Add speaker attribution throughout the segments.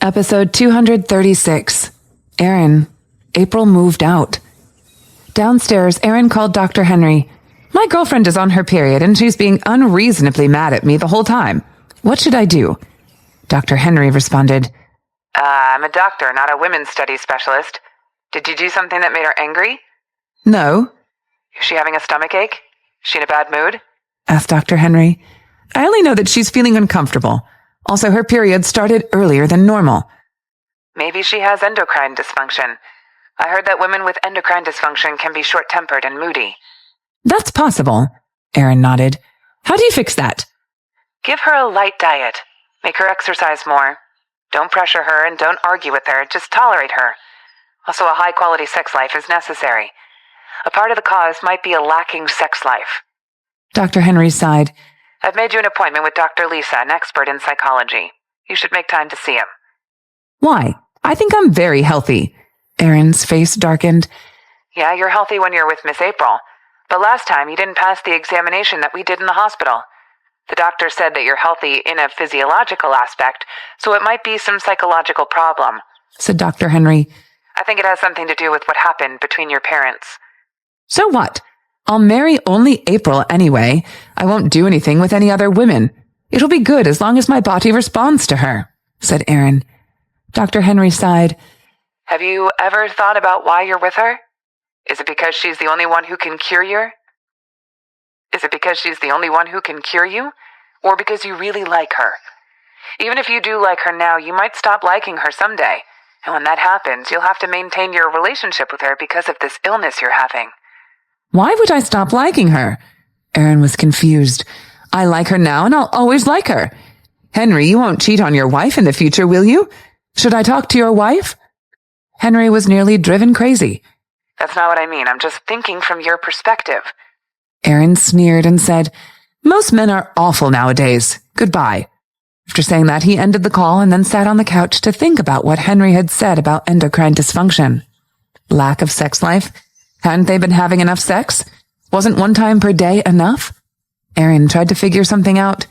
Speaker 1: Episode 236. Erin. April moved out. Downstairs, Erin called Dr. Henry. My girlfriend is on her period and she's being unreasonably mad at me the whole time. What should I do? Dr. Henry responded,
Speaker 2: I'm a doctor, not a women's studies specialist. Did you do something that made her angry?
Speaker 1: No.
Speaker 2: Is she having a stomachache? Is she in a bad mood?
Speaker 1: Asked Dr. Henry. I only know that she's feeling uncomfortable. Also, her period started earlier than normal.
Speaker 2: Maybe she has endocrine dysfunction. I heard that women with endocrine dysfunction can be short-tempered and moody.
Speaker 1: That's possible, Erin nodded. How do you fix that?
Speaker 2: Give her a light diet. Make her exercise more. Don't pressure her and don't argue with her. Just tolerate her. Also, a high-quality sex life is necessary. A part of the cause might be a lacking sex life.
Speaker 1: Dr. Henry sighed.
Speaker 2: I've made you an appointment with Dr. Lisa, an expert in psychology. You should make time to see him.
Speaker 1: Why? I think I'm very healthy. Erin's face darkened.
Speaker 2: Yeah, you're healthy when you're with Miss April. But last time you didn't pass the examination that we did in the hospital. The doctor said that you're healthy in a physiological aspect, so it might be some psychological problem,
Speaker 1: said Dr. Henry.
Speaker 2: I think it has something to do with what happened between your parents.
Speaker 1: So what? I'll marry only April anyway. I won't do anything with any other women. It'll be good as long as my body responds to her, said Erin. Dr. Henry sighed.
Speaker 2: Have you ever thought about why you're with her? Is it because she's the only one who can cure you? Is it because she's the only one who can cure you? Or because you really like her? Even if you do like her now, you might stop liking her someday. And when that happens, you'll have to maintain your relationship with her because of this illness you're having.
Speaker 1: Why would I stop liking her? Erin was confused. I like her now and I'll always like her. Henry, you won't cheat on your wife in the future, will you? Should I talk to your wife? Henry was nearly driven crazy.
Speaker 2: That's not what I mean. I'm just thinking from your perspective.
Speaker 1: Erin sneered and said, Most men are awful nowadays. Goodbye. After saying that, he ended the call and then sat on the couch to think about what Henry had said about endocrine dysfunction. Lack of sex life? Hadn't they been having enough sex? Wasn't one time per day enough? Erin tried to figure something out.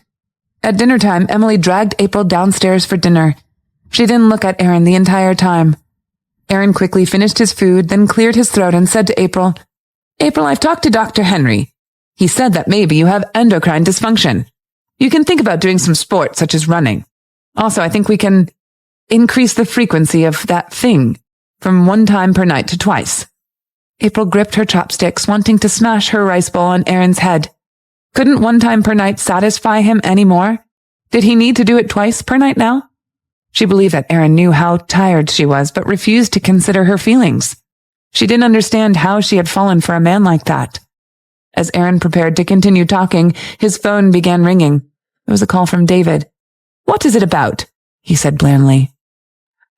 Speaker 1: At dinner time, Emily dragged April downstairs for dinner. She didn't look at Erin the entire time. Erin quickly finished his food, then cleared his throat and said to April, April, I've talked to Dr. Henry. He said that maybe you have endocrine dysfunction. You can think about doing some sports such as running. Also, I think we can increase the frequency of that thing from 1 time per night to twice. April gripped her chopsticks, wanting to smash her rice bowl on Erin's head. Couldn't 1 time per night satisfy him anymore? Did he need to do it twice per night now? She believed that Erin knew how tired she was, but refused to consider her feelings. She didn't understand how she had fallen for a man like that. As Erin prepared to continue talking, his phone began ringing. It was a call from David. What is it about? He said blandly.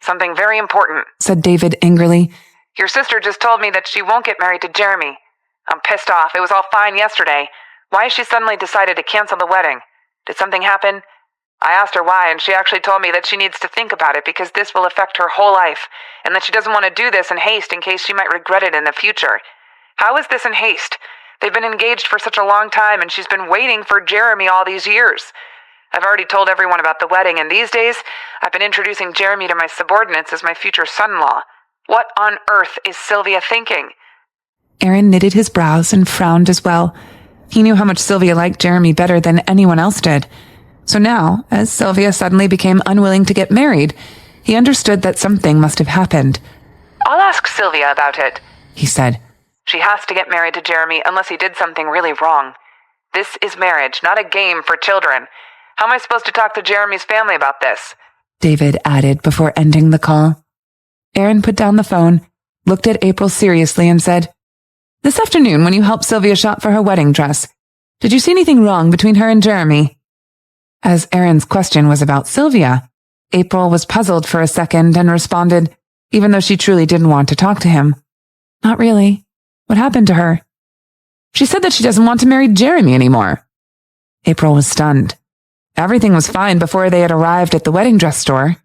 Speaker 2: Something very important,
Speaker 1: said David angrily.
Speaker 2: Your sister just told me that she won't get married to Jeremy. I'm pissed off. It was all fine yesterday. Why has she suddenly decided to cancel the wedding? Did something happen? I asked her why, and she actually told me that she needs to think about it because this will affect her whole life, and that she doesn't want to do this in haste in case she might regret it in the future. How is this in haste? They've been engaged for such a long time, and she's been waiting for Jeremy all these years. I've already told everyone about the wedding, and these days, I've been introducing Jeremy to my subordinates as my future son-in-law. What on earth is Sylvia thinking?
Speaker 1: Erin knitted his brows and frowned as well. He knew how much Sylvia liked Jeremy better than anyone else did. So now, as Sylvia suddenly became unwilling to get married, he understood that something must have happened.
Speaker 2: I'll ask Sylvia about it,
Speaker 1: he said.
Speaker 2: She has to get married to Jeremy unless he did something really wrong. This is marriage, not a game for children. How am I supposed to talk to Jeremy's family about this?
Speaker 1: David added before ending the call. Erin put down the phone, looked at April seriously and said, This afternoon when you helped Sylvia shop for her wedding dress, did you see anything wrong between her and Jeremy? As Erin's question was about Sylvia, April was puzzled for a second and responded, even though she truly didn't want to talk to him. Not really. What happened to her? She said that she doesn't want to marry Jeremy anymore. April was stunned. Everything was fine before they had arrived at the wedding dress store.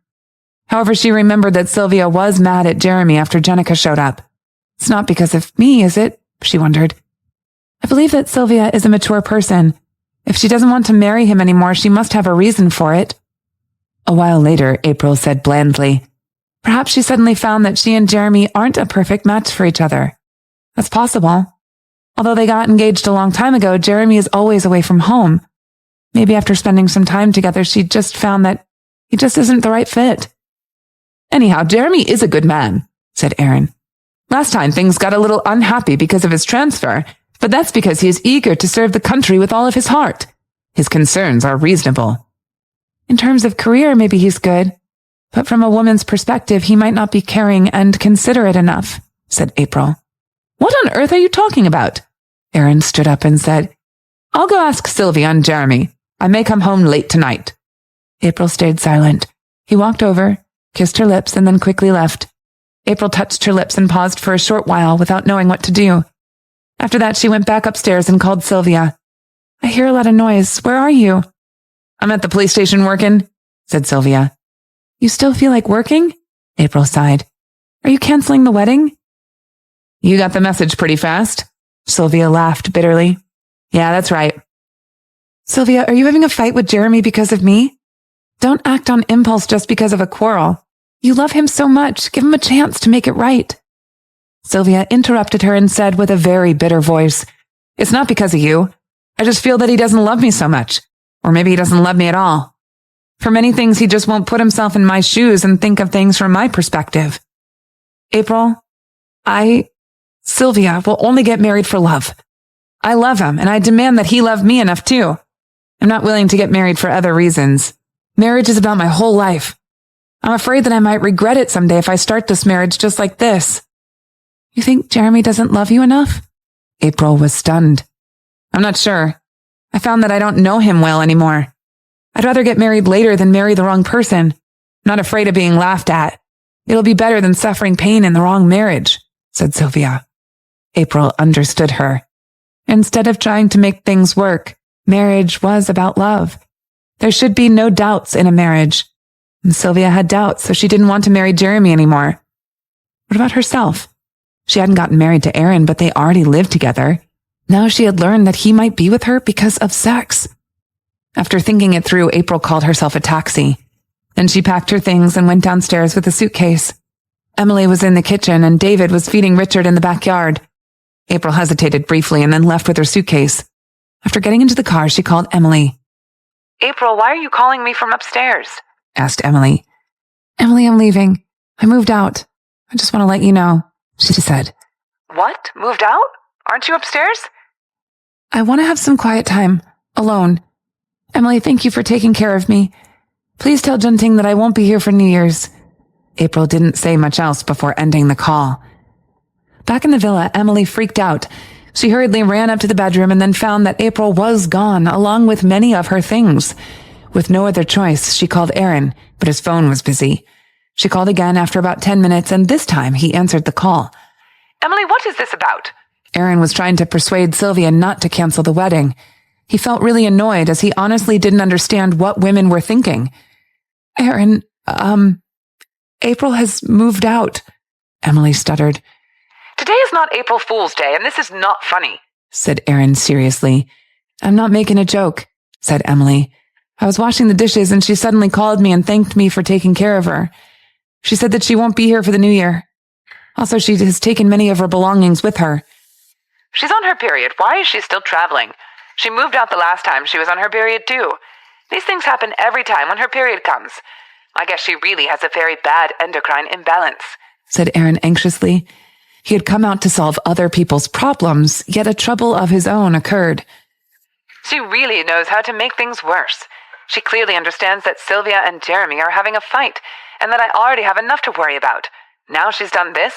Speaker 1: However, she remembered that Sylvia was mad at Jeremy after Jenica showed up. It's not because of me, is it? She wondered. I believe that Sylvia is a mature person. If she doesn't want to marry him anymore, she must have a reason for it. A while later, April said blandly, "Perhaps she suddenly found that she and Jeremy aren't a perfect match for each other. That's possible. Although they got engaged a long time ago, Jeremy is always away from home. Maybe after spending some time together, she just found that he just isn't the right fit." "Anyhow, Jeremy is a good man," said Aaron. "Last time things got a little unhappy because of his transfer, but that's because he is eager to serve the country with all of his heart. His concerns are reasonable." "In terms of career, maybe he's good, but from a woman's perspective, he might not be caring and considerate enough," said April. "What on earth are you talking about?" Aaron stood up and said, "I'll go ask Sylvia and Jeremy. I may come home late tonight." April stayed silent. He walked over, kissed her lips, and then quickly left. April touched her lips and paused for a short while without knowing what to do. After that, she went back upstairs and called Sylvia. "I hear a lot of noise. Where are you?" "I'm at the police station working," said Sylvia. "You still feel like working?" April sighed. "Are you canceling the wedding?" "You got the message pretty fast." Sylvia laughed bitterly. "Yeah, that's right." "Sylvia, are you having a fight with Jeremy because of me? Don't act on impulse just because of a quarrel. You love him so much. Give him a chance to make it right." Sylvia interrupted her and said with a very bitter voice, "It's not because of you. I just feel that he doesn't love me so much. Or maybe he doesn't love me at all. For many things, he just won't put himself in my shoes and think of things from my perspective. April, Sylvia will only get married for love. I love him, and I demand that he love me enough too. I'm not willing to get married for other reasons. Marriage is about my whole life. I'm afraid that I might regret it someday if I start this marriage just like this." "You think Jeremy doesn't love you enough?" April was stunned. "I'm not sure. I found that I don't know him well anymore. I'd rather get married later than marry the wrong person. I'm not afraid of being laughed at. It'll be better than suffering pain in the wrong marriage," said Sylvia. April understood her. Instead of trying to make things work, marriage was about love. There should be no doubts in a marriage. And Sylvia had doubts, so she didn't want to marry Jeremy anymore. What about herself? She hadn't gotten married to Aaron, but they already lived together. Now she had learned that he might be with her because of sex. After thinking it through, April called herself a taxi. Then she packed her things and went downstairs with a suitcase. Emily was in the kitchen and David was feeding Richard in the backyard. April hesitated briefly and then left with her suitcase. After getting into the car, she called Emily.
Speaker 2: "April, why are you calling me from upstairs?"
Speaker 1: asked Emily. "Emily, I'm leaving. I moved out. I just want to let you know," she said.
Speaker 2: "What? Moved out? Aren't you upstairs?"
Speaker 1: "I want to have some quiet time, alone. Emily, thank you for taking care of me. Please tell Junting that I won't be here for New Year's." April didn't say much else before ending the call. Back in the villa, Emily freaked out. She hurriedly ran up to the bedroom and then found that April was gone, along with many of her things. With no other choice, she called Aaron, but his phone was busy. She called again after about 10 minutes, and this time he answered the call.
Speaker 2: "Emily, what is this about?"
Speaker 1: Aaron was trying to persuade Sylvia not to cancel the wedding. He felt really annoyed as he honestly didn't understand what women were thinking. "Aaron, April has moved out," Emily stuttered.
Speaker 2: "Today is not April Fool's Day, and this is not funny,"
Speaker 1: said Aaron seriously. "I'm not making a joke," said Emily. "I was washing the dishes and she suddenly called me and thanked me for taking care of her. She said that she won't be here for the New Year. Also, she has taken many of her belongings with her."
Speaker 2: "She's on her period. Why is she still traveling? She moved out the last time she was on her period too. These things happen every time when her period comes. I guess she really has a very bad endocrine imbalance,"
Speaker 1: said Aaron anxiously. He had come out to solve other people's problems, yet a trouble of his own occurred.
Speaker 2: "She really knows how to make things worse. She clearly understands that Sylvia and Jeremy are having a fight, and that I already have enough to worry about. Now she's done this.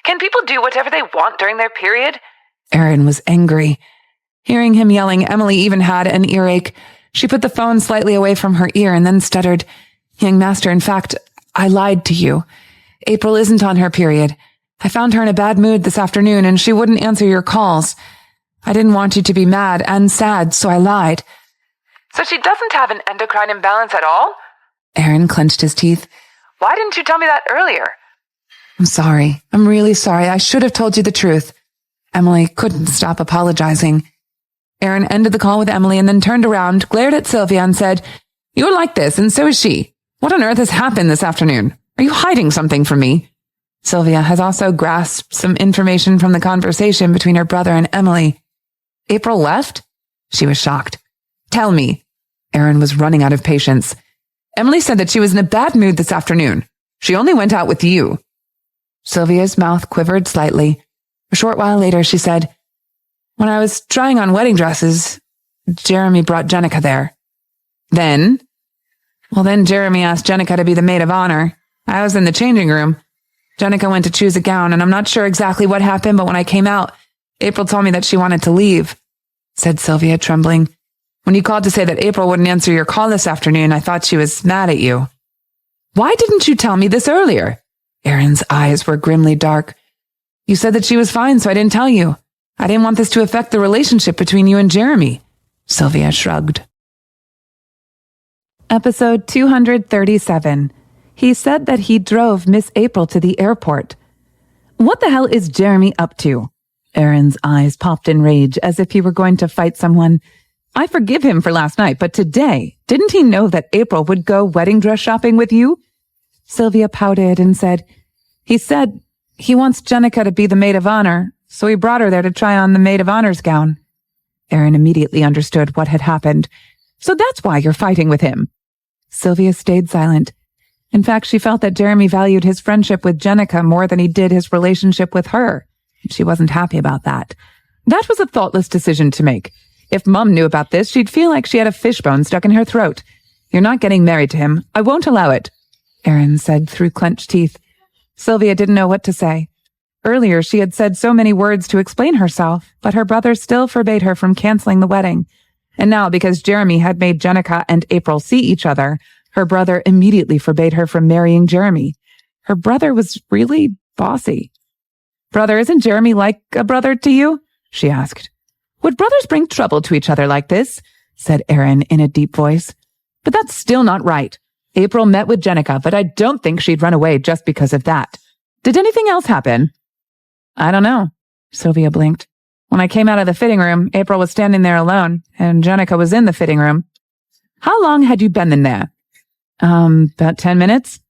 Speaker 2: Can people do whatever they want during their period?"
Speaker 1: Aaron was angry. Hearing him yelling, Emily even had an earache. She put the phone slightly away from her ear and then stuttered, "Young master, in fact, I lied to you. April isn't on her period. I found her in a bad mood this afternoon and she wouldn't answer your calls. I didn't want you to be mad and sad, so I lied."
Speaker 2: "So she doesn't have an endocrine imbalance at all?"
Speaker 1: Aaron clenched his teeth.
Speaker 2: "Why didn't you tell me that earlier?"
Speaker 1: "I'm sorry. I'm really sorry. I should have told you the truth." Emily couldn't stop apologizing. Aaron ended the call with Emily and then turned around, glared at Sylvia and said, "You're like this, and so is she. What on earth has happened this afternoon? Are you hiding something from me? Sylvia has also grasped some information from the conversation between her brother and Emily. April left? She was shocked. Tell me. Erin was running out of patience. Emily said that she was in a bad mood this afternoon. She only went out with you. Sylvia's mouth quivered slightly. A short while later, she said, When I was trying on wedding dresses, Jeremy brought Jenica there. Then Jeremy asked Jenica to be the maid of honor. I was in the changing room. Jenica went to choose a gown, and I'm not sure exactly what happened, but when I came out, April told me that she wanted to leave, said Sylvia, trembling. When you called to say that April wouldn't answer your call this afternoon, I thought she was mad at you. Why didn't you tell me this earlier? Erin's eyes were grimly dark. You said that she was fine, so I didn't tell you. I didn't want this to affect the relationship between you and Jeremy. Sylvia shrugged.
Speaker 3: Episode 237. He said that he drove Miss April to the airport. What the hell is Jeremy up to? Erin's eyes popped in rage as if he were going to fight someone. I forgive him for last night, but today, didn't he know that April would go wedding dress shopping with you? Sylvia pouted and said, He said he wants Jenica to be the maid of honor, so he brought her there to try on the maid of honor's gown. Erin immediately understood what had happened. So that's why you're fighting with him. Sylvia stayed silent. In fact, she felt that Jeremy valued his friendship with Jenica more than he did his relationship with her. She wasn't happy about that. That was a thoughtless decision to make. If Mum knew about this, she'd feel like she had a fishbone stuck in her throat. You're not getting married to him. I won't allow it, Erin said through clenched teeth. Sylvia didn't know what to say. Earlier, she had said so many words to explain herself, but her brother still forbade her from canceling the wedding. And now, because Jeremy had made Jenica and April see each other, her brother immediately forbade her from marrying Jeremy. Her brother was really bossy. Brother, isn't Jeremy like a brother to you? She asked. Would brothers bring trouble to each other like this? Said Erin in a deep voice. But that's still not right. April met with Jenica, but I don't think she'd run away just because of that. Did anything else happen? I don't know. Sylvia blinked. When I came out of the fitting room, April was standing there alone, and Jenica was in the fitting room. How long had you been in there? About 10 minutes.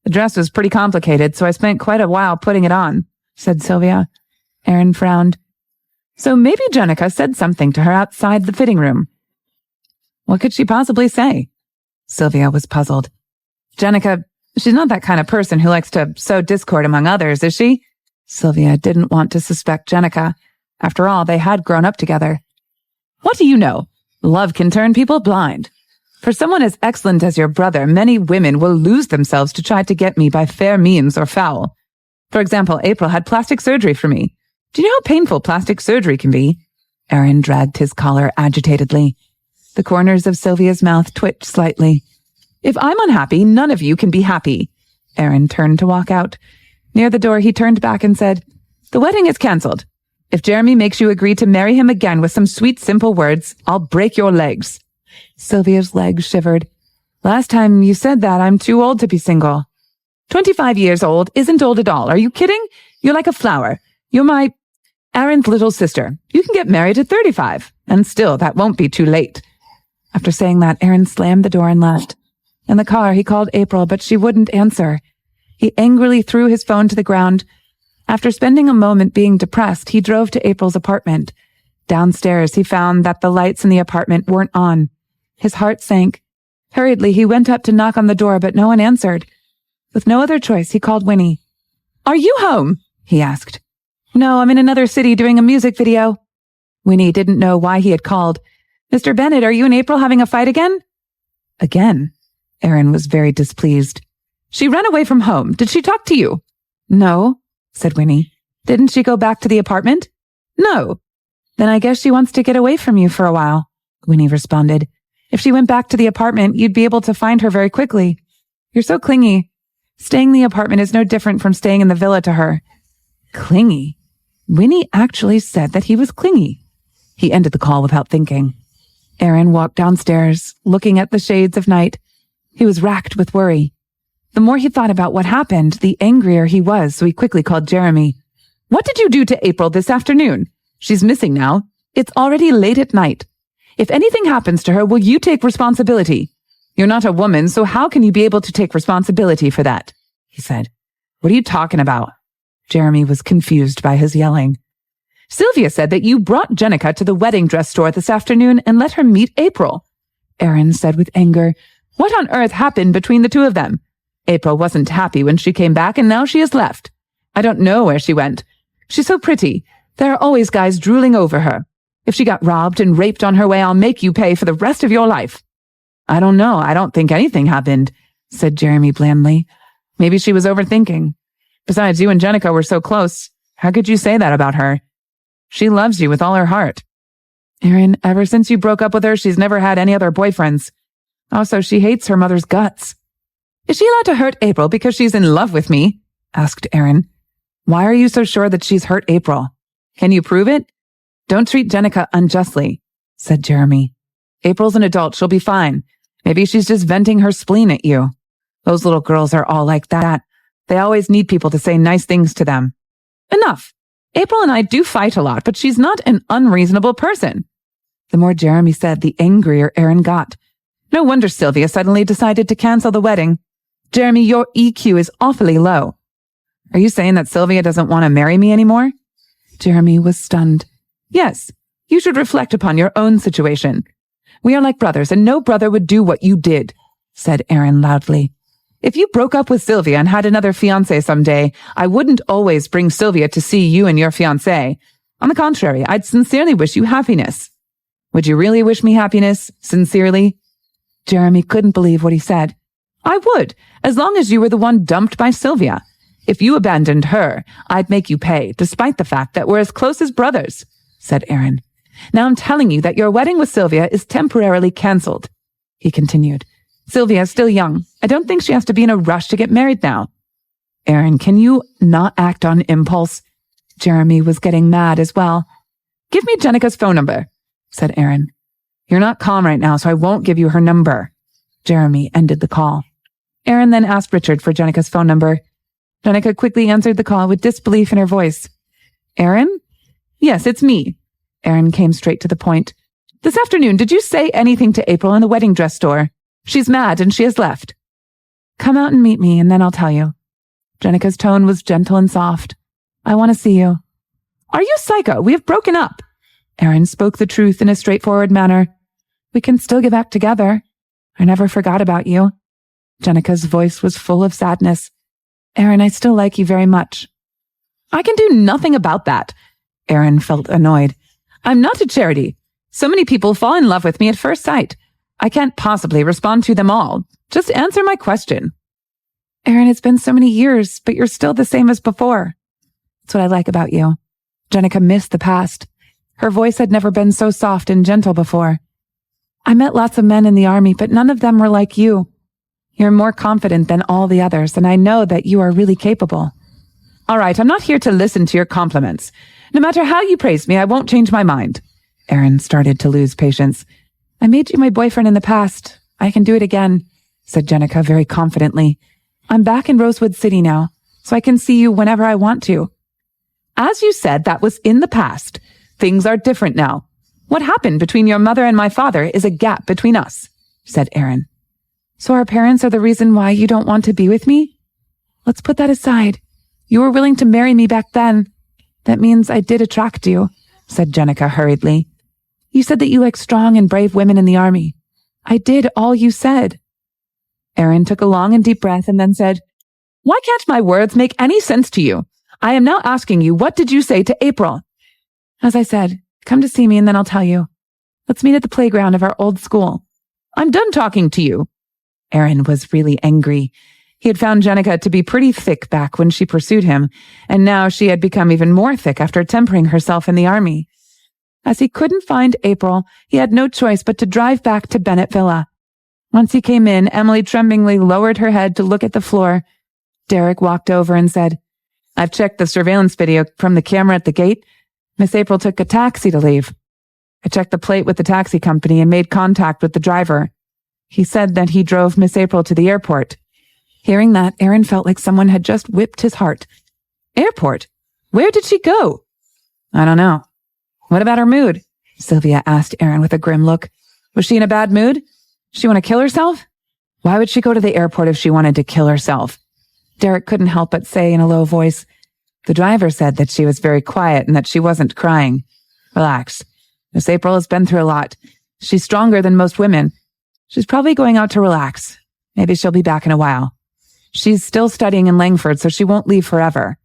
Speaker 3: The dress was pretty complicated, so I spent quite a while putting it on, said Sylvia. Erin frowned. So maybe Jenica said something to her outside the fitting room. What could she possibly say? Sylvia was puzzled. Jenica, she's not that kind of person who likes to sow discord among others, is she? Sylvia didn't want to suspect Jenica. After all, they had grown up together. What do you know? Love can turn people blind. For someone as excellent as your brother, many women will lose themselves to try to get me by fair means or foul. For example, April had plastic surgery for me. Do you know how painful plastic surgery can be? Erin dragged his collar agitatedly. The corners of Sylvia's mouth twitched slightly. If I'm unhappy, none of you can be happy. Erin turned to walk out. Near the door, he turned back and said, The wedding is cancelled. If Jeremy makes you agree to marry him again with some sweet, simple words, I'll break your legs. Sylvia's legs shivered. Last time you said that, I'm too old to be single. 25 years old isn't old at all. Are you kidding? You're like a flower. You're Erin's little sister. You can get married at 35, and still that won't be too late. After saying that, Erin slammed the door and left. In the car, he called April, but she wouldn't answer. He angrily threw his phone to the ground. After spending a moment being depressed, he drove to April's apartment. Downstairs, he found that the lights in the apartment weren't on. His heart sank. Hurriedly, he went up to knock on the door, but no one answered. With no other choice, he called Winnie. Are you home? He asked. No, I'm in another city doing a music video. Winnie didn't know why he had called. Mr. Bennett, are you and April having a fight again? Again? Erin was very displeased. She ran away from home. Did she talk to you? No, said Winnie. Didn't she go back to the apartment? No. Then I guess she wants to get away from you for a while, Winnie responded. If she went back to the apartment, you'd be able to find her very quickly. You're so clingy. Staying in the apartment is no different from staying in the villa to her. Clingy? Winnie actually said that he was clingy. He ended the call without thinking. Erin walked downstairs, looking at the shades of night. He was racked with worry. The more he thought about what happened, the angrier he was, so he quickly called Jeremy. What did you do to April this afternoon? She's missing now. It's already late at night. If anything happens to her, will you take responsibility? You're not a woman, so how can you be able to take responsibility for that? He said. What are you talking about? Jeremy was confused by his yelling. Sylvia said that you brought Jenica to the wedding dress store this afternoon and let her meet April. Erin said with anger. What on earth happened between the two of them? April wasn't happy when she came back, and now she has left. I don't know where she went. She's so pretty. There are always guys drooling over her. If she got robbed and raped on her way, I'll make you pay for the rest of your life. I don't know. I don't think anything happened, said Jeremy blandly. Maybe she was overthinking. Besides, you and Jenica were so close. How could you say that about her? She loves you with all her heart. Erin, ever since you broke up with her, she's never had any other boyfriends. Also, she hates her mother's guts. Is she allowed to hurt April because she's in love with me? Asked Erin. Why are you so sure that she's hurt April? Can you prove it? Don't treat Jenica unjustly, said Jeremy. April's an adult. She'll be fine. Maybe she's just venting her spleen at you. Those little girls are all like that. They always need people to say nice things to them. Enough. April and I do fight a lot, but she's not an unreasonable person. The more Jeremy said, the angrier Erin got. No wonder Sylvia suddenly decided to cancel the wedding. Jeremy, your EQ is awfully low. Are you saying that Sylvia doesn't want to marry me anymore? Jeremy was stunned. Yes, you should reflect upon your own situation. We are like brothers, and no brother would do what you did, said Erin loudly. If you broke up with Sylvia and had another fiancé someday, I wouldn't always bring Sylvia to see you and your fiancé. On the contrary, I'd sincerely wish you happiness. Would you really wish me happiness, sincerely? Jeremy couldn't believe what he said. I would, as long as you were the one dumped by Sylvia. If you abandoned her, I'd make you pay, despite the fact that we're as close as brothers, said Erin. Now I'm telling you that your wedding with Sylvia is temporarily cancelled, he continued. Sylvia is still young. I don't think she has to be in a rush to get married now. Erin, can you not act on impulse? Jeremy was getting mad as well. Give me Jenica's phone number, said Erin. You're not calm right now, so I won't give you her number. Jeremy ended the call. Erin then asked Richard for Jenica's phone number. Jenica quickly answered the call with disbelief in her voice. Erin? Yes, it's me. Erin came straight to the point. This afternoon, did you say anything to April in the wedding dress store? She's mad and she has left. Come out and meet me, and then I'll tell you. Jenica's tone was gentle and soft. I want to see you. Are you psycho? We have broken up. Erin spoke the truth in a straightforward manner. We can still get back together. I never forgot about you. Jenica's voice was full of sadness. Erin, I still like you very much. I can do nothing about that. Erin felt annoyed. I'm not a charity. So many people fall in love with me at first sight. I can't possibly respond to them all. Just answer my question. Erin, it's been so many years, but you're still the same as before. That's what I like about you. Jenica missed the past. Her voice had never been so soft and gentle before. I met lots of men in the army, but none of them were like you. You're more confident than all the others, and I know that you are really capable. All right, I'm not here to listen to your compliments. No matter how you praise me, I won't change my mind. Erin started to lose patience. I made you my boyfriend in the past. I can do it again, said Jenica very confidently. I'm back in Rosewood City now, so I can see you whenever I want to. As you said, that was in the past. Things are different now. What happened between your mother and my father is a gap between us, said Erin. So our parents are the reason why you don't want to be with me? Let's put that aside. You were willing to marry me back then. That means I did attract you, said Jenica hurriedly. You said that you like strong and brave women in the army. I did all you said. Erin took a long and deep breath and then said, Why can't my words make any sense to you? I am now asking you, what did you say to April? As I said, come to see me and then I'll tell you. Let's meet at the playground of our old school. I'm done talking to you. Erin was really angry. He had found Jenica to be pretty thick back when she pursued him, and now she had become even more thick after tempering herself in the army. As he couldn't find April, he had no choice but to drive back to Bennett Villa. Once he came in, Emily tremblingly lowered her head to look at the floor. Derek walked over and said, I've checked the surveillance video from the camera at the gate. Miss April took a taxi to leave. I checked the plate with the taxi company and made contact with the driver. He said that he drove Miss April to the airport. Hearing that, Erin felt like someone had just whipped his heart. Airport? Where did she go? I don't know. What about her mood? Sylvia asked Erin with a grim look. Was she in a bad mood? She want to kill herself? Why would she go to the airport if she wanted to kill herself? Derek couldn't help but say in a low voice. The driver said that she was very quiet and that she wasn't crying. Relax. Miss April has been through a lot. She's stronger than most women. She's probably going out to relax. Maybe she'll be back in a while. She's still studying in Langford, so she won't leave forever.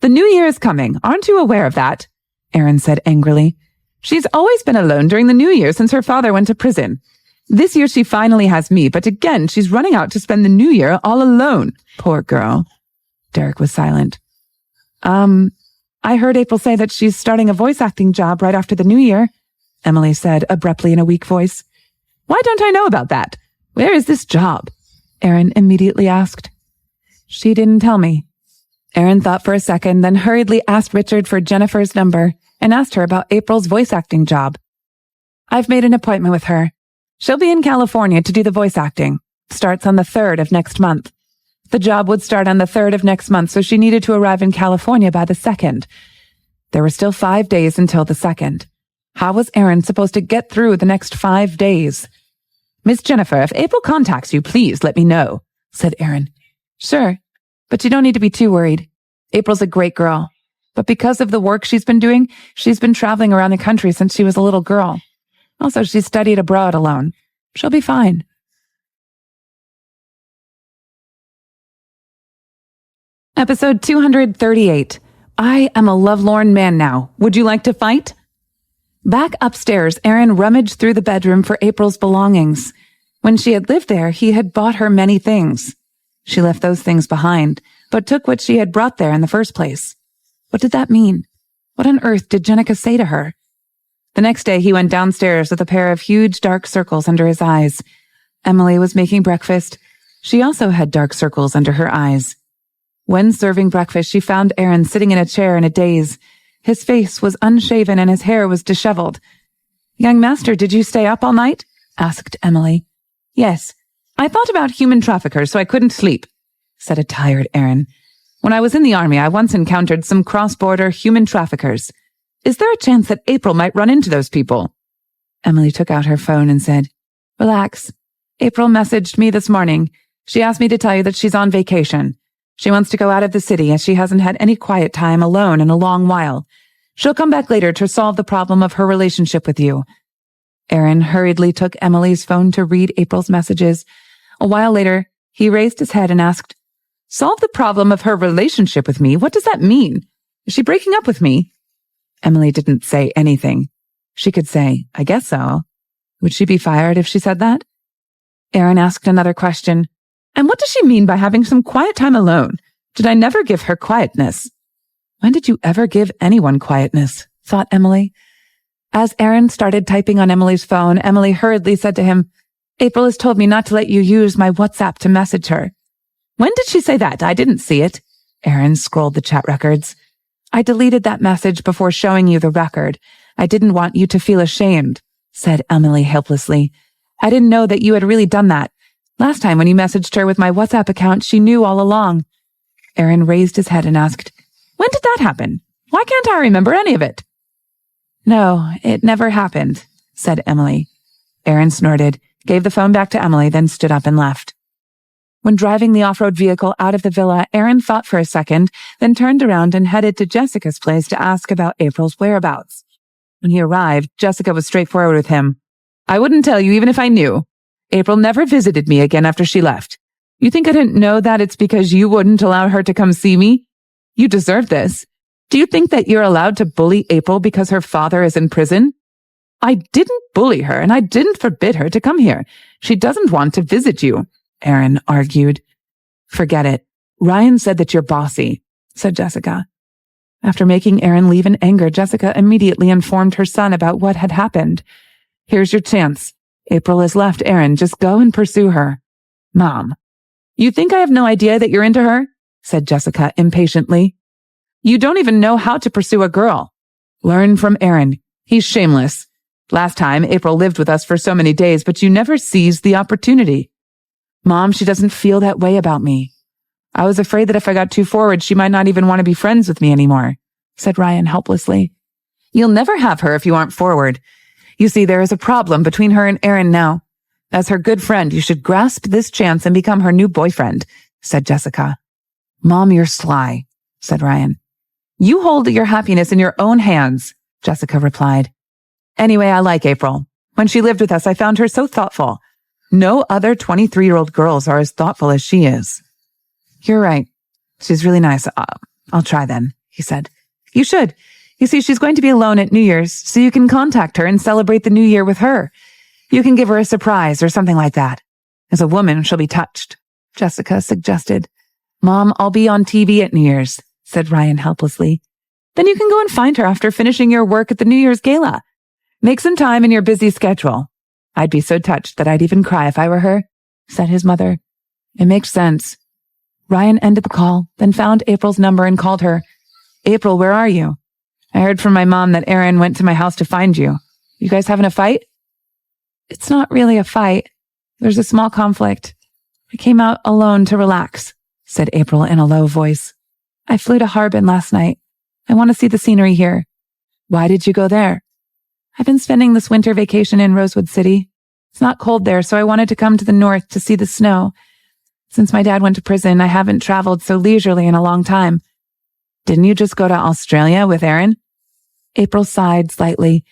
Speaker 3: The new year is coming. Aren't you aware of that? Erin said angrily. She's always been alone during the new year since her father went to prison. This year she finally has me, but again she's running out to spend the new year all alone. Poor girl. Derek was silent. I heard April say that she's starting a voice acting job right after the new year, Emily said abruptly in a weak voice. Why don't I know about that? Where is this job? Erin immediately asked. She didn't tell me. Erin thought for a second, then hurriedly asked Richard for Jennifer's number and asked her about April's voice acting job. I've made an appointment with her. She'll be in California to do the voice acting. Starts on the 3rd of next month. The job would start on the 3rd of next month, so she needed to arrive in California by the 2nd. There were still 5 days until the 2nd. How was Erin supposed to get through the next 5 days? Miss Jennifer, if April contacts you, please let me know, said Erin. Sure, but you don't need to be too worried. April's a great girl. But because of the work she's been doing, she's been traveling around the country since she was a little girl. Also, she studied abroad alone. She'll be fine. Episode 238. I am a lovelorn man now. Would you like to fight? Back upstairs, Erin rummaged through the bedroom for April's belongings. When she had lived there, he had bought her many things. She left those things behind, but took what she had brought there in the first place. What did that mean? What on earth did Jenica say to her? The next day, he went downstairs with a pair of huge dark circles under his eyes. Emily was making breakfast. She also had dark circles under her eyes. When serving breakfast, she found Erin sitting in a chair in a daze. His face was unshaven and his hair was disheveled. Young master, did you stay up all night? Asked Emily. Yes. I thought about human traffickers, so I couldn't sleep, said a tired Erin. When I was in the army, I once encountered some cross-border human traffickers. Is there a chance that April might run into those people? Emily took out her phone and said, Relax. April messaged me this morning. She asked me to tell you that she's on vacation. She wants to go out of the city as she hasn't had any quiet time alone in a long while. She'll come back later to solve the problem of her relationship with you. Erin hurriedly took Emily's phone to read April's messages. A while later, he raised his head and asked, Solve the problem of her relationship with me? What does that mean? Is she breaking up with me? Emily didn't say anything. She could say, I guess so. Would she be fired if she said that? Erin asked another question. And what does she mean by having some quiet time alone? Did I never give her quietness? When did you ever give anyone quietness? Thought Emily. As Erin started typing on Emily's phone, Emily hurriedly said to him, April has told me not to let you use my WhatsApp to message her. When did she say that? I didn't see it. Erin scrolled the chat records. I deleted that message before showing you the record. I didn't want you to feel ashamed, said Emily helplessly. I didn't know that you had really done that. Last time when you messaged her with my WhatsApp account, she knew all along. Erin raised his head and asked, When did that happen? Why can't I remember any of it? No, it never happened, said Emily. Erin snorted, gave the phone back to Emily, then stood up and left. When driving the off-road vehicle out of the villa, Erin thought for a second, then turned around and headed to Jessica's place to ask about April's whereabouts. When he arrived, Jessica was straightforward with him. I wouldn't tell you even if I knew. April never visited me again after she left. You think I didn't know that it's because you wouldn't allow her to come see me? You deserve this. Do you think that you're allowed to bully April because her father is in prison? I didn't bully her and I didn't forbid her to come here. She doesn't want to visit you, Erin argued. Forget it. Ryan said that you're bossy, said Jessica. After making Erin leave in anger, Jessica immediately informed her son about what had happened. Here's your chance. April has left Erin. Just go and pursue her. Mom. You think I have no idea that you're into her? Said Jessica impatiently. You don't even know how to pursue a girl. Learn from Erin. He's shameless. Last time, April lived with us for so many days, but you never seized the opportunity. Mom, she doesn't feel that way about me. I was afraid that if I got too forward, she might not even want to be friends with me anymore, said Ryan helplessly. You'll never have her if you aren't forward. You see, there is a problem between her and Erin now. As her good friend, you should grasp this chance and become her new boyfriend, said Jessica. Mom, you're sly, said Ryan. You hold your happiness in your own hands, Jessica replied. Anyway, I like April. When she lived with us, I found her so thoughtful. No other 23-year-old girls are as thoughtful as she is. You're right. She's really nice. I'll try then, he said. You should. You see, she's going to be alone at New Year's, so you can contact her and celebrate the new year with her. You can give her a surprise or something like that. As a woman, she'll be touched, Jessica suggested. Mom, I'll be on TV at New Year's, said Ryan helplessly. Then you can go and find her after finishing your work at the New Year's gala. Make some time in your busy schedule. I'd be so touched that I'd even cry if I were her, said his mother. It makes sense. Ryan ended the call, then found April's number and called her. April, where are you? I heard from my mom that Aaron went to my house to find you. You guys having a fight? It's not really a fight. There's a small conflict. I came out alone to relax, said April in a low voice. I flew to Harbin last night. I want to see the scenery here. Why did you go there? I've been spending this winter vacation in Rosewood City. It's not cold there, so I wanted to come to the north to see the snow. Since my dad went to prison, I haven't traveled so leisurely in a long time. Didn't you just go to Australia with Aaron? April sighed slightly.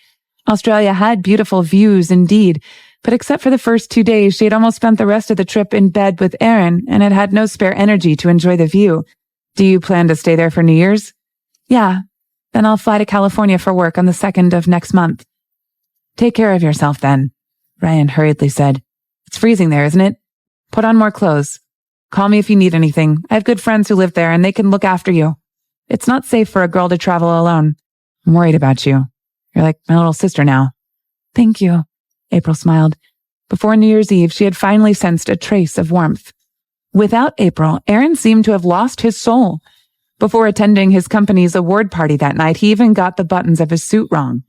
Speaker 3: Australia had beautiful views indeed, but except for the first 2 days, she had almost spent the rest of the trip in bed with Aaron and had had no spare energy to enjoy the view. Do you plan to stay there for New Year's? Yeah. Then I'll fly to California for work on the 2nd of next month. Take care of yourself then, Ryan hurriedly said. It's freezing there, isn't it? Put on more clothes. Call me if you need anything. I have good friends who live there and they can look after you. It's not safe for a girl to travel alone. I'm worried about you. You're like my little sister now. Thank you, April smiled. Before New Year's Eve, she had finally sensed a trace of warmth. Without April, Aaron seemed to have lost his soul. Before attending his company's award party that night, he even got the buttons of his suit wrong.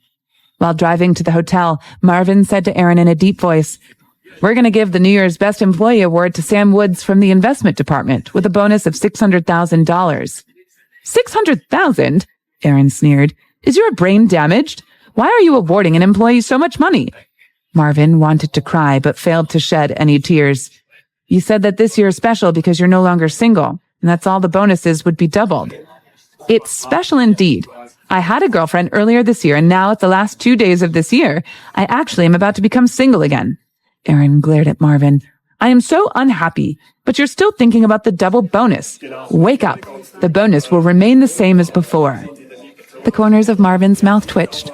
Speaker 3: While driving to the hotel, Marvin said to Aaron in a deep voice, We're going to give the New Year's Best Employee Award to Sam Woods from the investment department with a bonus of $600,000. $600,000? Aaron sneered. Is your brain damaged? Why are you awarding an employee so much money? Marvin wanted to cry, but failed to shed any tears. You said that this year is special because you're no longer single, and that's all the bonuses would be doubled. It's special indeed. I had a girlfriend earlier this year, and now at the last 2 days of this year, I actually am about to become single again. Aaron glared at Marvin. I am so unhappy, but you're still thinking about the double bonus. Wake up. The bonus will remain the same as before. The corners of Marvin's mouth twitched.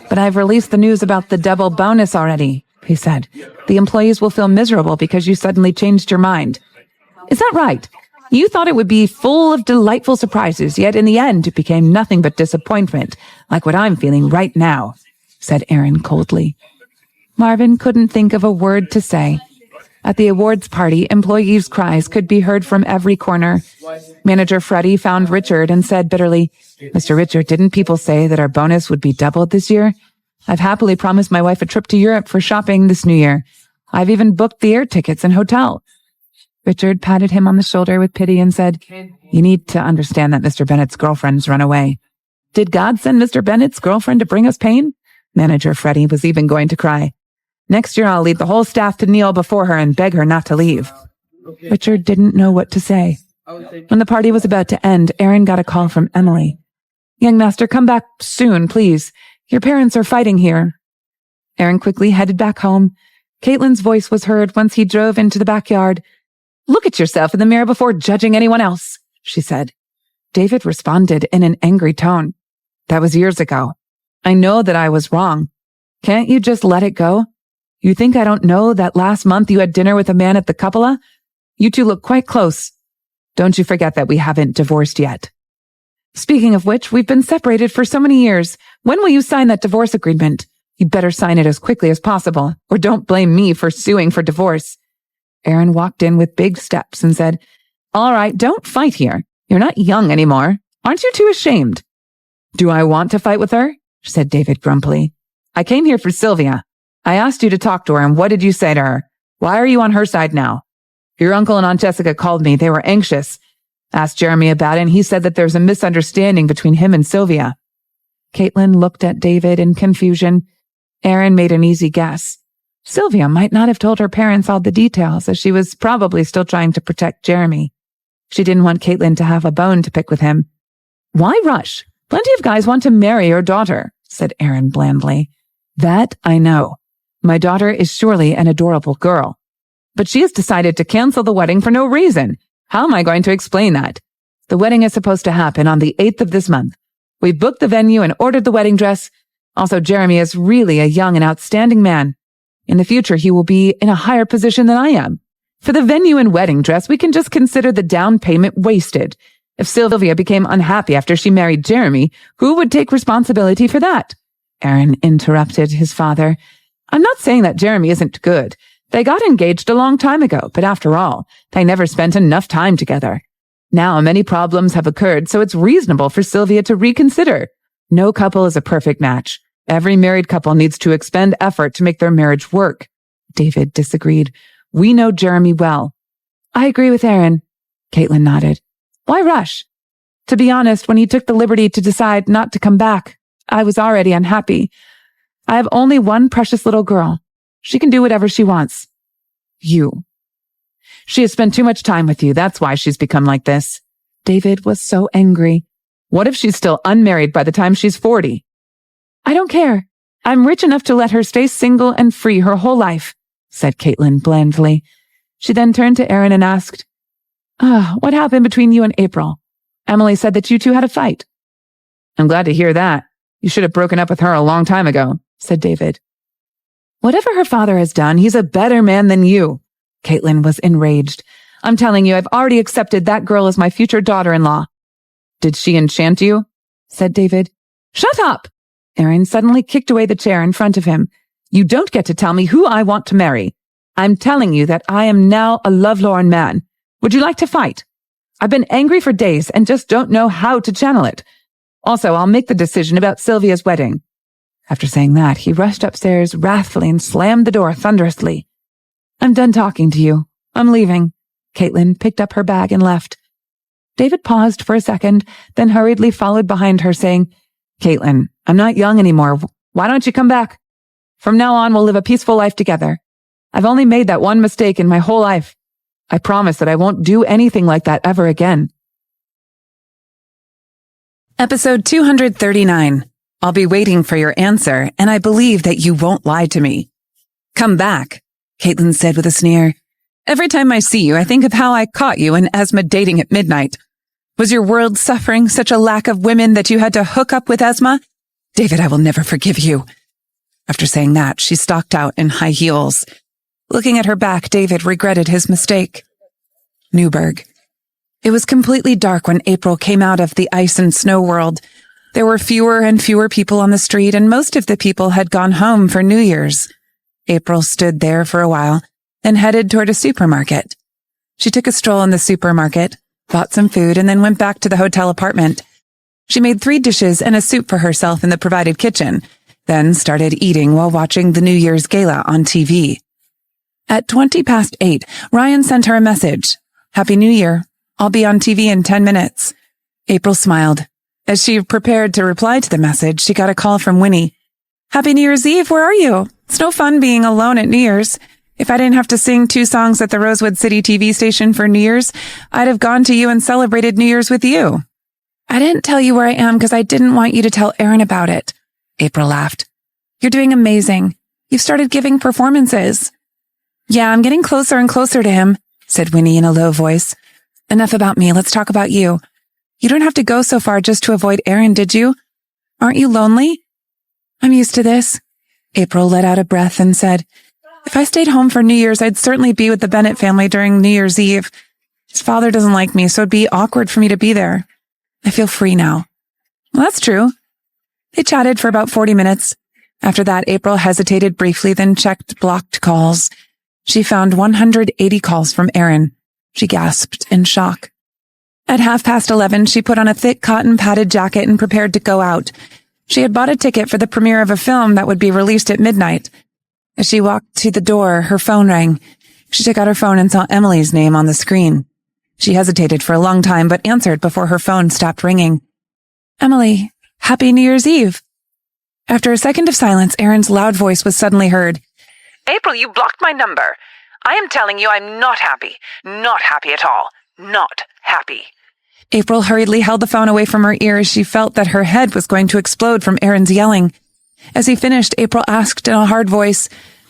Speaker 3: But I've released the news about the double bonus already, he said. The employees will feel miserable because you suddenly changed your mind. Is that right? You thought it would be full of delightful surprises, yet in the end it became nothing but disappointment, like what I'm feeling right now, said Aaron coldly. Marvin couldn't think of a word to say. At the awards party, employees' cries could be heard from every corner. Manager Freddie found Richard and said bitterly, Mr. Richard, didn't people say that our bonus would be doubled this year? I've happily promised my wife a trip to Europe for shopping this New Year. I've even booked the air tickets and hotel. Richard patted him on the shoulder with pity and said, You need to understand that Mr. Bennett's girlfriend's run away. Did God send Mr. Bennett's girlfriend to bring us pain? Manager Freddie was even going to cry. Next year I'll lead the whole staff to kneel before her and beg her not to leave. Richard didn't know what to say. When the party was about to end, Aaron got a call from Emily. Young master, come back soon, please. Your parents are fighting here. Aaron quickly headed back home. Caitlin's voice was heard once he drove into the backyard. Look at yourself in the mirror before judging anyone else, she said. David responded in an angry tone. That was years ago. I know that I was wrong. Can't you just let it go? You think I don't know that last month you had dinner with a man at the cupola? You two look quite close. Don't you forget that we haven't divorced yet. Speaking of which, we've been separated for so many years. When will you sign that divorce agreement? You'd better sign it as quickly as possible, or don't blame me for suing for divorce. Aaron walked in with big steps and said, All right, don't fight here. You're not young anymore. Aren't you too ashamed? Do I want to fight with her? Said David grumpily. I came here for Sylvia. I asked you to talk to her, and what did you say to her? Why are you on her side now? Your uncle and Aunt Jessica called me. They were anxious. Asked Jeremy about it, and he said that there's a misunderstanding between him and Sylvia. Caitlin looked at David in confusion. Aaron made an easy guess. Sylvia might not have told her parents all the details, as she was probably still trying to protect Jeremy. She didn't want Caitlin to have a bone to pick with him. "Why rush? Plenty of guys want to marry your daughter," said Aaron blandly. "That I know. My daughter is surely an adorable girl. But she has decided to cancel the wedding for no reason. How am I going to explain that? The wedding is supposed to happen on the 8th of this month. We booked the venue and ordered the wedding dress. Also, Jeremy is really a young and outstanding man. In the future, he will be in a higher position than I am. For the venue and wedding dress, we can just consider the down payment wasted. If Sylvia became unhappy after she married Jeremy, who would take responsibility for that?" Aaron interrupted his father. "I'm not saying that Jeremy isn't good. They got engaged a long time ago, but after all, they never spent enough time together. Now many problems have occurred, so it's reasonable for Sylvia to reconsider. No couple is a perfect match. Every married couple needs to expend effort to make their marriage work." David disagreed. "We know Jeremy well." "I agree with Aaron," Caitlin nodded. "Why rush? To be honest, when he took the liberty to decide not to come back, I was already unhappy. I have only one precious little girl. She can do whatever she wants." "You. She has spent too much time with you. That's why she's become like this." David was so angry. "What if she's still unmarried by the time she's 40? "I don't care. I'm rich enough to let her stay single and free her whole life," said Caitlin blandly. She then turned to Aaron and asked, "What happened between you and April? Emily said that you two had a fight." "I'm glad to hear that. You should have broken up with her a long time ago," said David. "Whatever her father has done, he's a better man than you." Caitlin was enraged. "I'm telling you, I've already accepted that girl as my future daughter-in-law." "Did she enchant you?" said David. "Shut up!" Aaron suddenly kicked away the chair in front of him. "You don't get to tell me who I want to marry. I'm telling you that I am now a lovelorn man. Would you like to fight? I've been angry for days and just don't know how to channel it. Also, I'll make the decision about Sylvia's wedding." After saying that, he rushed upstairs wrathfully and slammed the door thunderously. "I'm done talking to you. I'm leaving." Caitlin picked up her bag and left. David paused for a second, then hurriedly followed behind her, saying, "Caitlin, I'm not young anymore. Why don't you come back? From now on, we'll live a peaceful life together. I've only made that one mistake in my whole life. I promise that I won't do anything like that ever again." Episode 239. I'll be waiting for your answer, and I believe that you won't lie to me. "Come back," Caitlin said with a sneer. "Every time I see you, I think of how I caught you and Esma dating at midnight. Was your world suffering such a lack of women that you had to hook up with Esma? David, I will never forgive you." After saying that, she stalked out in high heels. Looking at her back, David regretted his mistake. Newburgh. It was completely dark when April came out of the ice and snow world. There were fewer and fewer people on the street, and most of the people had gone home for New Year's. April stood there for a while, then headed toward a supermarket. She took a stroll in the supermarket, bought some food, and then went back to the hotel apartment. She made 3 dishes and a soup for herself in the provided kitchen, then started eating while watching the New Year's gala on TV. At 8:20, Ryan sent her a message. "Happy New Year. I'll be on TV in 10 minutes. April smiled. As she prepared to reply to the message, she got a call from Winnie. "Happy New Year's Eve, where are you? It's no fun being alone at New Year's. If I didn't have to sing 2 songs at the Rosewood City TV station for New Year's, I'd have gone to you and celebrated New Year's with you." "I didn't tell you where I am because I didn't want you to tell Aaron about it." April laughed. "You're doing amazing. You've started giving performances." "Yeah, I'm getting closer and closer to him," said Winnie in a low voice. "Enough about me. Let's talk about you. You don't have to go so far just to avoid Aaron, did you? Aren't you lonely?" "I'm used to this." April let out a breath and said, "If I stayed home for New Year's, I'd certainly be with the Bennett family during New Year's Eve. His father doesn't like me, so it'd be awkward for me to be there. I feel free now." "Well, that's true." They chatted for about 40 minutes. After that, April hesitated briefly, then checked blocked calls. She found 180 calls from Aaron. She gasped in shock. At 11:30, she put on a thick cotton padded jacket and prepared to go out. She had bought a ticket for the premiere of a film that would be released at midnight. As she walked to the door, her phone rang. She took out her phone and saw Emily's name on the screen. She hesitated for a long time, but answered before her phone stopped ringing. "Emily, Happy New Year's Eve." After a second of silence, Aaron's loud voice was suddenly heard.
Speaker 2: April, you blocked my number. I am telling you I'm not happy. Not happy at all. Not happy.
Speaker 3: April hurriedly held the phone away from her ear as she felt that her head was going to explode from Aaron's yelling. As he finished, April asked in a hard voice,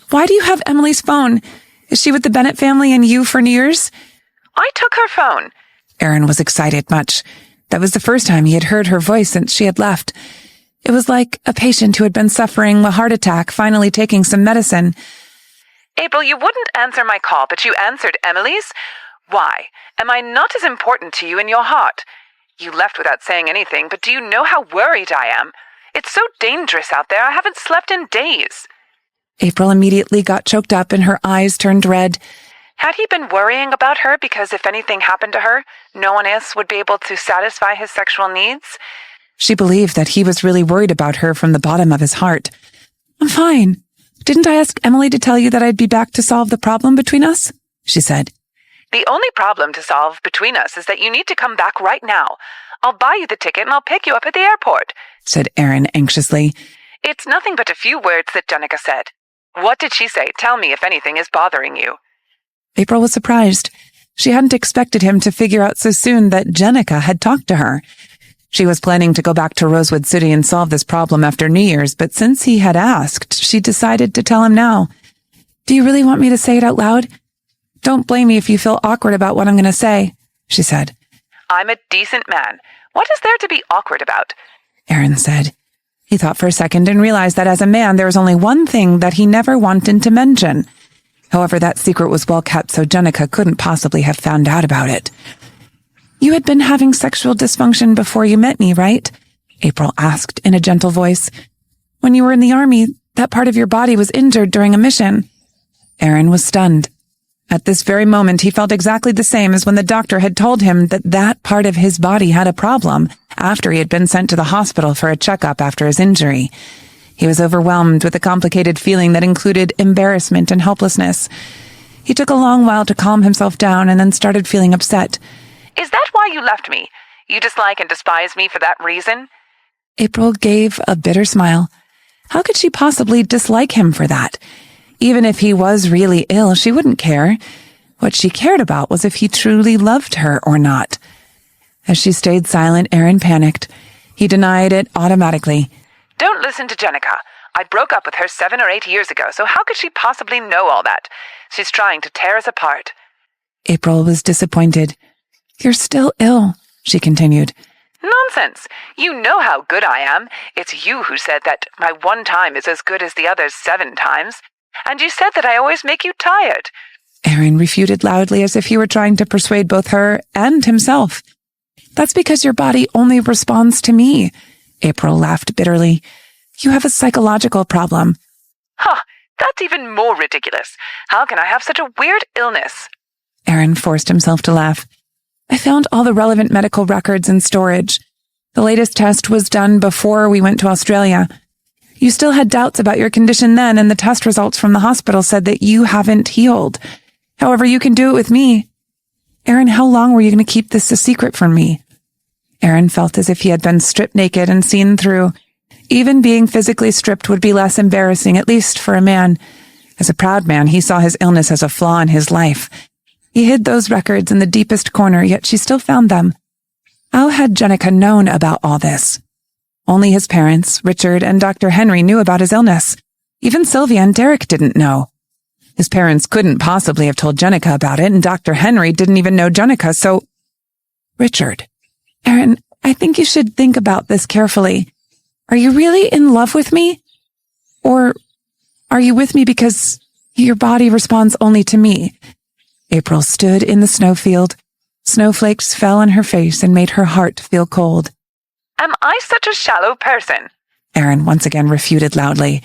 Speaker 3: "Why do you have Emily's phone? Is she with the Bennett family and you for New Year's?"
Speaker 2: I took her phone.
Speaker 3: Aaron was excited much. That was the first time he had heard her voice since she had left. It was like a patient who had been suffering a heart attack finally taking some medicine.
Speaker 2: April, you wouldn't answer my call, but you answered Emily's? Why? Am I not as important to you in your heart? You left without saying anything, but do you know how worried I am? It's so dangerous out there. I haven't slept in days.
Speaker 3: April immediately got choked up and her eyes turned red.
Speaker 2: Had he been worrying about her because if anything happened to her, no one else would be able to satisfy his sexual needs?
Speaker 3: She believed that he was really worried about her from the bottom of his heart. "I'm fine. Didn't I ask Emily to tell you that I'd be back to solve the problem between us?" she said.
Speaker 2: The only problem to solve between us is that you need to come back right now. I'll buy you the ticket and I'll pick you up at the airport,
Speaker 3: said Aaron anxiously.
Speaker 2: It's nothing but a few words that Jenica said. What did she say? Tell me if anything is bothering you.
Speaker 3: April was surprised. She hadn't expected him to figure out so soon that Jenica had talked to her. She was planning to go back to Rosewood City and solve this problem after New Year's, but since he had asked, she decided to tell him now. "Do you really want me to say it out loud? Don't blame me if you feel awkward about what I'm going to say," she said.
Speaker 2: I'm a decent man. What is there to be awkward about?
Speaker 3: Aaron said. He thought for a second and realized that as a man there was only one thing that he never wanted to mention. However, that secret was well kept, so Jenica couldn't possibly have found out about it. "You had been having sexual dysfunction before you met me, right?" April asked in a gentle voice. "When you were in the army, that part of your body was injured during a mission." Aaron was stunned. At this very moment, he felt exactly the same as when the doctor had told him that that part of his body had a problem after he had been sent to the hospital for a checkup after his injury. He was overwhelmed with a complicated feeling that included embarrassment and helplessness. He took a long while to calm himself down and then started feeling upset.
Speaker 2: Is that why you left me? You dislike and despise me for that reason?
Speaker 3: April gave a bitter smile. How could she possibly dislike him for that? Even if he was really ill, she wouldn't care. What she cared about was if he truly loved her or not. As she stayed silent, Aaron panicked. He denied it automatically.
Speaker 2: Don't listen to Jenica. I broke up with her 7 or 8 years ago, so how could she possibly know all that? She's trying to tear us apart.
Speaker 3: April was disappointed. You're still ill, she continued.
Speaker 2: Nonsense. You know how good I am. It's you who said that my one time is as good as the other's 7 times. And you said that I always make you tired.
Speaker 3: Aaron refuted loudly as if he were trying to persuade both her and himself. That's because your body only responds to me. April laughed bitterly. You have a psychological problem.
Speaker 2: Huh, that's even more ridiculous. How can I have such a weird illness?
Speaker 3: Aaron forced himself to laugh. I found all the relevant medical records in storage. The latest test was done before we went to Australia. You still had doubts about your condition then, and the test results from the hospital said that you haven't healed. However, you can do it with me. Aaron, how long were you going to keep this a secret from me? Aaron felt as if he had been stripped naked and seen through. Even being physically stripped would be less embarrassing, at least for a man. As a proud man, he saw his illness as a flaw in his life. He hid those records in the deepest corner, yet she still found them. How had Jenica known about all this? Only his parents, Richard and Dr. Henry, knew about his illness. Even Sylvia and Derek didn't know. His parents couldn't possibly have told Jenica about it, and Dr. Henry didn't even know Jenica, so... Richard. Aaron, I think you should think about this carefully. Are you really in love with me? Or are you with me because your body responds only to me? April stood in the snowfield. Snowflakes fell on her face and made her heart feel cold.
Speaker 2: Am I such a shallow person?
Speaker 3: Aaron once again refuted loudly.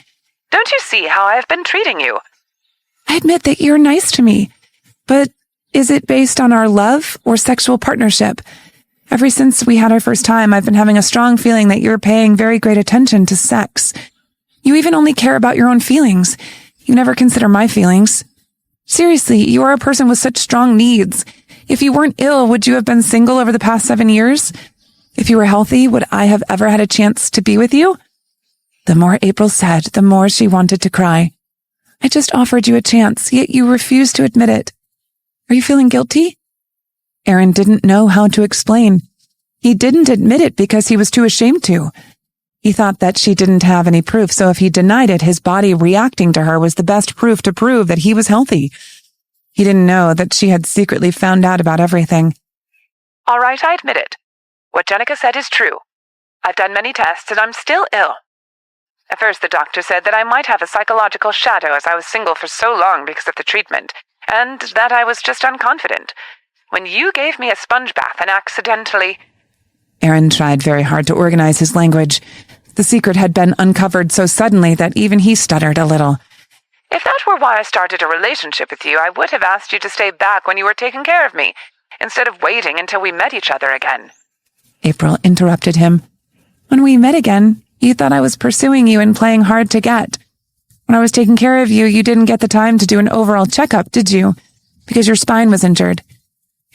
Speaker 2: Don't you see how I have been treating you?
Speaker 3: I admit that you're nice to me, but is it based on our love or sexual partnership? Ever since we had our first time, I've been having a strong feeling that you're paying very great attention to sex. You even only care about your own feelings. You never consider my feelings. Seriously, you are a person with such strong needs. If you weren't ill, would you have been single over the past 7 years? If you were healthy, would I have ever had a chance to be with you? The more April said, the more she wanted to cry.
Speaker 1: I just offered you a chance, yet you refuse to admit it. Are you feeling guilty? Aaron didn't know how to explain. He didn't admit it because he was too ashamed to. He thought that she didn't have any proof, so if he denied it, his body reacting to her was the best proof to prove that he was healthy. He didn't know that she had secretly found out about everything.
Speaker 2: All right, I admit it. What Jenica said is true. I've done many tests and I'm still ill. At first, the doctor said that I might have a psychological shadow as I was single for so long because of the treatment, and that I was just unconfident. When you gave me a sponge bath and accidentally...
Speaker 1: Aaron tried very hard to organize his language. The secret had been uncovered so suddenly that even he stuttered a little.
Speaker 2: If that were why I started a relationship with you, I would have asked you to stay back when you were taking care of me, instead of waiting until we met each other again.
Speaker 1: April interrupted him. When we met again, you thought I was pursuing you and playing hard to get. When I was taking care of you, you didn't get the time to do an overall checkup, did you? Because your spine was injured.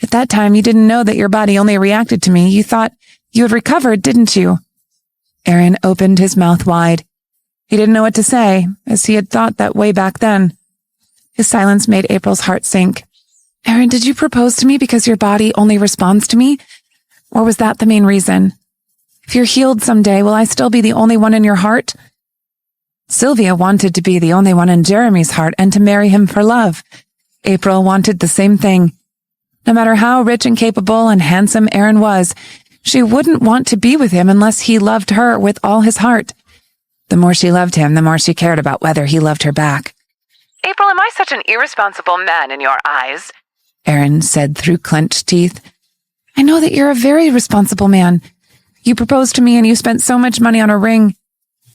Speaker 1: At that time, you didn't know that your body only reacted to me. You thought you had recovered, didn't you? Aaron opened his mouth wide. He didn't know what to say, as he had thought that way back then. His silence made April's heart sink. Aaron, did you propose to me because your body only responds to me? Or was that the main reason? If you're healed someday, will I still be the only one in your heart? Sylvia wanted to be the only one in Jeremy's heart and to marry him for love. April wanted the same thing. No matter how rich and capable and handsome Aaron was, she wouldn't want to be with him unless he loved her with all his heart. The more she loved him, the more she cared about whether he loved her back.
Speaker 2: April, am I such an irresponsible man in your eyes?
Speaker 1: Aaron said through clenched teeth. I know that you're a very responsible man. You proposed to me and you spent so much money on a ring.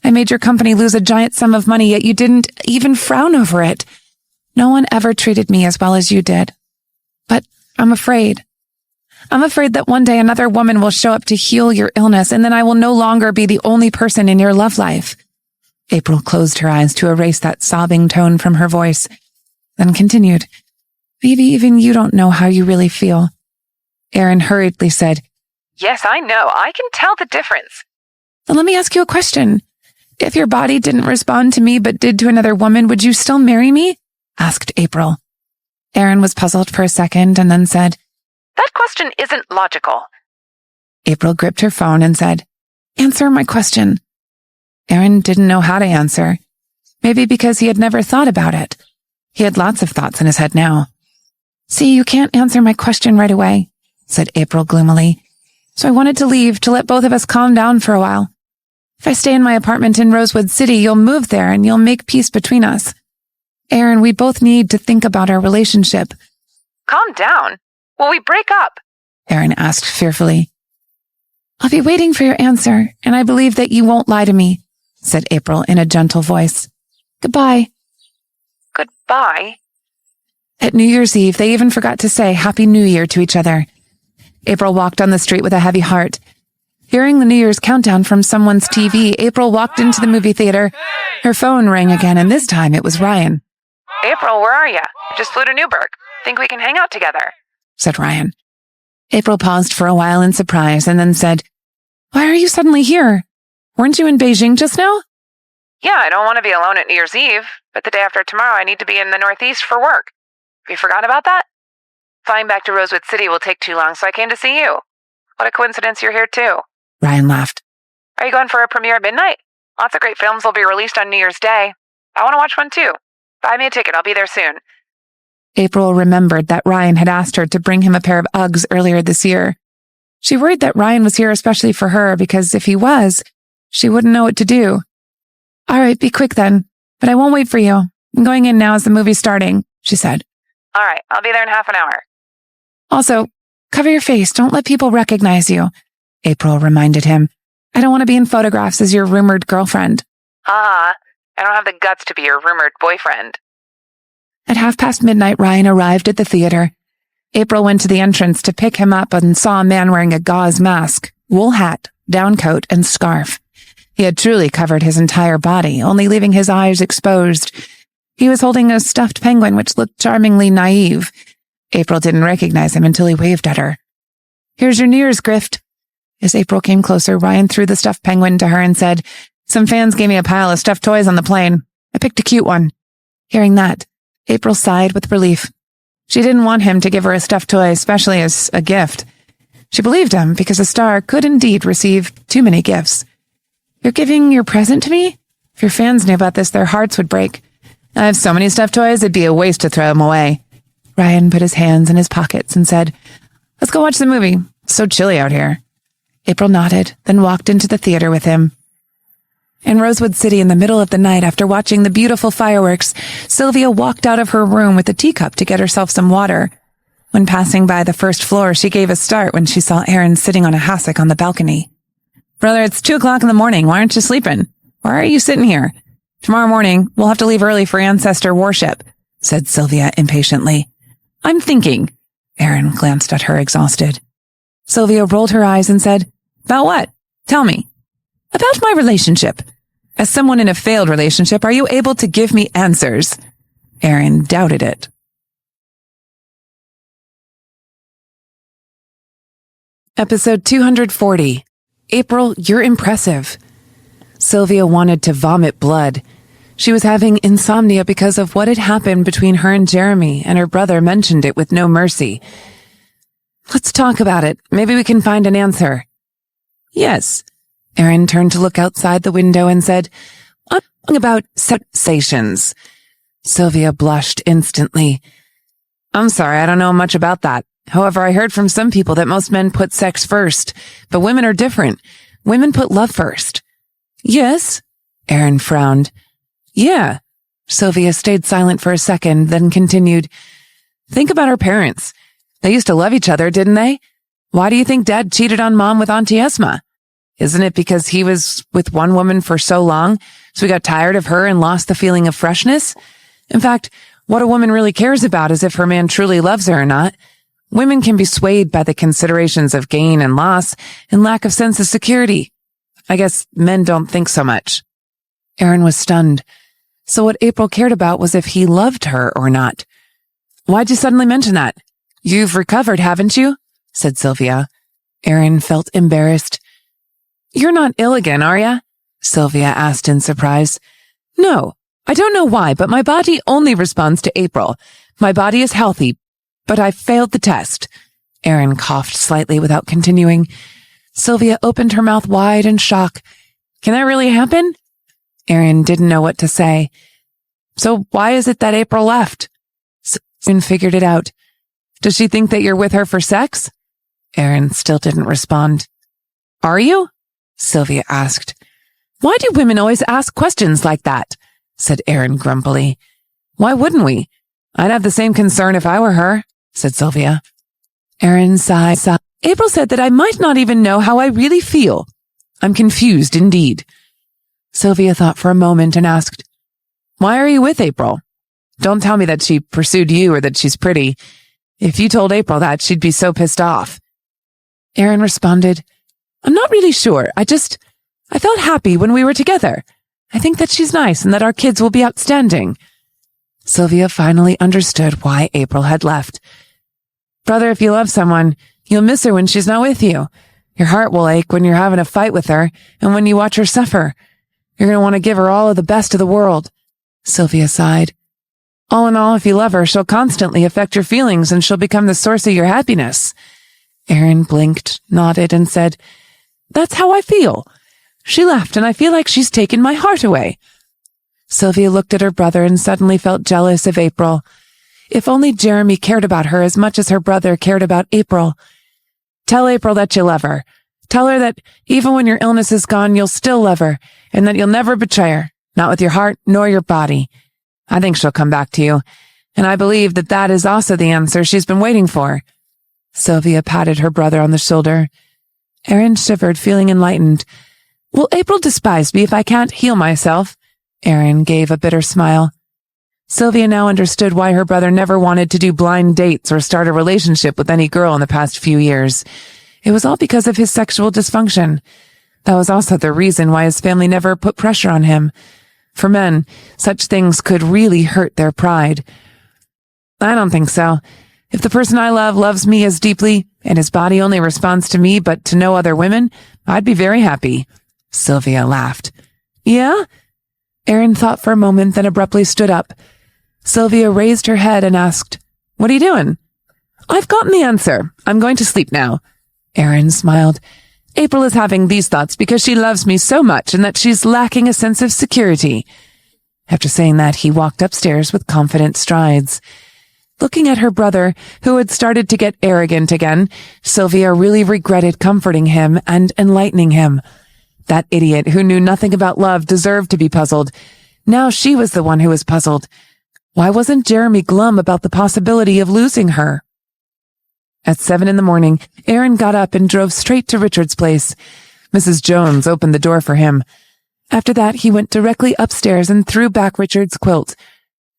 Speaker 1: I made your company lose a giant sum of money, yet you didn't even frown over it. No one ever treated me as well as you did. But I'm afraid. I'm afraid that one day another woman will show up to heal your illness, and then I will no longer be the only person in your love life. April closed her eyes to erase that sobbing tone from her voice, then continued. Maybe even you don't know how you really feel. Aaron hurriedly said,
Speaker 2: Yes, I know. I can tell the difference.
Speaker 1: Then let me ask you a question. If your body didn't respond to me but did to another woman, would you still marry me? Asked April. Aaron was puzzled for a second and then said,
Speaker 2: That question isn't logical.
Speaker 1: April gripped her phone and said, Answer my question. Aaron didn't know how to answer. Maybe because he had never thought about it. He had lots of thoughts in his head now. See, you can't answer my question right away, said April gloomily. So I wanted to leave to let both of us calm down for a while. If I stay in my apartment in Rosewood City, you'll move there and you'll make peace between us. Aaron, we both need to think about our relationship.
Speaker 2: Calm down. Will we break up?
Speaker 1: Aaron asked fearfully. I'll be waiting for your answer, and I believe that you won't lie to me, said April in a gentle voice. Goodbye.
Speaker 2: Goodbye?
Speaker 1: At New Year's Eve, they even forgot to say Happy New Year to each other. April walked on the street with a heavy heart. Hearing the New Year's countdown from someone's TV, April walked into the movie theater. Her phone rang again, and this time it was Ryan.
Speaker 2: April, where are you? I just flew to Newburgh. Think we can hang out together?
Speaker 1: Said Ryan. April paused for a while in surprise and then said, Why are you suddenly here? Weren't you in Beijing just now?
Speaker 2: Yeah, I don't want to be alone at New Year's Eve, but the day after tomorrow I need to be in the Northeast for work. Have you forgotten about that? Flying back to Rosewood City will take too long, so I came to see you. What a coincidence you're here too.
Speaker 1: Ryan laughed.
Speaker 2: Are you going for a premiere at midnight? Lots of great films will be released on New Year's Day. I want to watch one too. Buy me a ticket, I'll be there soon.
Speaker 1: April remembered that Ryan had asked her to bring him a pair of Uggs earlier this year. She worried that Ryan was here especially for her because if he was, she wouldn't know what to do. All right, be quick then, but I won't wait for you. I'm going in now as the movie's starting, she said.
Speaker 2: All right, I'll be there in half an hour.
Speaker 1: Also, cover your face. Don't let people recognize you, April reminded him. I don't want to be in photographs as your rumored girlfriend.
Speaker 2: I don't have the guts to be your rumored boyfriend.
Speaker 1: At midnight, Ryan arrived at the theater. April went to the entrance to pick him up and saw a man wearing a gauze mask, wool hat, down coat, and scarf. He had truly covered his entire body, only leaving his eyes exposed. He was holding a stuffed penguin which looked charmingly naive. April didn't recognize him until he waved at her. Here's your New Year's gift. As April came closer, Ryan threw the stuffed penguin to her and said, Some fans gave me a pile of stuffed toys on the plane. I picked a cute one. Hearing that, April sighed with relief. She didn't want him to give her a stuffed toy, especially as a gift. She believed him because a star could indeed receive too many gifts. You're giving your present to me? If your fans knew about this, their hearts would break. I have so many stuffed toys, it'd be a waste to throw them away. Ryan put his hands in his pockets and said, Let's go watch the movie. It's so chilly out here. April nodded, then walked into the theater with him. In Rosewood City in the middle of the night, after watching the beautiful fireworks, Sylvia walked out of her room with a teacup to get herself some water. When passing by the first floor, she gave a start when she saw Aaron sitting on a hassock on the balcony. Brother, it's 2:00 in the morning. Why aren't you sleeping? Why are you sitting here? Tomorrow morning, we'll have to leave early for ancestor worship, said Sylvia impatiently. I'm thinking. Aaron glanced at her exhausted. Sylvia rolled her eyes and said, About what? Tell me. About my relationship. As someone in a failed relationship, are you able to give me answers? Aaron doubted it. Episode 240. April, you're impressive. Sylvia wanted to vomit blood. She was having insomnia because of what had happened between her and Jeremy, and her brother mentioned it with no mercy. Let's talk about it. Maybe we can find an answer. Yes. Aaron turned to look outside the window and said, I'm talking about sensations. Sylvia blushed instantly. I'm sorry, I don't know much about that. However, I heard from some people that most men put sex first, but women are different. Women put love first. Yes? Aaron frowned. Yeah. Sylvia stayed silent for a second, then continued. Think about our parents. They used to love each other, didn't they? Why do you think Dad cheated on Mom with Auntie Esma? Isn't it because he was with one woman for so long, so he got tired of her and lost the feeling of freshness? In fact, what a woman really cares about is if her man truly loves her or not. Women can be swayed by the considerations of gain and loss and lack of sense of security. I guess men don't think so much. Aaron was stunned. So what April cared about was if he loved her or not. Why'd you suddenly mention that? You've recovered, haven't you? Said Sylvia. Aaron felt embarrassed. You're not ill again, are ya? Sylvia asked in surprise. No, I don't know why, but my body only responds to April. My body is healthy, but I failed the test. Aaron coughed slightly without continuing. Sylvia opened her mouth wide in shock. Can that really happen? Aaron didn't know what to say. So why is it that April left? Sylvia figured it out. Does she think that you're with her for sex? Aaron still didn't respond. Are you? Sylvia asked. Why do women always ask questions like that? Said Aaron grumpily. Why wouldn't we? I'd have the same concern if I were her, said Sylvia. Aaron sighed. April said that I might not even know how I really feel. I'm confused indeed. Sylvia thought for a moment and asked, Why are you with April? Don't tell me that she pursued you or that she's pretty. If you told April that, she'd be so pissed off. Aaron responded, I'm not really sure. I felt happy when we were together. I think that she's nice and that our kids will be outstanding. Sylvia finally understood why April had left. Brother, if you love someone, you'll miss her when she's not with you. Your heart will ache when you're having a fight with her and when you watch her suffer. You're going to want to give her all of the best of the world. Sylvia sighed. All in all, if you love her, she'll constantly affect your feelings and she'll become the source of your happiness. Aaron blinked, nodded, and said, That's how I feel. She left and I feel like she's taken my heart away. Sylvia looked at her brother and suddenly felt jealous of April. If only Jeremy cared about her as much as her brother cared about April. Tell April that you love her. Tell her that even when your illness is gone, you'll still love her and that you'll never betray her, not with your heart nor your body. I think she'll come back to you, and I believe that that is also the answer she's been waiting for. Sylvia patted her brother on the shoulder. Aaron shivered, feeling enlightened. Will April despise me if I can't heal myself? Aaron gave a bitter smile. Sylvia now understood why her brother never wanted to do blind dates or start a relationship with any girl in the past few years. It was all because of his sexual dysfunction. That was also the reason why his family never put pressure on him. For men, such things could really hurt their pride. I don't think so. If the person I love loves me as deeply, and his body only responds to me but to no other women, I'd be very happy. Sylvia laughed. Yeah? Aaron thought for a moment, then abruptly stood up. Sylvia raised her head and asked, "What are you doing?" "I've gotten the answer. I'm going to sleep now." Erin smiled. "April is having these thoughts because she loves me so much and that she's lacking a sense of security." After saying that, he walked upstairs with confident strides. Looking at her brother, who had started to get arrogant again, Sylvia really regretted comforting him and enlightening him. That idiot who knew nothing about love deserved to be puzzled. Now she was the one who was puzzled. Why wasn't Jeremy glum about the possibility of losing her? At 7 a.m, Erin got up and drove straight to Richard's place. Mrs. Jones opened the door for him. After that, he went directly upstairs and threw back Richard's quilt.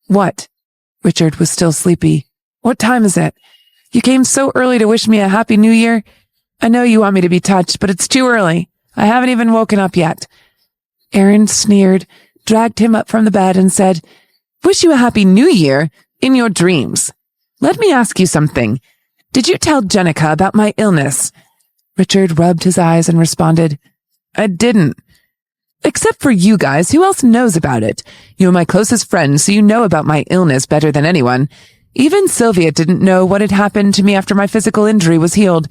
Speaker 1: "What?" Richard was still sleepy. "What time is it? You came so early to wish me a happy new year. I know you want me to be touched, but it's too early. I haven't even woken up yet." Erin sneered, dragged him up from the bed and said, "Wish you a happy new year? In your dreams. Let me ask you something. Did you tell Jenica about my illness?" Richard rubbed his eyes and responded, "I didn't. Except for you guys, who else knows about it? You're my closest friends, so you know about my illness better than anyone. Even Sylvia didn't know what had happened to me after my physical injury was healed.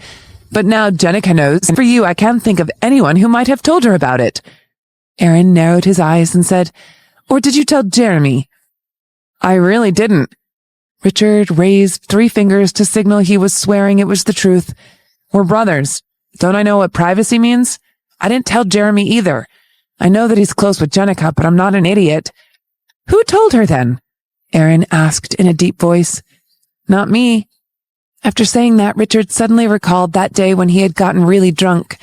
Speaker 1: But now Jenica knows, and for you, I can't think of anyone who might have told her about it." Erin narrowed his eyes and said, "Or did you tell Jeremy?" "I really didn't." Richard raised 3 fingers to signal he was swearing it was the truth. "We're brothers. Don't I know what privacy means? I didn't tell Jeremy either. I know that he's close with Jenica, but I'm not an idiot." "Who told her then?" Erin asked in a deep voice. "Not me." After saying that, Richard suddenly recalled that day when he had gotten really drunk.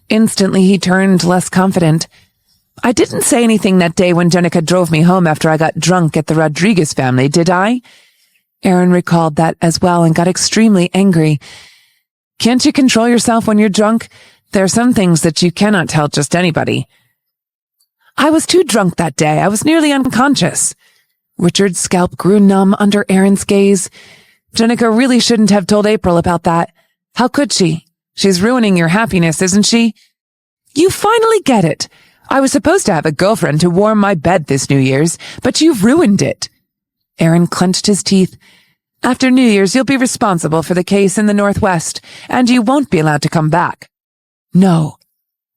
Speaker 1: Instantly, he turned less confident. "I didn't say anything that day when Jenica drove me home after I got drunk at the Rodriguez family, did I?" Erin recalled that as well and got extremely angry. "Can't you control yourself when you're drunk? There are some things that you cannot tell just anybody." "I was too drunk that day. I was nearly unconscious." Richard's scalp grew numb under Erin's gaze. "Jenica really shouldn't have told April about that. How could she? She's ruining your happiness, isn't she?" "You finally get it. I was supposed to have a girlfriend to warm my bed this New Year's, but you've ruined it." Erin clenched his teeth. "After New Year's, you'll be responsible for the case in the Northwest, and you won't be allowed to come back." "No."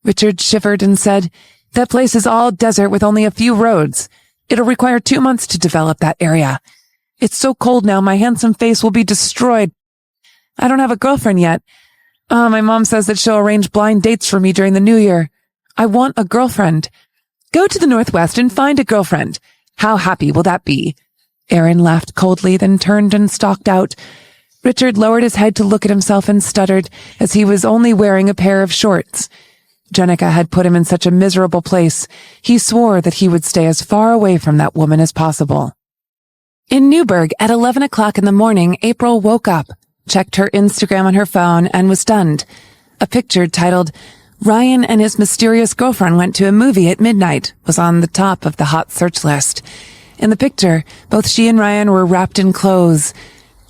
Speaker 1: Richard shivered and said, "That place is all desert with only a few roads. It'll require 2 months to develop that area. It's so cold now, my handsome face will be destroyed. I don't have a girlfriend yet. My mom says that she'll arrange blind dates for me during the New Year. I want a girlfriend. Go to the Northwest and find a girlfriend. How happy will that be?" Erin laughed coldly, then turned and stalked out. Richard lowered his head to look at himself and stuttered, as he was only wearing a pair of shorts. Jenica had put him in such a miserable place. He swore that he would stay as far away from that woman as possible. In Newburgh, at 11 o'clock in the morning, April woke up, checked her Instagram on her phone, and was stunned. A picture titled, "Ryan and his mysterious girlfriend went to a movie at midnight," was on the top of the hot search list. In the picture, both she and Ryan were wrapped in clothes.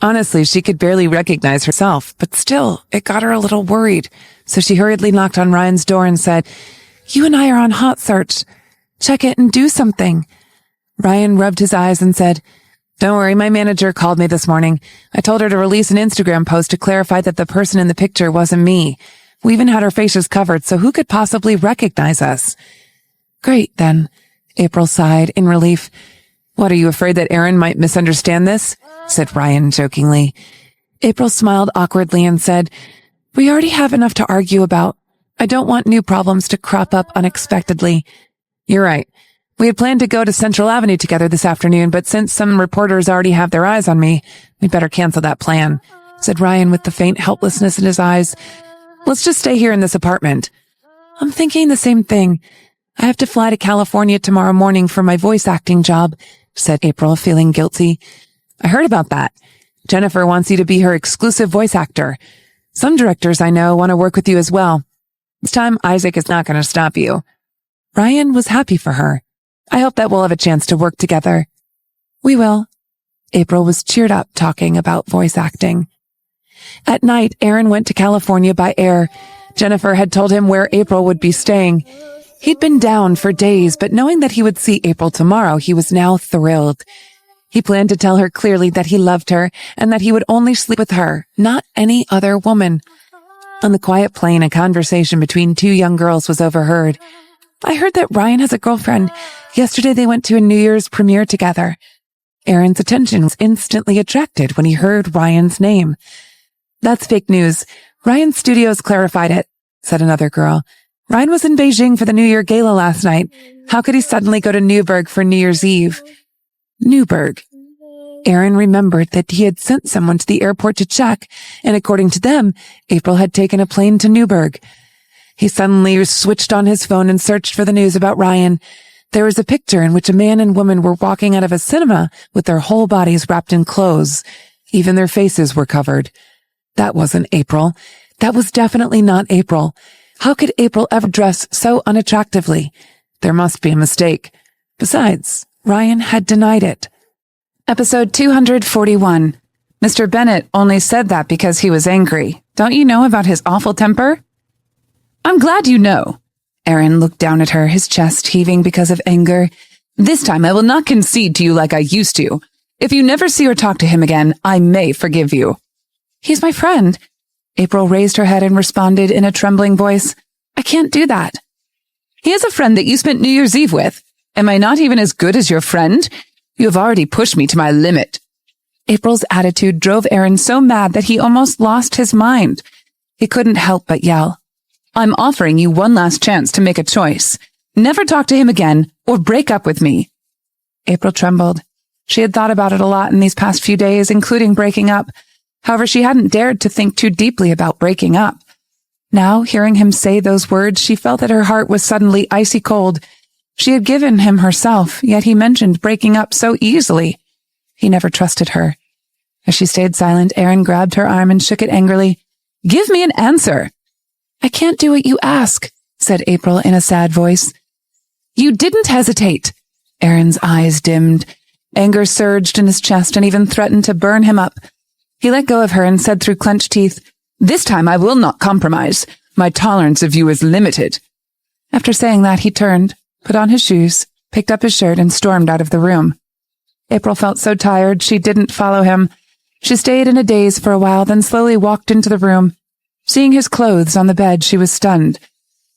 Speaker 1: Honestly, she could barely recognize herself, but still, it got her a little worried. So she hurriedly knocked on Ryan's door and said, "You and I are on hot search. Check it and do something." Ryan rubbed his eyes and said, "Don't worry, my manager called me this morning. I told her to release an Instagram post to clarify that the person in the picture wasn't me. We even had our faces covered, so who could possibly recognize us?" "Great, then," April sighed in relief. "What, are you afraid that Erin might misunderstand this?" said Ryan jokingly. April smiled awkwardly and said, "We already have enough to argue about. I don't want new problems to crop up unexpectedly." "You're right. We had planned to go to Central Avenue together this afternoon, but since some reporters already have their eyes on me, we'd better cancel that plan," said Ryan with the faint helplessness in his eyes. "Let's just stay here in this apartment." "I'm thinking the same thing. I have to fly to California tomorrow morning for my voice acting job," said April, feeling guilty. "I heard about that. Jennifer wants you to be her exclusive voice actor. Some directors I know want to work with you as well. This time, Isaac is not going to stop you." Ryan was happy for her. "I hope that we'll have a chance to work together." "We will." April was cheered up talking about voice acting. At night, Aaron went to California by air. Jennifer had told him where April would be staying. He'd been down for days, but knowing that he would see April tomorrow, he was now thrilled. He planned to tell her clearly that he loved her and that he would only sleep with her, not any other woman. On the quiet plane, a conversation between two young girls was overheard. I heard that Ryan has a girlfriend. Yesterday they went to a New Year's premiere together. Aaron's attention was instantly attracted when he heard Ryan's name. That's fake news. Ryan's studios clarified it, said another girl. Ryan was in Beijing for the New Year gala last night. How could he suddenly go to Newburgh for New Year's Eve? Newburgh. Aaron remembered that he had sent someone to the airport to check, and according to them, April had taken a plane to Newburgh. He suddenly switched on his phone and searched for the news about Ryan. There was a picture in which a man and woman were walking out of a cinema with their whole bodies wrapped in clothes. Even their faces were covered. That wasn't April. That was definitely not April. How could April ever dress so unattractively? There must be a mistake. Besides, Ryan had denied it. Episode 241. Mr. Bennett only said that because he was angry. Don't you know about his awful temper? I'm glad you know. Aaron looked down at her, his chest heaving because of anger. This time I will not concede to you like I used to. If you never see or talk to him again, I may forgive you. He's my friend. April raised her head and responded in a trembling voice. I can't do that. He is a friend that you spent New Year's Eve with. Am I not even as good as your friend? You have already pushed me to my limit. April's attitude drove Aaron so mad that he almost lost his mind. He couldn't help but yell. I'm offering you one last chance to make a choice. Never talk to him again or break up with me. April trembled. She had thought about it a lot in these past few days, including breaking up. However, she hadn't dared to think too deeply about breaking up. Now, hearing him say those words, she felt that her heart was suddenly icy cold. She had given him herself, yet he mentioned breaking up so easily. He never trusted her. As she stayed silent, Aaron grabbed her arm and shook it angrily. Give me an answer. I can't do what you ask, said April in a sad voice. You didn't hesitate. Aaron's eyes dimmed. Anger surged in his chest and even threatened to burn him up. He let go of her and said through clenched teeth, This time I will not compromise. My tolerance of you is limited. After saying that, he turned, put on his shoes, picked up his shirt, and stormed out of the room. April felt so tired she didn't follow him. She stayed in a daze for a while, then slowly walked into the room. Seeing his clothes on the bed, she was stunned.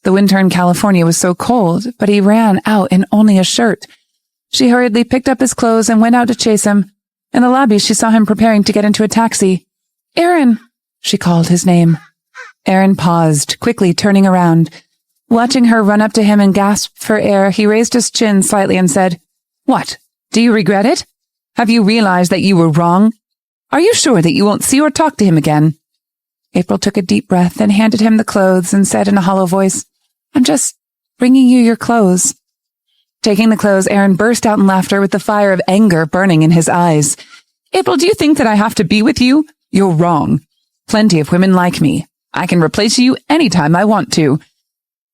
Speaker 1: The winter in California was so cold, but he ran out in only a shirt. She hurriedly picked up his clothes and went out to chase him. In the lobby, she saw him preparing to get into a taxi. Aaron, she called his name. Aaron paused, quickly turning around. Watching her run up to him and gasp for air, he raised his chin slightly and said, What? Do you regret it? Have you realized that you were wrong? Are you sure that you won't see or talk to him again? April took a deep breath, then handed him the clothes and said in a hollow voice, I'm just bringing you your clothes. Taking the clothes, Aaron burst out in laughter with the fire of anger burning in his eyes. April, do you think that I have to be with you? You're wrong. Plenty of women like me. I can replace you anytime I want to.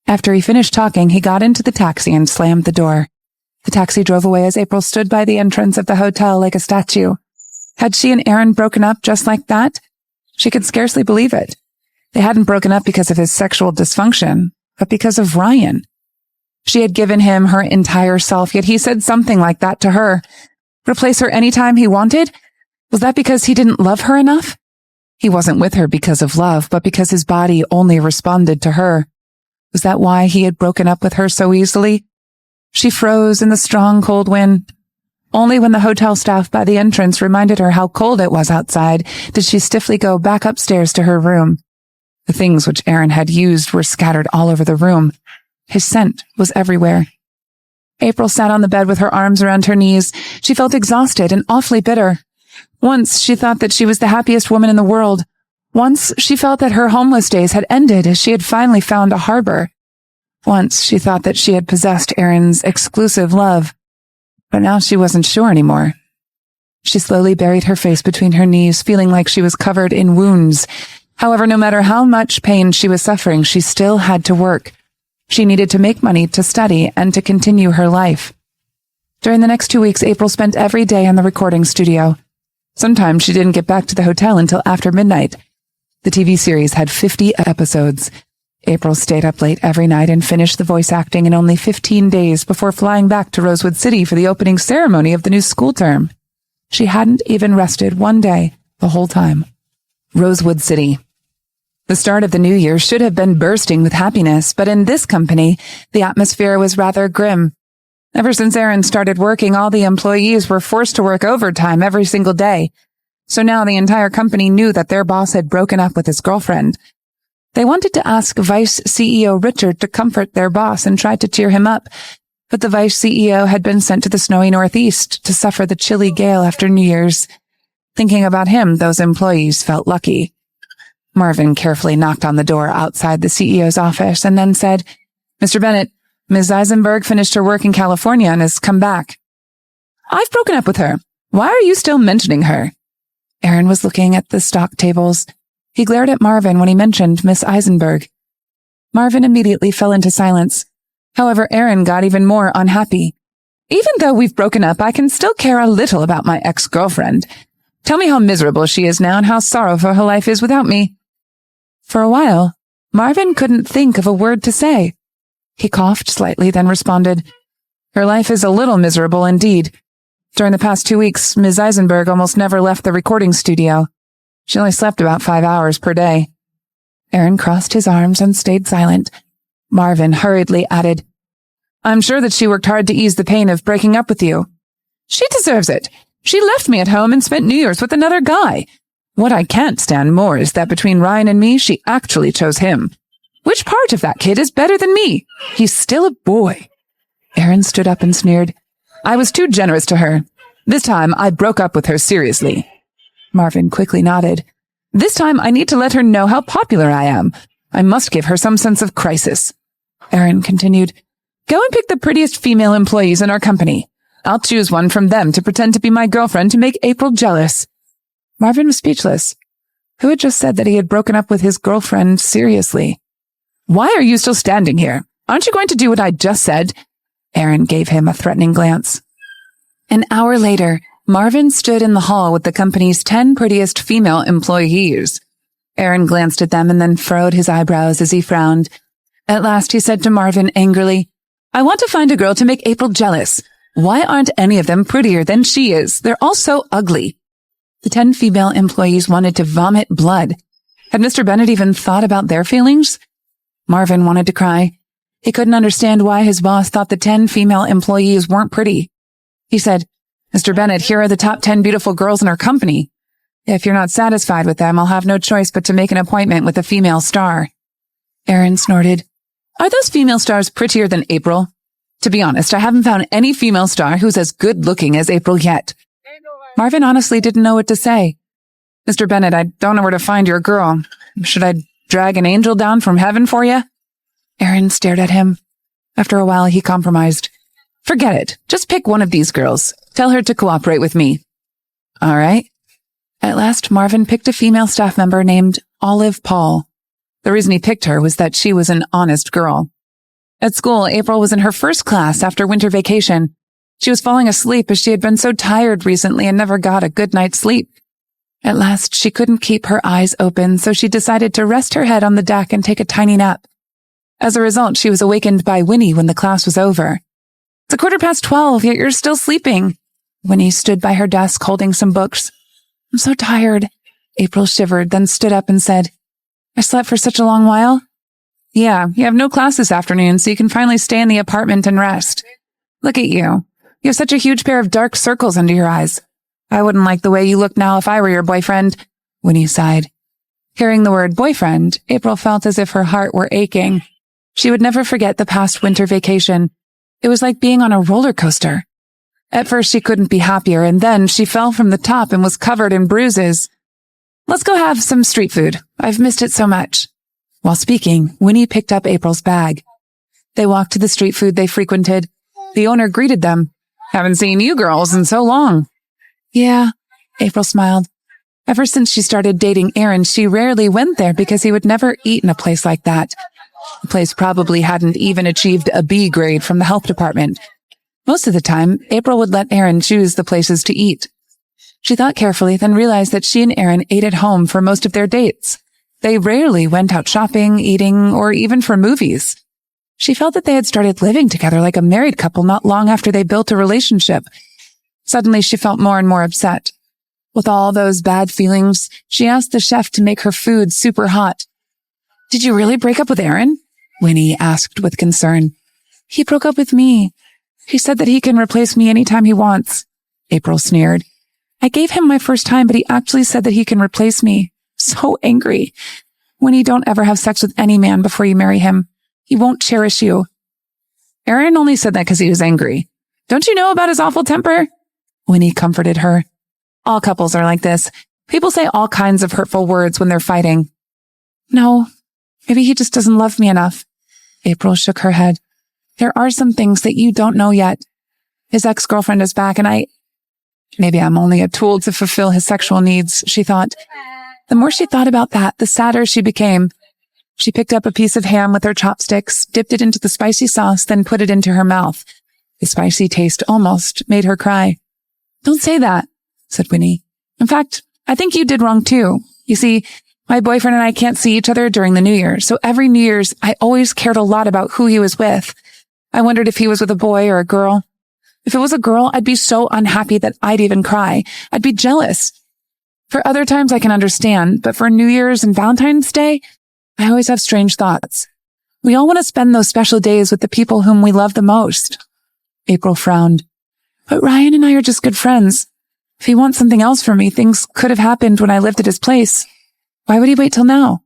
Speaker 1: After he finished talking, he got into the taxi and slammed the door. The taxi drove away as April stood by the entrance of the hotel like a statue. Had she and Aaron broken up just like that? She could scarcely believe it. They hadn't broken up because of his sexual dysfunction, but because of Ryan. She had given him her entire self, yet he said something like that to her. Replace her anytime he wanted? Was that because he didn't love her enough? He wasn't with her because of love, but because his body only responded to her. Was that why he had broken up with her so easily? She froze in the strong, cold wind. Only when the hotel staff by the entrance reminded her how cold it was outside did she stiffly go back upstairs to her room. The things which Aaron had used were scattered all over the room. His scent was everywhere. April sat on the bed with her arms around her knees. She felt exhausted and awfully bitter. Once she thought that she was the happiest woman in the world. Once she felt that her homeless days had ended as she had finally found a harbor. Once she thought that she had possessed Aaron's exclusive love. But now she wasn't sure anymore. She slowly buried her face between her knees, feeling like she was covered in wounds. However, no matter how much pain she was suffering, she still had to work. She needed to make money, to study, and to continue her life. During the next 2 weeks, April spent every day in the recording studio. Sometimes she didn't get back to the hotel until after midnight. The TV series had 50 episodes. April stayed up late every night and finished the voice acting in only 15 days before flying back to Rosewood City for the opening ceremony of the new school term. She hadn't even rested one day the whole time. Rosewood City. The start of the new year should have been bursting with happiness, but in this company, the atmosphere was rather grim. Ever since Erin started working, all the employees were forced to work overtime every single day. So now the entire company knew that their boss had broken up with his girlfriend. They wanted to ask Vice CEO Richard to comfort their boss and try to cheer him up, but the Vice CEO had been sent to the snowy Northeast to suffer the chilly gale after New Year's. Thinking about him, those employees felt lucky. Marvin carefully knocked on the door outside the CEO's office and then said, "Mr. Bennett, Ms. Eisenberg finished her work in California and has come back." "I've broken up with her. Why are you still mentioning her?" Erin was looking at the stock tables. He glared at Marvin when he mentioned Miss Eisenberg. Marvin immediately fell into silence. However, Erin got even more unhappy. "Even though we've broken up, I can still care a little about my ex-girlfriend. Tell me how miserable she is now and how sorrowful her life is without me." For a while, Marvin couldn't think of a word to say. He coughed slightly, then responded, "Her life is a little miserable indeed. During the past 2 weeks, Ms. Eisenberg almost never left the recording studio. She only slept about 5 hours per day." Erin crossed his arms and stayed silent. Marvin hurriedly added, "I'm sure that she worked hard to ease the pain of breaking up with you." "She deserves it. She left me at home and spent New Year's with another guy. What I can't stand more is that between Ryan and me, she actually chose him. Which part of that kid is better than me? He's still a boy." Erin stood up and sneered, "I was too generous to her. This time, I broke up with her seriously." Marvin quickly nodded. "This time, I need to let her know how popular I am. I must give her some sense of crisis." Erin continued, "Go and pick the prettiest female employees in our company. I'll choose one from them to pretend to be my girlfriend to make April jealous." Marvin was speechless. Who had just said that he had broken up with his girlfriend seriously? "Why are you still standing here? Aren't you going to do what I just said?" Erin gave him a threatening glance. An hour later, Marvin stood in the hall with the company's 10 prettiest female employees. Erin glanced at them and then furrowed his eyebrows as he frowned. At last he said to Marvin angrily, "I want to find a girl to make April jealous. Why aren't any of them prettier than she is? They're all so ugly." The 10 female employees wanted to vomit blood. Had Mr. Bennett even thought about their feelings? Marvin wanted to cry. He couldn't understand why his boss thought the 10 female employees weren't pretty. He said, "Mr. Bennett, here are the top 10 beautiful girls in our company. If you're not satisfied with them, I'll have no choice but to make an appointment with a female star." Erin snorted. "Are those female stars prettier than April? To be honest, I haven't found any female star who's as good-looking as April yet." Marvin honestly didn't know what to say. "Mr. Bennett, I don't know where to find your girl. Should I drag an angel down from heaven for you?" Erin stared at him. After a while, he compromised. "Forget it. Just pick one of these girls. Tell her to cooperate with me." "All right." At last, Marvin picked a female staff member named Olive Paul. The reason he picked her was that she was an honest girl. At school, April was in her first class after winter vacation. She was falling asleep as she had been so tired recently and never got a good night's sleep. At last, she couldn't keep her eyes open, so she decided to rest her head on the deck and take a tiny nap. As a result, she was awakened by Winnie when the class was over. "It's 12:15, yet you're still sleeping." Winnie stood by her desk holding some books. "I'm so tired." April shivered, then stood up and said, "I slept for such a long while." "Yeah, you have no class this afternoon, so you can finally stay in the apartment and rest. Look at you. You have such a huge pair of dark circles under your eyes. I wouldn't like the way you look now if I were your boyfriend." Winnie sighed. Hearing the word boyfriend, April felt as if her heart were aching. She would never forget the past winter vacation. It was like being on a roller coaster. At first she couldn't be happier, and then she fell from the top and was covered in bruises. "Let's go have some street food. I've missed it so much." While speaking, Winnie picked up April's bag. They walked to the street food they frequented. The owner greeted them. "Haven't seen you girls in so long." "Yeah," April smiled. Ever since she started dating Aaron, she rarely went there because he would never eat in a place like that. The place probably hadn't even achieved a B grade from the health department. Most of the time, April would let Aaron choose the places to eat. She thought carefully, then realized that she and Aaron ate at home for most of their dates. They rarely went out shopping, eating, or even for movies. She felt that they had started living together like a married couple not long after they built a relationship. Suddenly, she felt more and more upset. With all those bad feelings, she asked the chef to make her food super hot. "Did you really break up with Aaron?" Winnie asked with concern. "He broke up with me. He said that he can replace me anytime he wants," April sneered. "I gave him my first time, but he actually said that he can replace me. So angry. Winnie, don't ever have sex with any man before you marry him. He won't cherish you." "Aaron only said that because he was angry. Don't you know about his awful temper?" Winnie comforted her. "All couples are like this. People say all kinds of hurtful words when they're fighting." "No, maybe he just doesn't love me enough." April shook her head. "There are some things that you don't know yet. His ex-girlfriend is back and maybe I'm only a tool to fulfill his sexual needs," she thought. The more she thought about that, the sadder she became. She picked up a piece of ham with her chopsticks, dipped it into the spicy sauce, then put it into her mouth. The spicy taste almost made her cry. "Don't say that," said Winnie. "In fact, I think you did wrong too. You see, my boyfriend and I can't see each other during the New Year, so every New Year's I always cared a lot about who he was with. I wondered if he was with a boy or a girl. If it was a girl, I'd be so unhappy that I'd even cry. I'd be jealous. For other times I can understand, but for New Year's and Valentine's Day, I always have strange thoughts. We all want to spend those special days with the people whom we love the most." April frowned. "But Ryan and I are just good friends. If he wants something else from me, things could have happened when I lived at his place. Why would he wait till now?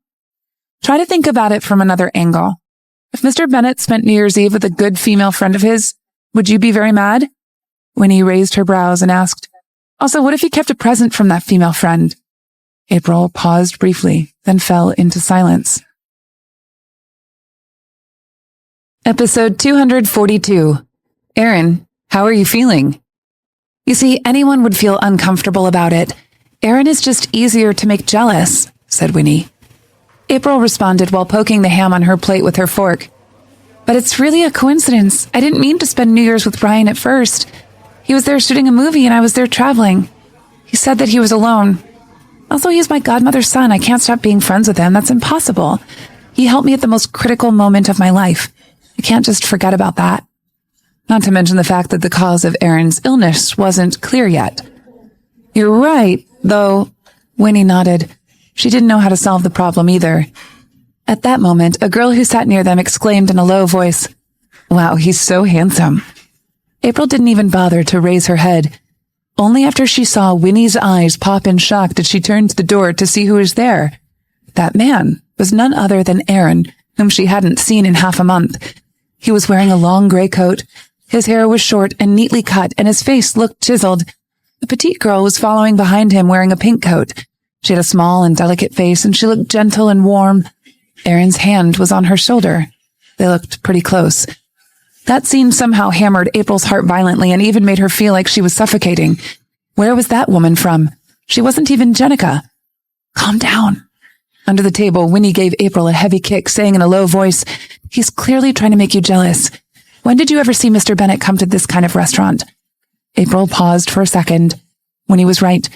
Speaker 1: Try to think about it from another angle. If Mr. Bennett spent New Year's Eve with a good female friend of his, would you be very mad?" Winnie raised her brows and asked, "Also, what if he kept a present from that female friend?" April paused briefly, then fell into silence. Episode 242. Aaron, how are you feeling? "You see, anyone would feel uncomfortable about it. Aaron is just easier to make jealous," said Winnie. April responded while poking the ham on her plate with her fork. "But it's really a coincidence. I didn't mean to spend New Year's with Brian at first. He was there shooting a movie and I was there traveling. He said that he was alone. Also, he's my godmother's son. I can't stop being friends with him. That's impossible. He helped me at the most critical moment of my life. I can't just forget about that. Not to mention the fact that the cause of Aaron's illness wasn't clear yet." "You're right, though," Winnie nodded. She didn't know how to solve the problem either. At that moment, a girl who sat near them exclaimed in a low voice, "Wow, he's so handsome." April didn't even bother to raise her head. Only after she saw Winnie's eyes pop in shock did she turn to the door to see who was there. That man was none other than Aaron, whom she hadn't seen in half a month. He was wearing a long gray coat. His hair was short and neatly cut, and his face looked chiseled. The petite girl was following behind him wearing a pink coat. She had a small and delicate face, and she looked gentle and warm. Aaron's hand was on her shoulder. They looked pretty close. That scene somehow hammered April's heart violently and even made her feel like she was suffocating. Where was that woman from? She wasn't even Jenica. "Calm down." Under the table, Winnie gave April a heavy kick, saying in a low voice, "He's clearly trying to make you jealous. When did you ever see Mr. Bennett come to this kind of restaurant?" April paused for a second. Winnie was right.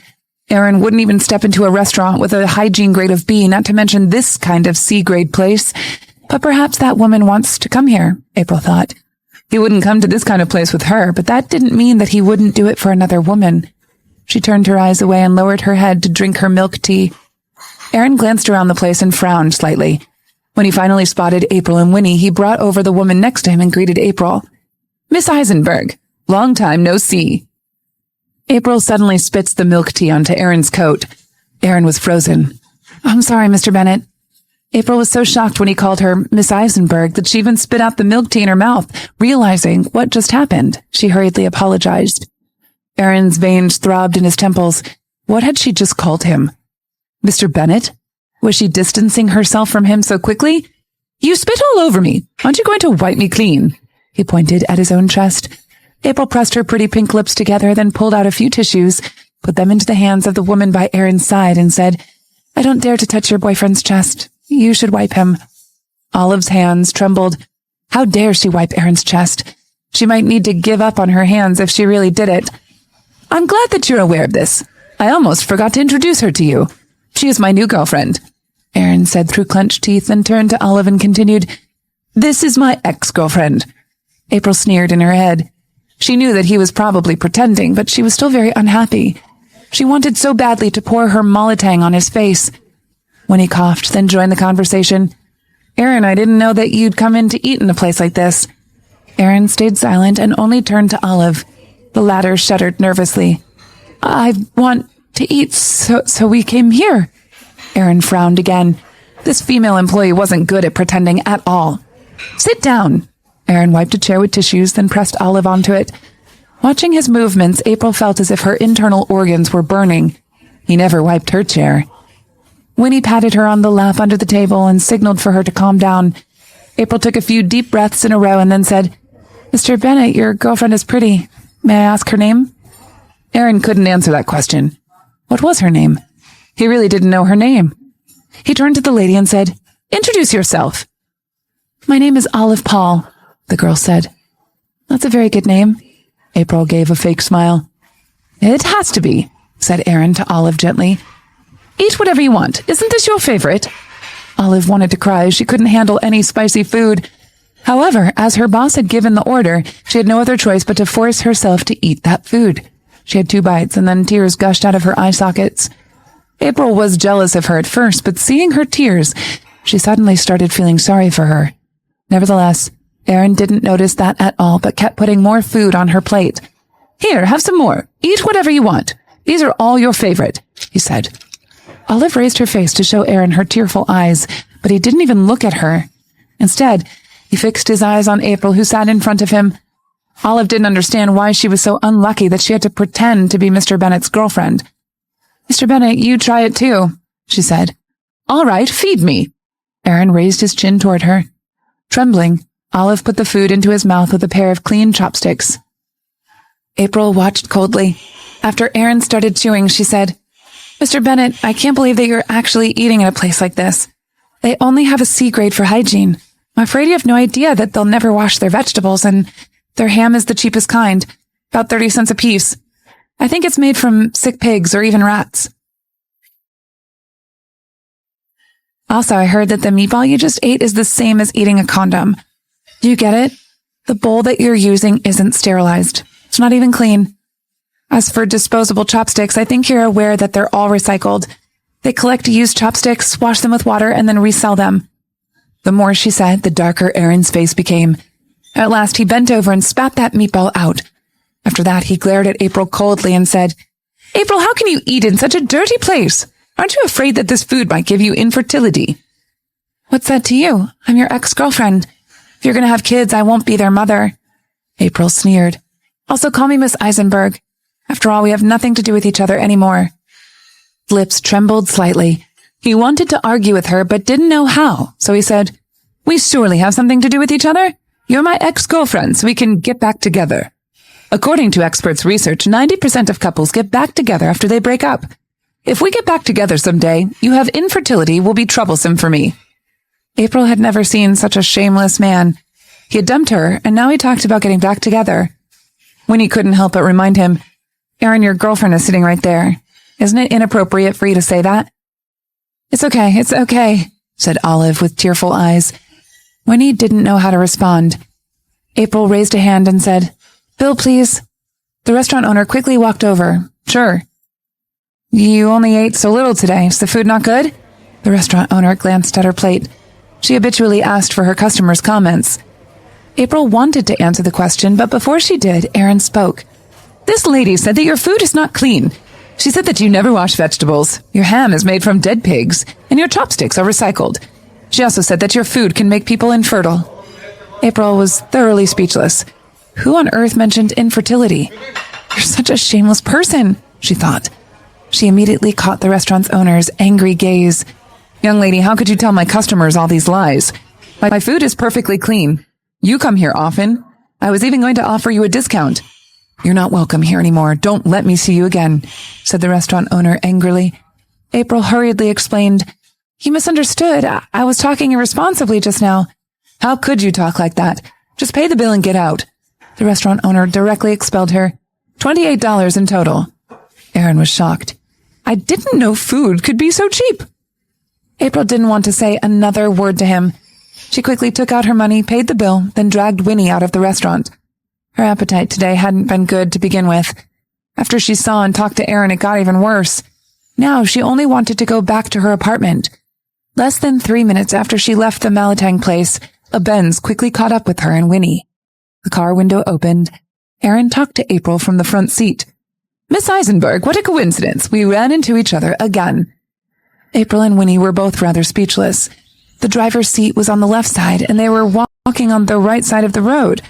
Speaker 1: Aaron wouldn't even step into a restaurant with a hygiene grade of B, not to mention this kind of C-grade place. But perhaps that woman wants to come here, April thought. He wouldn't come to this kind of place with her, but that didn't mean that he wouldn't do it for another woman. She turned her eyes away and lowered her head to drink her milk tea. Aaron glanced around the place and frowned slightly. When he finally spotted April and Winnie, he brought over the woman next to him and greeted April. "Miss Eisenberg, long time no see." April suddenly spits the milk tea onto Aaron's coat. Aaron was frozen. "I'm sorry, Mr. Bennett." April was so shocked when he called her Miss Eisenberg that she even spit out the milk tea in her mouth, realizing what just happened. She hurriedly apologized. Aaron's veins throbbed in his temples. What had she just called him? Mr. Bennett? Was she distancing herself from him so quickly? "You spit all over me. Aren't you going to wipe me clean?" He pointed at his own chest. April pressed her pretty pink lips together, then pulled out a few tissues, put them into the hands of the woman by Aaron's side, and said, "I don't dare to touch your boyfriend's chest. You should wipe him." Olive's hands trembled. How dare she wipe Aaron's chest? She might need to give up on her hands if she really did it. "I'm glad that you're aware of this. I almost forgot to introduce her to you. She is my new girlfriend," Aaron said through clenched teeth, and turned to Olive and continued, "This is my ex-girlfriend." April sneered in her head. She knew that he was probably pretending, but she was still very unhappy. She wanted so badly to pour her molotang on his face. When he coughed, then joined the conversation. "Aaron, I didn't know that you'd come in to eat in a place like this." Aaron stayed silent and only turned to Olive. The latter shuddered nervously. "I want to eat, so we came here." Aaron frowned again. This female employee wasn't good at pretending at all. "Sit down." Aaron wiped a chair with tissues, then pressed Olive onto it. Watching his movements, April felt as if her internal organs were burning. He never wiped her chair. Winnie patted her on the lap under the table and signaled for her to calm down. April took a few deep breaths in a row and then said, "Mr. Bennett, your girlfriend is pretty. May I ask her name?" Aaron couldn't answer that question. What was her name? He really didn't know her name. He turned to the lady and said, "Introduce yourself." "My name is Olive Paul," the girl said. "That's a very good name." April gave a fake smile. "It has to be," said Aaron to Olive gently. "Eat whatever you want. Isn't this your favorite?" Olive wanted to cry. She couldn't handle any spicy food. However, as her boss had given the order, she had no other choice but to force herself to eat that food. She had 2 bites, and then tears gushed out of her eye sockets. April was jealous of her at first, but seeing her tears, she suddenly started feeling sorry for her. Nevertheless, Aaron didn't notice that at all, but kept putting more food on her plate. "Here, have some more. Eat whatever you want. These are all your favorite," he said. Olive raised her face to show Aaron her tearful eyes, but he didn't even look at her. Instead, he fixed his eyes on April, who sat in front of him. Olive didn't understand why she was so unlucky that she had to pretend to be Mr. Bennett's girlfriend. "Mr. Bennett, you try it too," she said. "All right, feed me." Aaron raised his chin toward her. Trembling, Olive put the food into his mouth with a pair of clean chopsticks. April watched coldly. After Aaron started chewing, she said, "Mr. Bennett, I can't believe that you're actually eating in a place like this. They only have a C grade for hygiene. I'm afraid you have no idea that they'll never wash their vegetables, and their ham is the cheapest kind, about 30 cents a piece. I think it's made from sick pigs or even rats. Also, I heard that the meatball you just ate is the same as eating a condom. Do you get it? The bowl that you're using isn't sterilized. It's not even clean. As for disposable chopsticks, I think you're aware that they're all recycled. They collect used chopsticks, wash them with water, and then resell them." The more she said, the darker Aaron's face became. At last, he bent over and spat that meatball out. After that, he glared at April coldly and said, "April, how can you eat in such a dirty place? Aren't you afraid that this food might give you infertility?" "What's that to you? I'm your ex-girlfriend. If you're going to have kids, I won't be their mother." April sneered. "Also, call me Miss Eisenberg. After all, we have nothing to do with each other anymore." Lips trembled slightly. He wanted to argue with her, but didn't know how, so he said, "We surely have something to do with each other. You're my ex-girlfriend, so we can get back together. According to experts' research, 90% of couples get back together after they break up. If we get back together someday, you have infertility will be troublesome for me." April had never seen such a shameless man. He had dumped her, and now he talked about getting back together. Winnie couldn't help but remind him, "Aaron, your girlfriend is sitting right there. Isn't it inappropriate for you to say that?" It's okay, said Olive with tearful eyes. Winnie didn't know how to respond. April raised a hand and said, "Bill, please." The restaurant owner quickly walked over. "Sure." "You only ate so little today. Is the food not good?" The restaurant owner glanced at her plate. She habitually asked for her customers' comments. April wanted to answer the question, but before she did, Aaron spoke. "This lady said that your food is not clean. She said that you never wash vegetables, your ham is made from dead pigs, and your chopsticks are recycled. She also said that your food can make people infertile." April was thoroughly speechless. Who on earth mentioned infertility? "You're such a shameless person," she thought. She immediately caught the restaurant's owner's angry gaze. "Young lady, how could you tell my customers all these lies? My food is perfectly clean. You come here often. I was even going to offer you a discount." "You're not welcome here anymore. Don't let me see you again," said the restaurant owner angrily. April hurriedly explained, "You misunderstood. I was talking irresponsibly just now." "How could you talk like that? Just pay the bill and get out." The restaurant owner directly expelled her. $28 in total. Aaron was shocked. "I didn't know food could be so cheap." April didn't want to say another word to him. She quickly took out her money, paid the bill, then dragged Winnie out of the restaurant. Her appetite today hadn't been good to begin with. After she saw and talked to Aaron, it got even worse. Now she only wanted to go back to her apartment. Less than 3 minutes after she left the Malatang place, a Benz quickly caught up with her and Winnie. The car window opened. Aaron talked to April from the front seat. "Miss Eisenberg, what a coincidence. We ran into each other again." April and Winnie were both rather speechless. The driver's seat was on the left side, and they were walking on the right side of the road.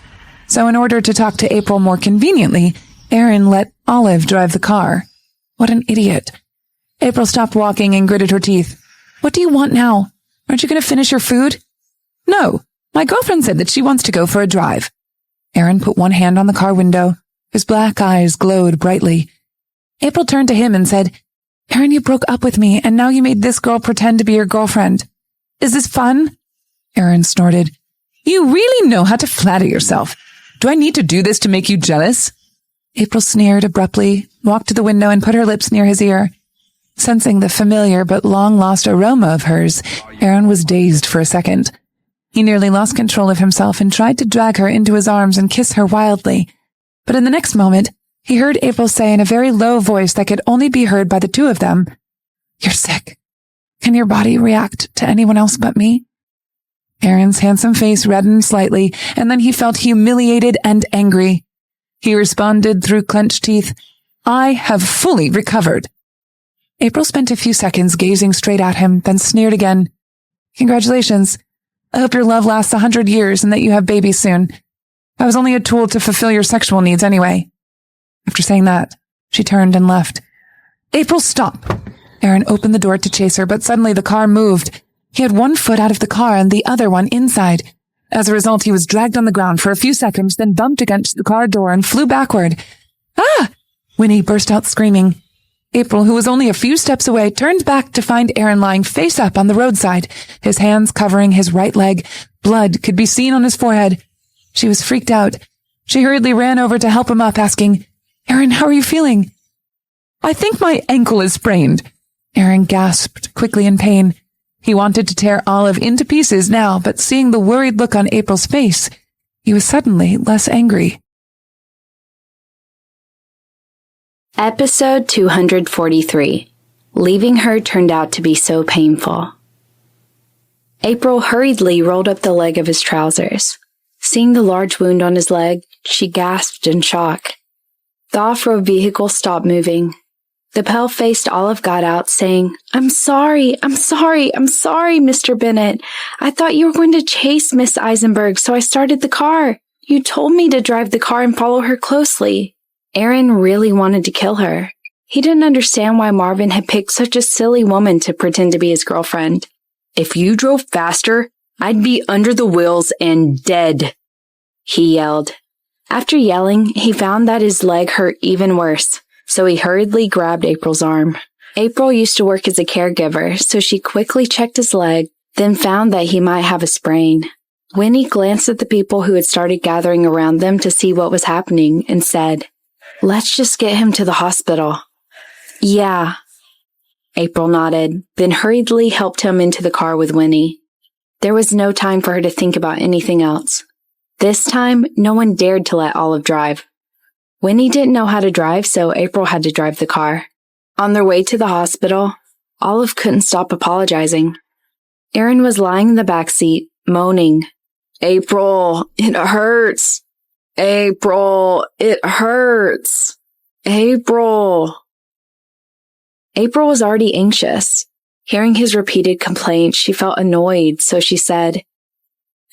Speaker 1: So in order to talk to April more conveniently, Aaron let Olive drive the car. What an idiot. April stopped walking and gritted her teeth. "What do you want now? Aren't you going to finish your food?" "No. My girlfriend said that she wants to go for a drive." Aaron put one hand on the car window. His black eyes glowed brightly. April turned to him and said, "Aaron, you broke up with me, and now you made this girl pretend to be your girlfriend. Is this fun?" Aaron snorted. "You really know how to flatter yourself. Do I need to do this to make you jealous?" April sneered abruptly, walked to the window, and put her lips near his ear. Sensing the familiar but long-lost aroma of hers, Aaron was dazed for a second. He nearly lost control of himself and tried to drag her into his arms and kiss her wildly. But in the next moment, he heard April say in a very low voice that could only be heard by the two of them, "You're sick. Can your body react to anyone else but me?" Aaron's handsome face reddened slightly, and then he felt humiliated and angry. He responded through clenched teeth, "I have fully recovered." April spent a few seconds gazing straight at him, then sneered again. "Congratulations. I hope your love lasts 100 years and that you have babies soon. I was only a tool to fulfill your sexual needs anyway." After saying that, she turned and left. "April, stop!" Aaron opened the door to chase her, but suddenly the car moved. He had one foot out of the car and the other one inside. As a result, he was dragged on the ground for a few seconds, then bumped against the car door and flew backward. "Ah!" Winnie burst out screaming. April, who was only a few steps away, turned back to find Aaron lying face up on the roadside, his hands covering his right leg. Blood could be seen on his forehead. She was freaked out. She hurriedly ran over to help him up, asking, "Aaron, how are you feeling?" "I think my ankle is sprained." Aaron gasped quickly in pain. He wanted to tear Olive into pieces now, but seeing the worried look on April's face, he was suddenly less angry.
Speaker 4: Episode 243. Leaving her turned out to be so painful. April hurriedly rolled up the leg of his trousers. Seeing the large wound on his leg, she gasped in shock. The off-road vehicle stopped moving. The pale-faced Olive got out, saying, I'm sorry, Mr. Bennett. I thought you were going to chase Miss Eisenberg, so I started the car. You told me to drive the car and follow her closely." Aaron really wanted to kill her. He didn't understand why Marvin had picked such a silly woman to pretend to be his girlfriend. "If you drove faster, I'd be under the wheels and dead," he yelled. After yelling, he found that his leg hurt even worse, so he hurriedly grabbed April's arm. April used to work as a caregiver, so she quickly checked his leg, then found that he might have a sprain. Winnie glanced at the people who had started gathering around them to see what was happening and said, "Let's just get him to the hospital." "Yeah." April nodded, then hurriedly helped him into the car with Winnie. There was no time for her to think about anything else. This time, no one dared to let Olive drive. Winnie didn't know how to drive, so April had to drive the car. On their way to the hospital, Olive couldn't stop apologizing. Aaron was lying in the back seat, moaning, "April, it hurts. April, it hurts. April." April was already anxious. Hearing his repeated complaints, she felt annoyed, so she said,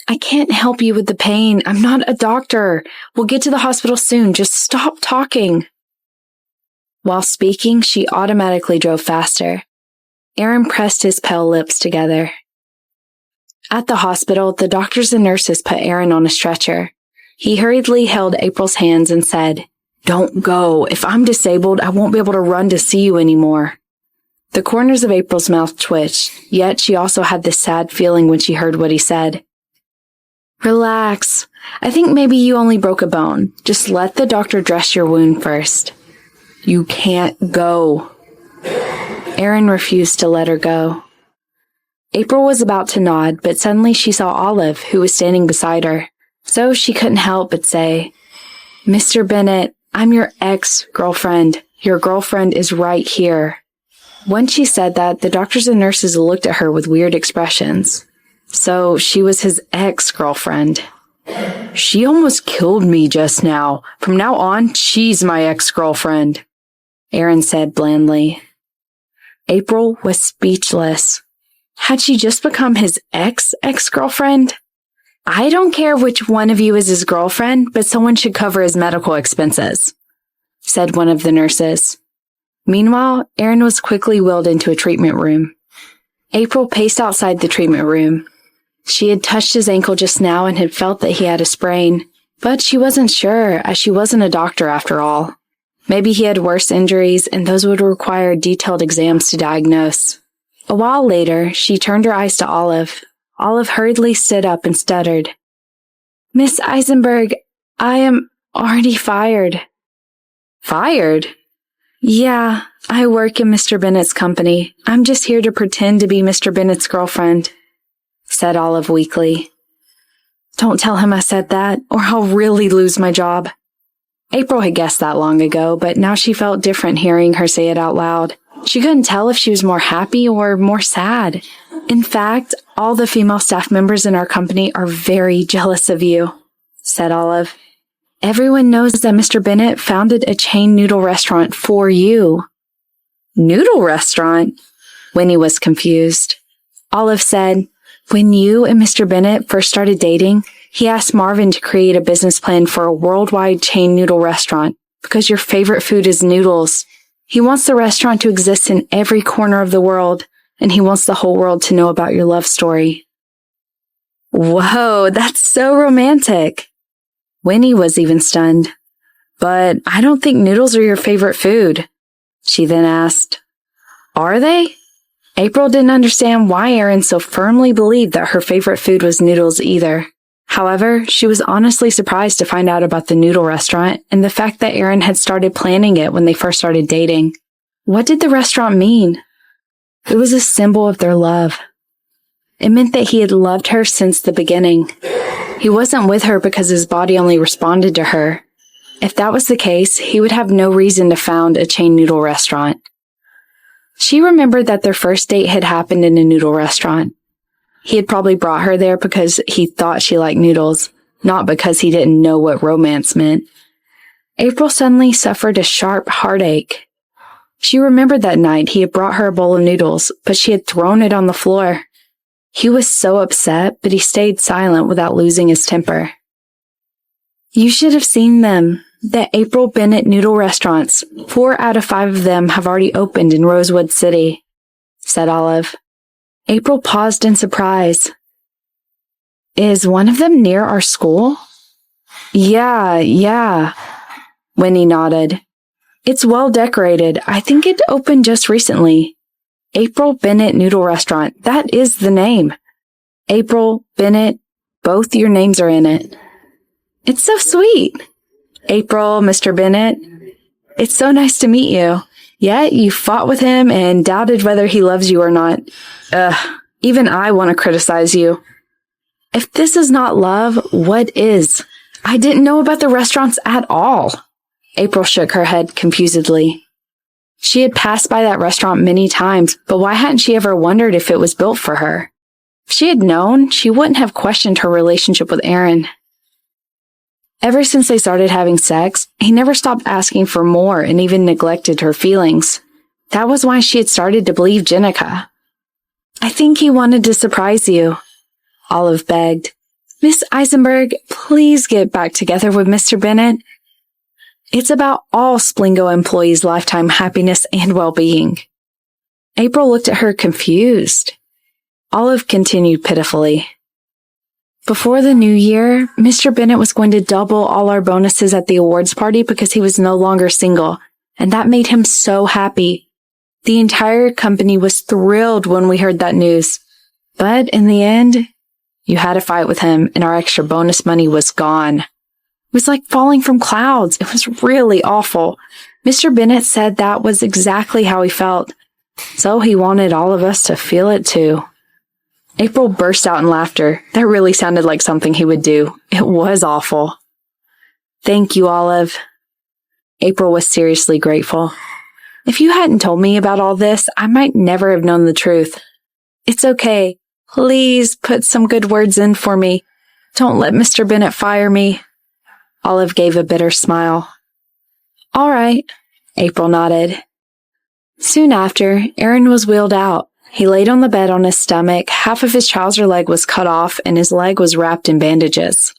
Speaker 4: "I can't help you with the pain. I'm not a doctor. We'll get to the hospital soon. Just stop talking." While speaking, she automatically drove faster. Aaron pressed his pale lips together. At the hospital, the doctors and nurses put Aaron on a stretcher. He hurriedly held April's hands and said, "Don't go. If I'm disabled, I won't be able to run to see you anymore." The corners of April's mouth twitched, yet she also had this sad feeling when she heard what he said. "Relax. I think maybe you only broke a bone. Just let the doctor dress your wound first." "You can't go." Aaron refused to let her go. April was about to nod, but suddenly she saw Olive, who was standing beside her. So she couldn't help but say, Mr. Bennett, I'm your ex-girlfriend. Your girlfriend is right here. When she said that, the doctors and nurses looked at her with weird expressions. So she was his ex-girlfriend. She almost killed me just now. From now on, she's my ex-girlfriend, Aaron said blandly. April was speechless. Had she just become his ex-girlfriend? I don't care which one of you is his girlfriend, but someone should cover his medical expenses, said one of the nurses. Meanwhile, Aaron was quickly wheeled into a treatment room. April paced outside the treatment room. She had touched his ankle just now and had felt that he had a sprain, but she wasn't sure, as she wasn't a doctor after all. Maybe he had worse injuries, and those would require detailed exams to diagnose. A while later, she turned her eyes to Olive. Olive hurriedly stood up and stuttered. Miss Eisenberg, I am already fired. Fired? Yeah, I work in Mr. Bennett's company. I'm just here to pretend to be Mr. Bennett's girlfriend, said Olive weakly. Don't tell him I said that, or I'll really lose my job. April had guessed that long ago, but now she felt different hearing her say it out loud. She couldn't tell if she was more happy or more sad. In fact, all the female staff members in our company are very jealous of you, said Olive. Everyone knows that Mr. Bennett founded a chain noodle restaurant for you. Noodle restaurant? Winnie was confused. Olive said, when you and Mr. Bennett first started dating, he asked Marvin to create a business plan for a worldwide chain noodle restaurant because your favorite food is noodles. He wants the restaurant to exist in every corner of the world, and he wants the whole world to know about your love story. Whoa, that's so romantic. Winnie was even stunned. But I don't think noodles are your favorite food, she then asked. Are they? April didn't understand why Aaron so firmly believed that her favorite food was noodles either. However, she was honestly surprised to find out about the noodle restaurant and the fact that Aaron had started planning it when they first started dating. What did the restaurant mean? It was a symbol of their love. It meant that he had loved her since the beginning. He wasn't with her because his body only responded to her. If that was the case, he would have no reason to found a chain noodle restaurant. She remembered that their first date had happened in a noodle restaurant. He had probably brought her there because he thought she liked noodles, not because he didn't know what romance meant. April suddenly suffered a sharp heartache. She remembered that night he had brought her a bowl of noodles, but she had thrown it on the floor. He was so upset, but he stayed silent without losing his temper. You should have seen them. The April Bennett noodle restaurants. 4 out of 5 of them have already opened in Rosewood City, said Olive. April paused in surprise. Is one of them near our school? Yeah. Winnie nodded. It's well decorated. I think it opened just recently. April Bennett Noodle Restaurant. That is the name. April, Bennett, both your names are in it. It's so sweet. April, Mr. Bennett. It's so nice to meet you. Yet you fought with him and doubted whether he loves you or not. Even I want to criticize you. If this is not love, what is? I didn't know about the restaurants at all. April shook her head confusedly. She had passed by that restaurant many times, but why hadn't she ever wondered if it was built for her? If she had known, she wouldn't have questioned her relationship with Aaron. Ever since they started having sex, he never stopped asking for more and even neglected her feelings. That was why she had started to believe Jenica. I think he wanted to surprise you, Olive begged. Miss Eisenberg, please get back together with Mr. Bennett. It's about all Splingo employees' lifetime happiness and well-being. April looked at her confused. Olive continued pitifully. Before the new year, Mr. Bennett was going to double all our bonuses at the awards party because he was no longer single, and that made him so happy. The entire company was thrilled when we heard that news. But in the end, you had a fight with him and our extra bonus money was gone. It was like falling from clouds. It was really awful. Mr. Bennett said that was exactly how he felt. So he wanted all of us to feel it too. April burst out in laughter. That really sounded like something he would do. It was awful. Thank you, Olive. April was seriously grateful. If you hadn't told me about all this, I might never have known the truth. It's okay. Please put some good words in for me. Don't let Mr. Bennett fire me. Olive gave a bitter smile. All right, April nodded. Soon after, Aaron was wheeled out. He laid on the bed on his stomach, half of his trouser leg was cut off, and his leg was wrapped in bandages.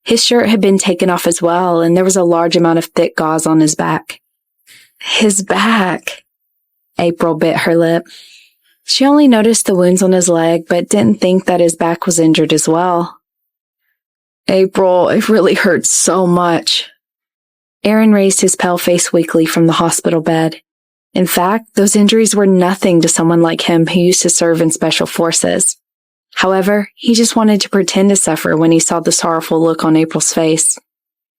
Speaker 4: His shirt had been taken off as well, and there was a large amount of thick gauze on his back. His back. April bit her lip. She only noticed the wounds on his leg, but didn't think that his back was injured as well. April, it really hurts so much. Aaron raised his pale face weakly from the hospital bed. In fact, those injuries were nothing to someone like him who used to serve in special forces. However, he just wanted to pretend to suffer when he saw the sorrowful look on April's face.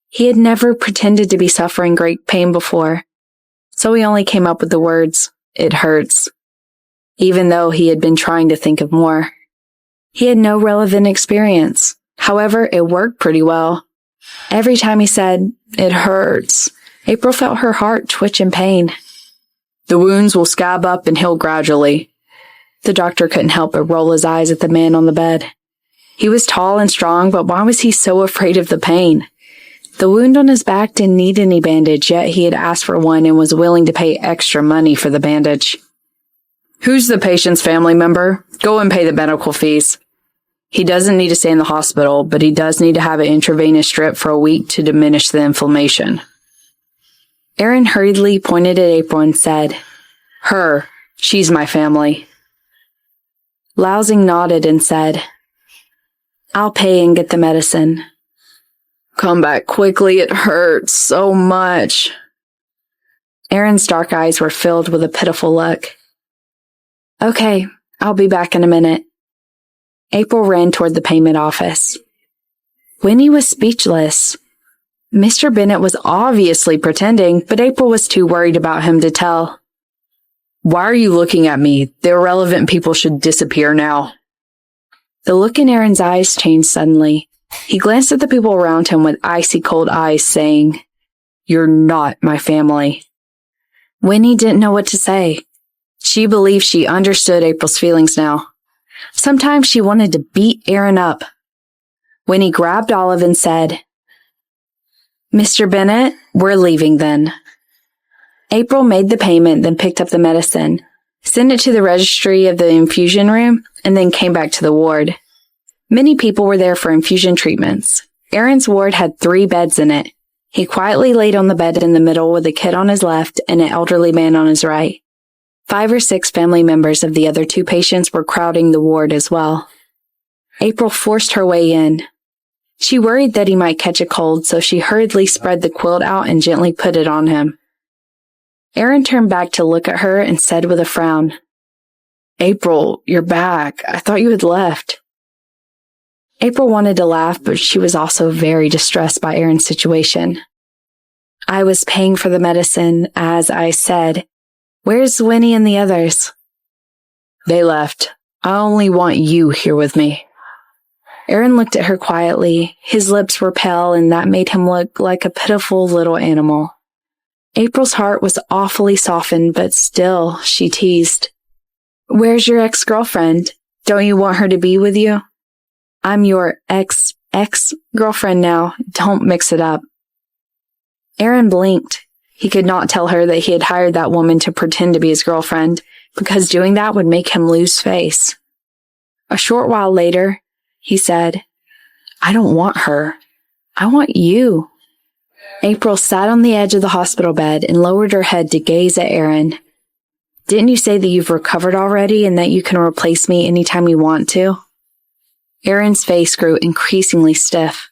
Speaker 4: He had never pretended to be suffering great pain before, so he only came up with the words, "It hurts," even though he had been trying to think of more. He had no relevant experience. However, it worked pretty well. Every time he said, "It hurts," April felt her heart twitch in pain. "The wounds will scab up and heal gradually." The doctor couldn't help but roll his eyes at the man on the bed. He was tall and strong, but why was he so afraid of the pain? The wound on his back didn't need any bandage, yet he had asked for one and was willing to pay extra money for the bandage. "Who's the patient's family member? Go and pay the medical fees. He doesn't need to stay in the hospital, but he does need to have an intravenous strip for a week to diminish the inflammation." Aaron hurriedly pointed at April and said, "Her. She's my family." Lousing nodded and said, "I'll pay and get the medicine." "Come back quickly, it hurts so much." Aaron's dark eyes were filled with a pitiful look. "Okay, I'll be back in a minute." April ran toward the payment office. Winnie was speechless. Mr. Bennett was obviously pretending, but April was too worried about him to tell. "Why are you looking at me? The irrelevant people should disappear now." The look in Aaron's eyes changed suddenly. He glanced at the people around him with icy cold eyes, saying, "You're not my family." Winnie didn't know what to say. She believed she understood April's feelings now. Sometimes she wanted to beat Aaron up. Winnie grabbed Olive and said, "Mr. Bennett, we're leaving then." April made the payment, then picked up the medicine, sent it to the registry of the infusion room, and then came back to the ward. Many people were there for infusion treatments. Aaron's ward had 3 beds in it. He quietly laid on the bed in the middle with a kid on his left and an elderly man on his right. 5 or 6 family members of the other 2 patients were crowding the ward as well. April forced her way in. She worried that he might catch a cold, so she hurriedly spread the quilt out and gently put it on him. Aaron turned back to look at her and said with a frown, "April, you're back. I thought you had left." April wanted to laugh, but she was also very distressed by Aaron's situation. "I was paying for the medicine, as I said. Where's Winnie and the others?" "They left. I only want you here with me." Aaron looked at her quietly. His lips were pale, and that made him look like a pitiful little animal. April's heart was awfully softened, but still, she teased. "Where's your ex-girlfriend? Don't you want her to be with you?" "I'm your ex-girlfriend now. Don't mix it up." Aaron blinked. He could not tell her that he had hired that woman to pretend to be his girlfriend, because doing that would make him lose face. A short while later, he said, "I don't want her. I want you." April sat on the edge of the hospital bed and lowered her head to gaze at Aaron. "Didn't you say that you've recovered already and that you can replace me anytime you want to?" Aaron's face grew increasingly stiff.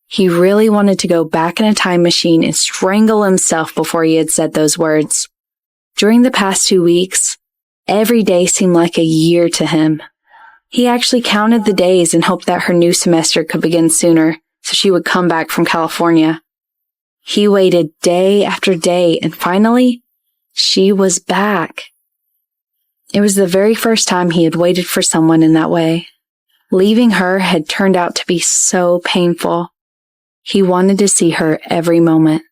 Speaker 4: He really wanted to go back in a time machine and strangle himself before he had said those words. During the past 2 weeks, every day seemed like a year to him. He actually counted the days and hoped that her new semester could begin sooner, so she would come back from California. He waited day after day, and finally, she was back. It was the very first time he had waited for someone in that way. Leaving her had turned out to be so painful. He wanted to see her every moment.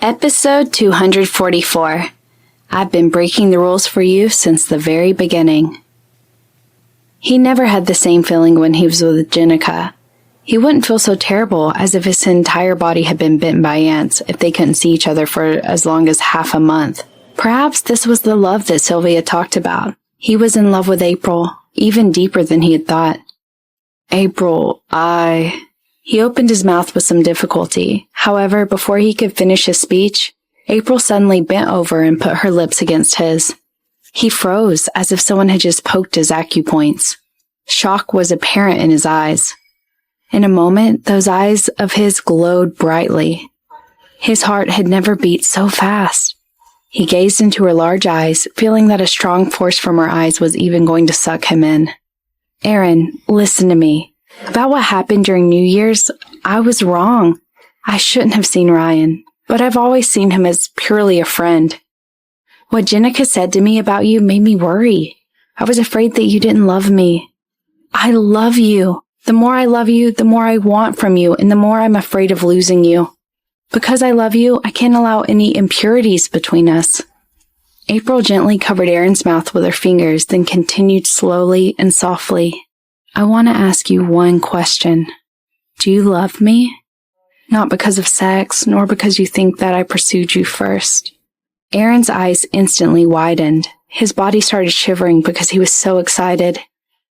Speaker 4: Episode 244. I've been breaking the rules for you since the very beginning. He never had the same feeling when he was with Jenica. He wouldn't feel so terrible as if his entire body had been bitten by ants if they couldn't see each other for as long as half a month. Perhaps this was the love that Sylvia talked about. He was in love with April, even deeper than he had thought. April, He opened his mouth with some difficulty. However, before he could finish his speech, April suddenly bent over and put her lips against his. He froze as if someone had just poked his acupoints. Shock was apparent in his eyes. In a moment, those eyes of his glowed brightly. His heart had never beat so fast. He gazed into her large eyes, feeling that a strong force from her eyes was even going to suck him in. Aaron, listen to me. About what happened during New Year's, I was wrong. I shouldn't have seen Ryan, but I've always seen him as purely a friend. What Jenica said to me about you made me worry. I was afraid that you didn't love me. I love you. The more I love you, the more I want from you, and the more I'm afraid of losing you. Because I love you, I can't allow any impurities between us. April gently covered Aaron's mouth with her fingers, then continued slowly and softly. I want to ask you one question. Do you love me? Not because of sex, nor because you think that I pursued you first. Aaron's eyes instantly widened. His body started shivering because he was so excited.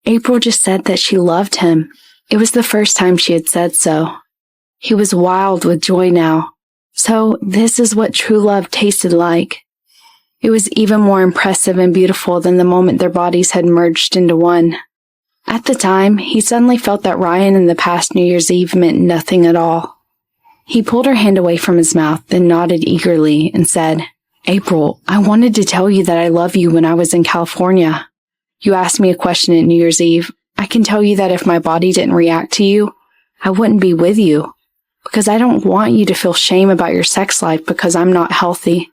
Speaker 4: April just said that she loved him. It was the first time she had said so. He was wild with joy now. So this is what true love tasted like. It was even more impressive and beautiful than the moment their bodies had merged into one. At the time, he suddenly felt that Ryan and the past New Year's Eve meant nothing at all. He pulled her hand away from his mouth, then nodded eagerly and said, April, I wanted to tell you that I love you when I was in California. You asked me a question at New Year's Eve. I can tell you that if my body didn't react to you, I wouldn't be with you. Because I don't want you to feel shame about your sex life because I'm not healthy.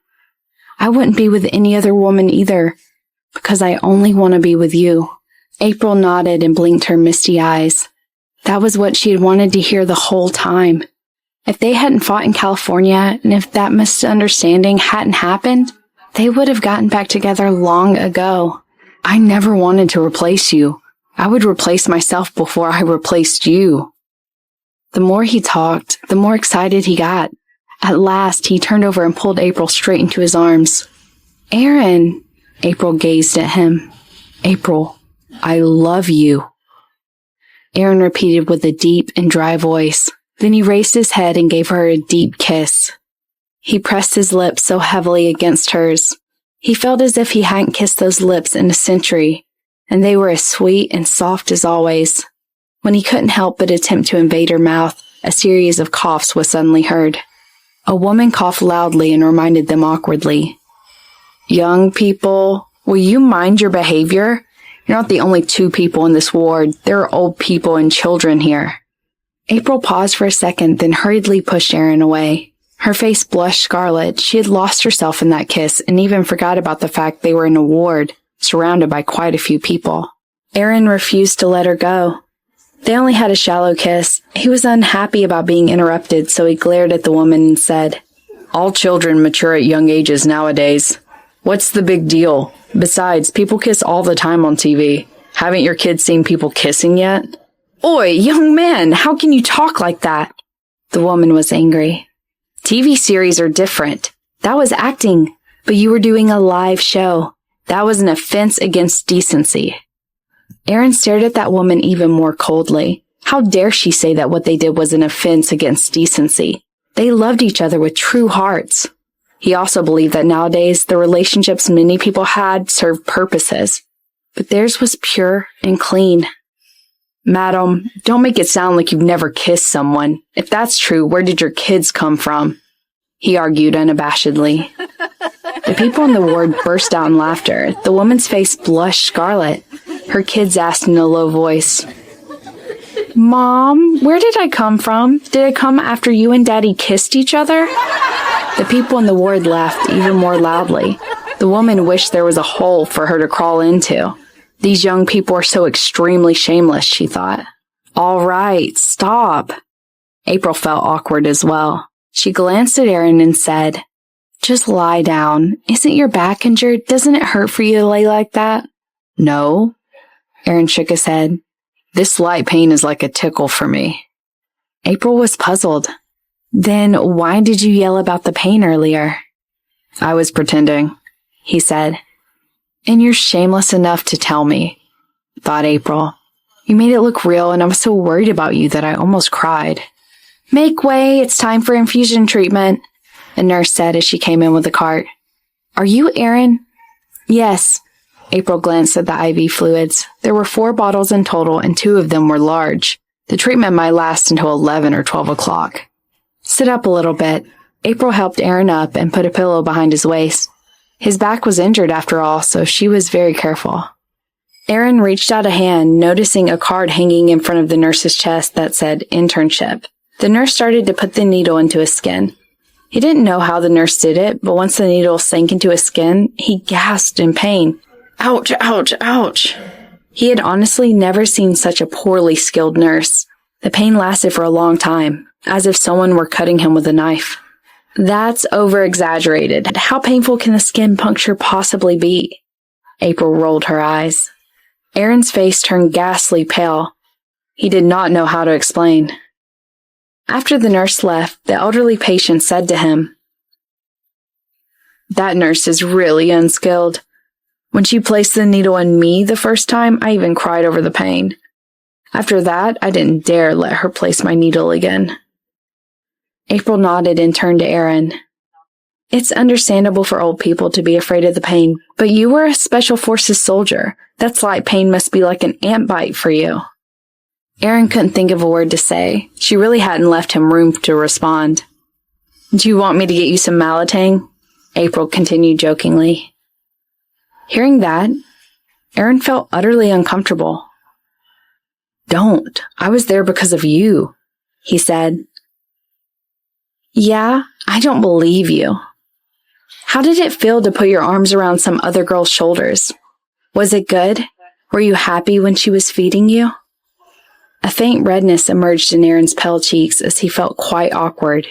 Speaker 4: I wouldn't be with any other woman either, because I only want to be with you. April nodded and blinked her misty eyes. That was what she had wanted to hear the whole time. If they hadn't fought in California, and if that misunderstanding hadn't happened, they would have gotten back together long ago. I never wanted to replace you. I would replace myself before I replaced you. The more he talked, the more excited he got. At last, he turned over and pulled April straight into his arms. Aaron! April gazed at him. April, I love you. Aaron repeated with a deep and dry voice. Then he raised his head and gave her a deep kiss. He pressed his lips so heavily against hers. He felt as if he hadn't kissed those lips in a century, and they were as sweet and soft as always. When he couldn't help but attempt to invade her mouth, a series of coughs was suddenly heard. A woman coughed loudly and reminded them awkwardly. Young people, will you mind your behavior? You're not the only 2 people in this ward. There are old people and children here. April paused for a second, then hurriedly pushed Aaron away. Her face blushed scarlet. She had lost herself in that kiss and even forgot about the fact they were in a ward, surrounded by quite a few people. Aaron refused to let her go. They only had a shallow kiss. He was unhappy about being interrupted, so he glared at the woman and said, All children mature at young ages nowadays. What's the big deal? Besides, people kiss all the time on TV. Haven't your kids seen people kissing yet? Oi, young man, how can you talk like that? The woman was angry. TV series are different. That was acting, but you were doing a live show. That was an offense against decency. Aaron stared at that woman even more coldly. How dare she say that what they did was an offense against decency? They loved each other with true hearts. He also believed that nowadays the relationships many people had served purposes, but theirs was pure and clean. Madam, don't make it sound like you've never kissed someone. If that's true, where did your kids come from? He argued unabashedly. The people in the ward burst out in laughter. The woman's face blushed scarlet. Her kids asked in a low voice, Mom, where did I come from? Did I come after you and Daddy kissed each other? The people in the ward laughed even more loudly. The woman wished there was a hole for her to crawl into. These young people are so extremely shameless, she thought. All right, stop. April felt awkward as well. She glanced at Aaron and said, "Just lie down. Isn't your back injured? Doesn't it hurt for you to lay like that?" "No." Aaron shook his head. "This slight pain is like a tickle for me." April was puzzled. "Then why did you yell about the pain earlier?" "I was pretending," he said. "And you're shameless enough to tell me," thought April. "You made it look real, and I was so worried about you that I almost cried." "Make way, it's time for infusion treatment," a nurse said as she came in with the cart. "Are you Aaron?" "Yes." April glanced at the IV fluids. There were 4 bottles in total, and 2 of them were large. The treatment might last until 11 or 12 o'clock. "Sit up a little bit." April helped Aaron up and put a pillow behind his waist. His back was injured after all, so she was very careful. Aaron reached out a hand, noticing a card hanging in front of the nurse's chest that said internship. The nurse started to put the needle into his skin. He didn't know how the nurse did it, but once the needle sank into his skin, he gasped in pain. Ouch, ouch, ouch. He had honestly never seen such a poorly skilled nurse. The pain lasted for a long time, as if someone were cutting him with a knife. "That's over-exaggerated. How painful can a skin puncture possibly be?" April rolled her eyes. Aaron's face turned ghastly pale. He did not know how to explain. After the nurse left, the elderly patient said to him, "That nurse is really unskilled. When she placed the needle in me the first time, I even cried over the pain. After that, I didn't dare let her place my needle again." April nodded and turned to Aaron. "It's understandable for old people to be afraid of the pain, but you were a Special Forces soldier. That slight pain must be like an ant bite for you." Aaron couldn't think of a word to say. She really hadn't left him room to respond. "Do you want me to get you some Malatang?" April continued jokingly. Hearing that, Aaron felt utterly uncomfortable. "Don't. I was there because of you," he said. "Yeah, I don't believe you. How did it feel to put your arms around some other girl's shoulders? Was it good? Were you happy when she was feeding you?" A faint redness emerged in Aaron's pale cheeks as he felt quite awkward.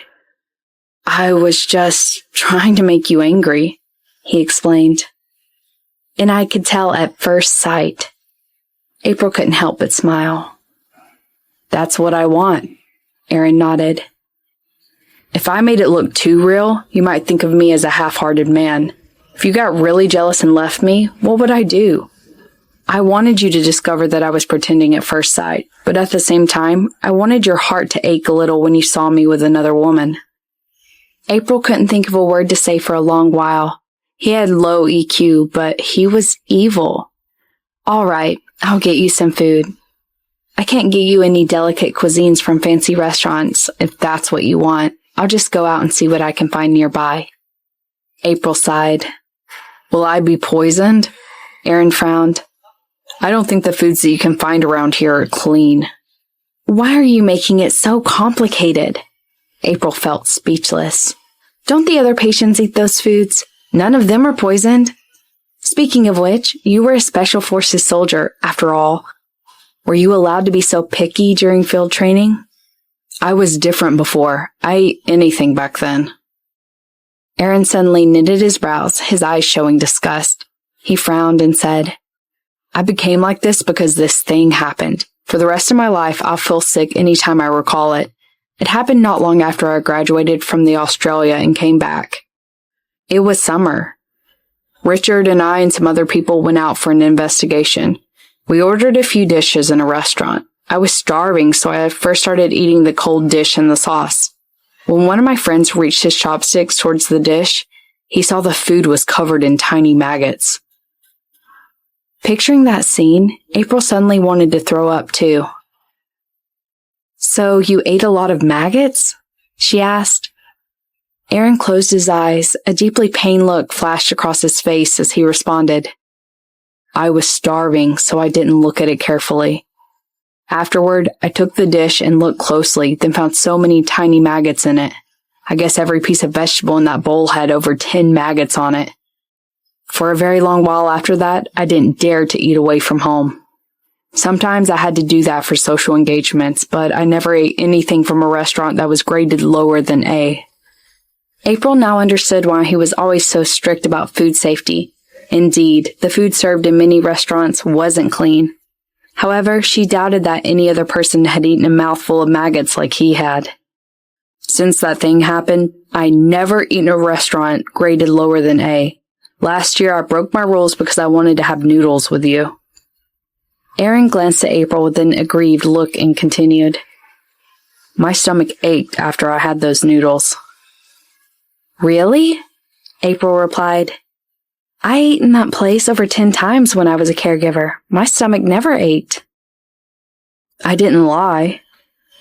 Speaker 4: "I was just trying to make you angry," he explained. "And I could tell at first sight." April couldn't help but smile. "That's what I want," Aaron nodded. "If I made it look too real, you might think of me as a half-hearted man. If you got really jealous and left me, what would I do? I wanted you to discover that I was pretending at first sight, but at the same time, I wanted your heart to ache a little when you saw me with another woman." April couldn't think of a word to say for a long while. He had low EQ, but he was evil. "All right, I'll get you some food. I can't get you any delicate cuisines from fancy restaurants, if that's what you want. I'll just go out and see what I can find nearby." April sighed. "Will I be poisoned?" Aaron frowned. "I don't think the foods that you can find around here are clean." "Why are you making it so complicated?" April felt speechless. "Don't the other patients eat those foods? None of them are poisoned. Speaking of which, you were a Special Forces soldier, after all. Were you allowed to be so picky during field training?" "I was different before. I ate anything back then." Aaron suddenly knitted his brows, his eyes showing disgust. He frowned and said, "I became like this because this thing happened. For the rest of my life, I'll feel sick anytime I recall it. It happened not long after I graduated from the Australia and came back. It was summer. Richard and I and some other people went out for an investigation. We ordered a few dishes in a restaurant. I was starving, so I first started eating the cold dish and the sauce. When one of my friends reached his chopsticks towards the dish, he saw the food was covered in tiny maggots." Picturing that scene, April suddenly wanted to throw up too. "So you ate a lot of maggots?" she asked. Aaron closed his eyes. A deeply pained look flashed across his face as he responded, "I was starving, so I didn't look at it carefully. Afterward, I took the dish and looked closely, then found so many tiny maggots in it. I guess every piece of vegetable in that bowl had over 10 maggots on it. For a very long while after that, I didn't dare to eat away from home. Sometimes I had to do that for social engagements, but I never ate anything from a restaurant that was graded lower than A. April now understood why he was always so strict about food safety. Indeed, the food served in many restaurants wasn't clean. However, she doubted that any other person had eaten a mouthful of maggots like he had. Since that thing happened, I never eaten a restaurant graded lower than A. Last year, I broke my rules because I wanted to have noodles with you. Aaron glanced at April with an aggrieved look and continued. My stomach ached after I had those noodles. Really? April replied. I ate in that place over 10 times when I was a caregiver. My stomach never ached. I didn't lie,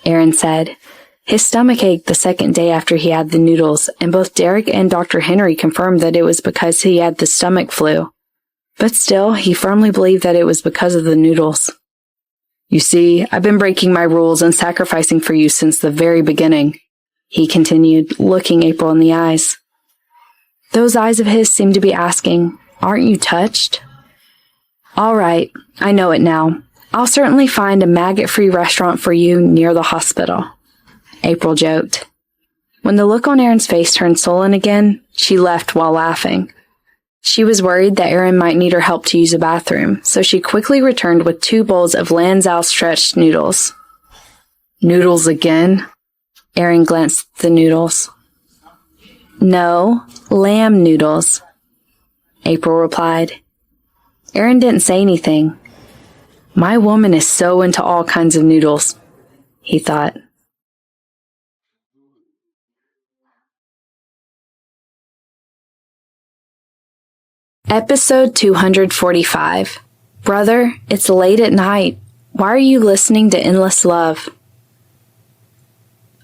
Speaker 4: Aaron said. His stomach ached the second day after he had the noodles, and both Derek and Dr. Henry confirmed that it was because he had the stomach flu. But still, he firmly believed that it was because of the noodles. You see, I've been breaking my rules and sacrificing for you since the very beginning, he continued, looking April in the eyes. Those eyes of his seemed to be asking, aren't you touched? All right, I know it now. I'll certainly find a maggot-free restaurant for you near the hospital, April joked. When the look on Aaron's face turned sullen again, she left while laughing. She was worried that Aaron might need her help to use a bathroom, so she quickly returned with 2 bowls of Lanzhou stretched noodles. Noodles again? Aaron glanced at the noodles. No, lamb noodles, April replied. Aaron didn't say anything. My woman is so into all kinds of noodles, he thought. Episode 245. Brother, it's late at night. Why are you listening to Endless Love?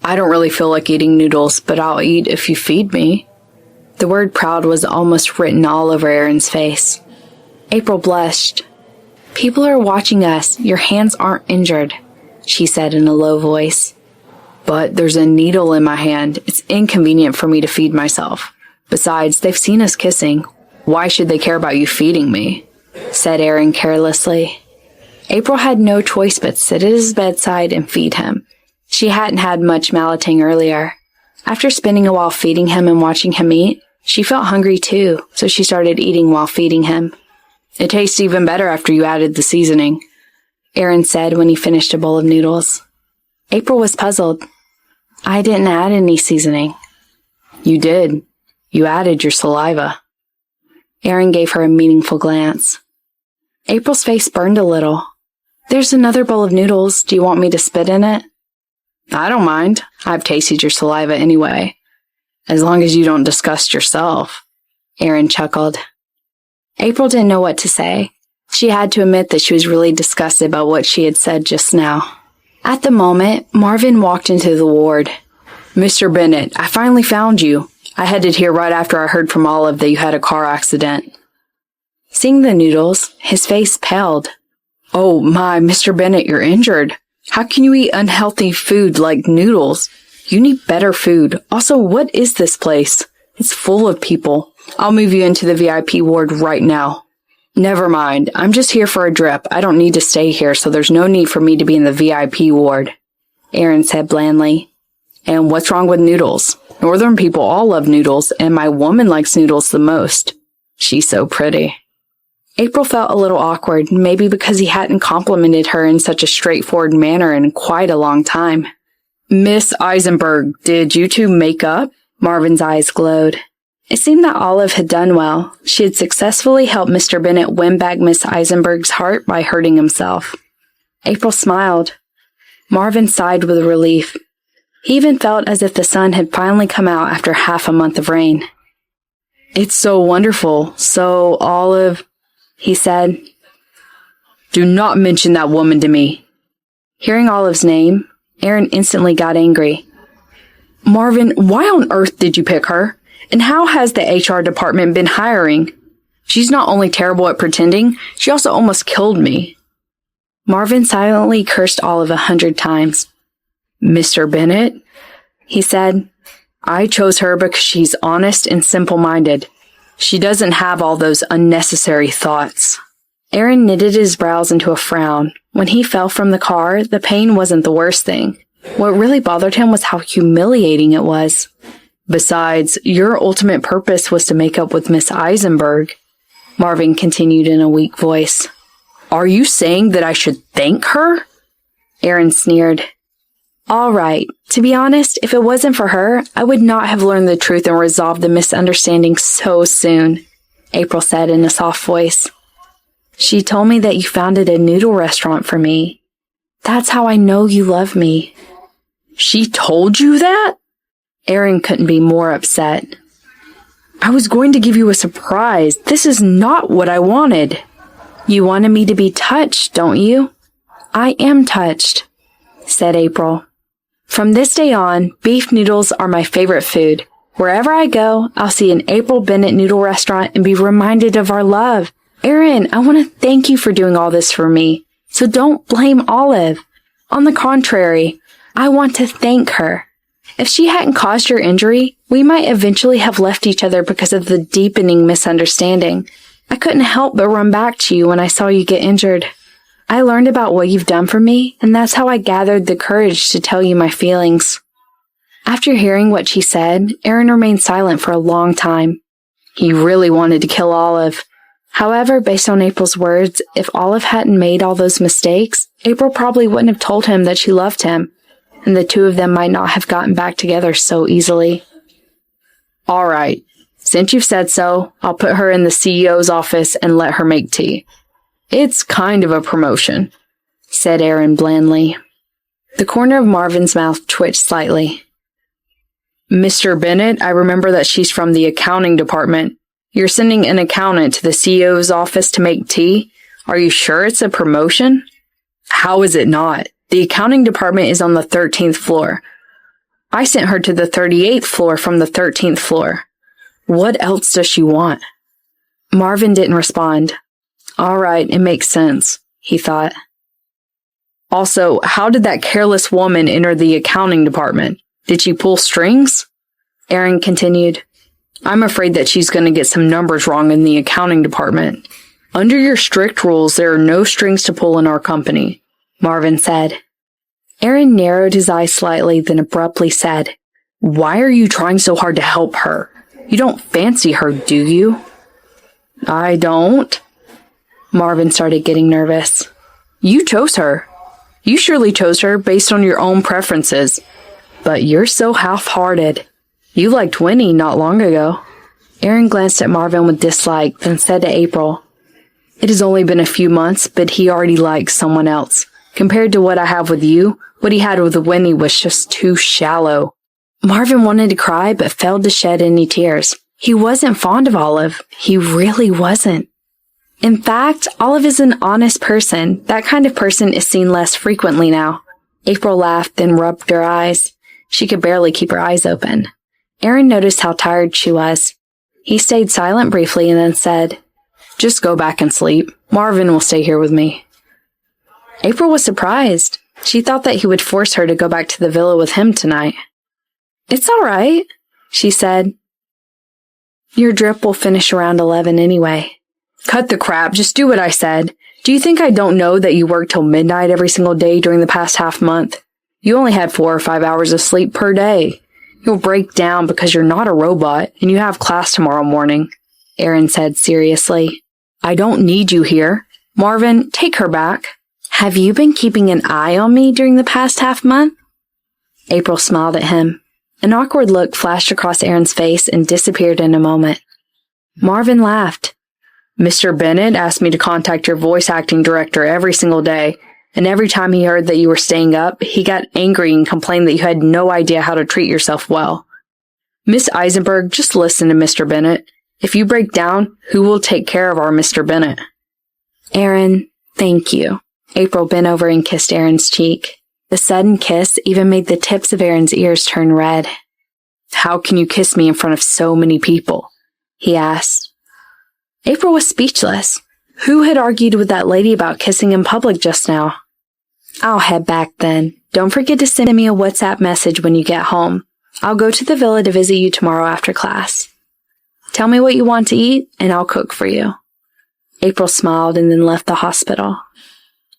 Speaker 4: I don't really feel like eating noodles, but I'll eat if you feed me. The word proud was almost written all over Aaron's face. April blushed. People are watching us. Your hands aren't injured, she said in a low voice. But there's a needle in my hand. It's inconvenient for me to feed myself. Besides, they've seen us kissing. Why should they care about you feeding me? Said Aaron carelessly. April had no choice but sit at his bedside and feed him. She hadn't had much Malatang earlier. After spending a while feeding him and watching him eat, she felt hungry too, so she started eating while feeding him. It tastes even better after you added the seasoning, Aaron said when he finished a bowl of noodles. April was puzzled. I didn't add any seasoning. You did. You added your saliva. Aaron gave her a meaningful glance. April's face burned a little. There's another bowl of noodles. Do you want me to spit in it? I don't mind. I've tasted your saliva anyway. As long as you don't disgust yourself, Aaron chuckled. April didn't know what to say. She had to admit that she was really disgusted by what she had said just now. At the moment, Marvin walked into the ward. Mr. Bennett, I finally found you. I headed here right after I heard from Olive that you had a car accident. Seeing the noodles, his face paled. Oh my, Mr. Bennett, you're injured. How can you eat unhealthy food like noodles? You need better food. Also, what is this place? It's full of people. I'll move you into the VIP ward right now. Never mind. I'm just here for a drip. I don't need to stay here, so there's no need for me to be in the VIP ward, Aaron said blandly. And what's wrong with noodles? Northern people all love noodles, and my woman likes noodles the most. She's so pretty. April felt a little awkward, maybe because he hadn't complimented her in such a straightforward manner in quite a long time. Miss Eisenberg, did you two make up? Marvin's eyes glowed. It seemed that Olive had done well. She had successfully helped Mr. Bennett win back Miss Eisenberg's heart by hurting himself. April smiled. Marvin sighed with relief. He even felt as if the sun had finally come out after half a month of rain. It's so wonderful. So, Olive, he said. Do not mention that woman to me. Hearing Olive's name, Aaron instantly got angry. Marvin, why on earth did you pick her? And how has the HR department been hiring? She's not only terrible at pretending, she also almost killed me. Marvin silently cursed Olive 100 times. Mr. Bennett, he said, I chose her because she's honest and simple-minded. She doesn't have all those unnecessary thoughts. Aaron knitted his brows into a frown. When he fell from the car, the pain wasn't the worst thing. What really bothered him was how humiliating it was. Besides, your ultimate purpose was to make up with Miss Eisenberg, Marvin continued in a weak voice. Are you saying that I should thank her? Aaron sneered. All right. To be honest, if it wasn't for her, I would not have learned the truth and resolved the misunderstanding so soon, April said in a soft voice. She told me that you founded a noodle restaurant for me. That's how I know you love me. She told you that? Aaron couldn't be more upset. I was going to give you a surprise. This is not what I wanted. You wanted me to be touched, don't you? I am touched, said April. From this day on, beef noodles are my favorite food. Wherever I go, I'll see an April Bennett noodle restaurant and be reminded of our love. Aaron, I want to thank you for doing all this for me. So don't blame Olive. On the contrary, I want to thank her. If she hadn't caused your injury, we might eventually have left each other because of the deepening misunderstanding. I couldn't help but run back to you when I saw you get injured. I learned about what you've done for me, and that's how I gathered the courage to tell you my feelings. After hearing what she said, Aaron remained silent for a long time. He really wanted to kill Olive. However, based on April's words, if Olive hadn't made all those mistakes, April probably wouldn't have told him that she loved him, and the two of them might not have gotten back together so easily. All right. Since you've said so, I'll put her in the CEO's office and let her make tea. It's kind of a promotion, said Aaron blandly. The corner of Marvin's mouth twitched slightly. Mr. Bennett, I remember that she's from the accounting department. You're sending an accountant to the CEO's office to make tea? Are you sure it's a promotion? How is it not? The accounting department is on the 13th floor. I sent her to the 38th floor from the 13th floor. What else does she want? Marvin didn't respond. All right, it makes sense, he thought. Also, how did that careless woman enter the accounting department? Did she pull strings? Aaron continued. I'm afraid that she's going to get some numbers wrong in the accounting department. Under your strict rules, there are no strings to pull in our company, Marvin said. Aaron narrowed his eyes slightly, then abruptly said, Why are you trying so hard to help her? You don't fancy her, do you? I don't. Marvin started getting nervous. You chose her. You surely chose her based on your own preferences. But you're so half-hearted. You liked Winnie not long ago. Aaron glanced at Marvin with dislike, then said to April, It has only been a few months, but he already likes someone else. Compared to what I have with you, what he had with Winnie was just too shallow. Marvin wanted to cry, but failed to shed any tears. He wasn't fond of Olive. He really wasn't. In fact, Olive is an honest person. That kind of person is seen less frequently now. April laughed, then rubbed her eyes. She could barely keep her eyes open. Aaron noticed how tired she was. He stayed silent briefly and then said, Just go back and sleep. Marvin will stay here with me. April was surprised. She thought that he would force her to go back to the villa with him tonight. It's all right, she said. Your drip will finish around 11 anyway. Cut the crap. Just do what I said. Do you think I don't know that you work till midnight every single day during the past half month? You only had 4 or 5 hours of sleep per day. You'll break down because you're not a robot and you have class tomorrow morning, Aaron said seriously. I don't need you here. Marvin, take her back. Have you been keeping an eye on me during the past half month? April smiled at him. An awkward look flashed across Aaron's face and disappeared in a moment. Marvin laughed. Mr. Bennett asked me to contact your voice acting director every single day, and every time he heard that you were staying up, he got angry and complained that you had no idea how to treat yourself well. Miss Eisenberg, just listen to Mr. Bennett. If you break down, who will take care of our Mr. Bennett? Aaron, thank you. April bent over and kissed Aaron's cheek. The sudden kiss even made the tips of Aaron's ears turn red. How can you kiss me in front of so many people? He asked. April was speechless. Who had argued with that lady about kissing in public just now? I'll head back then. Don't forget to send me a WhatsApp message when you get home. I'll go to the villa to visit you tomorrow after class. Tell me what you want to eat, and I'll cook for you." April smiled and then left the hospital.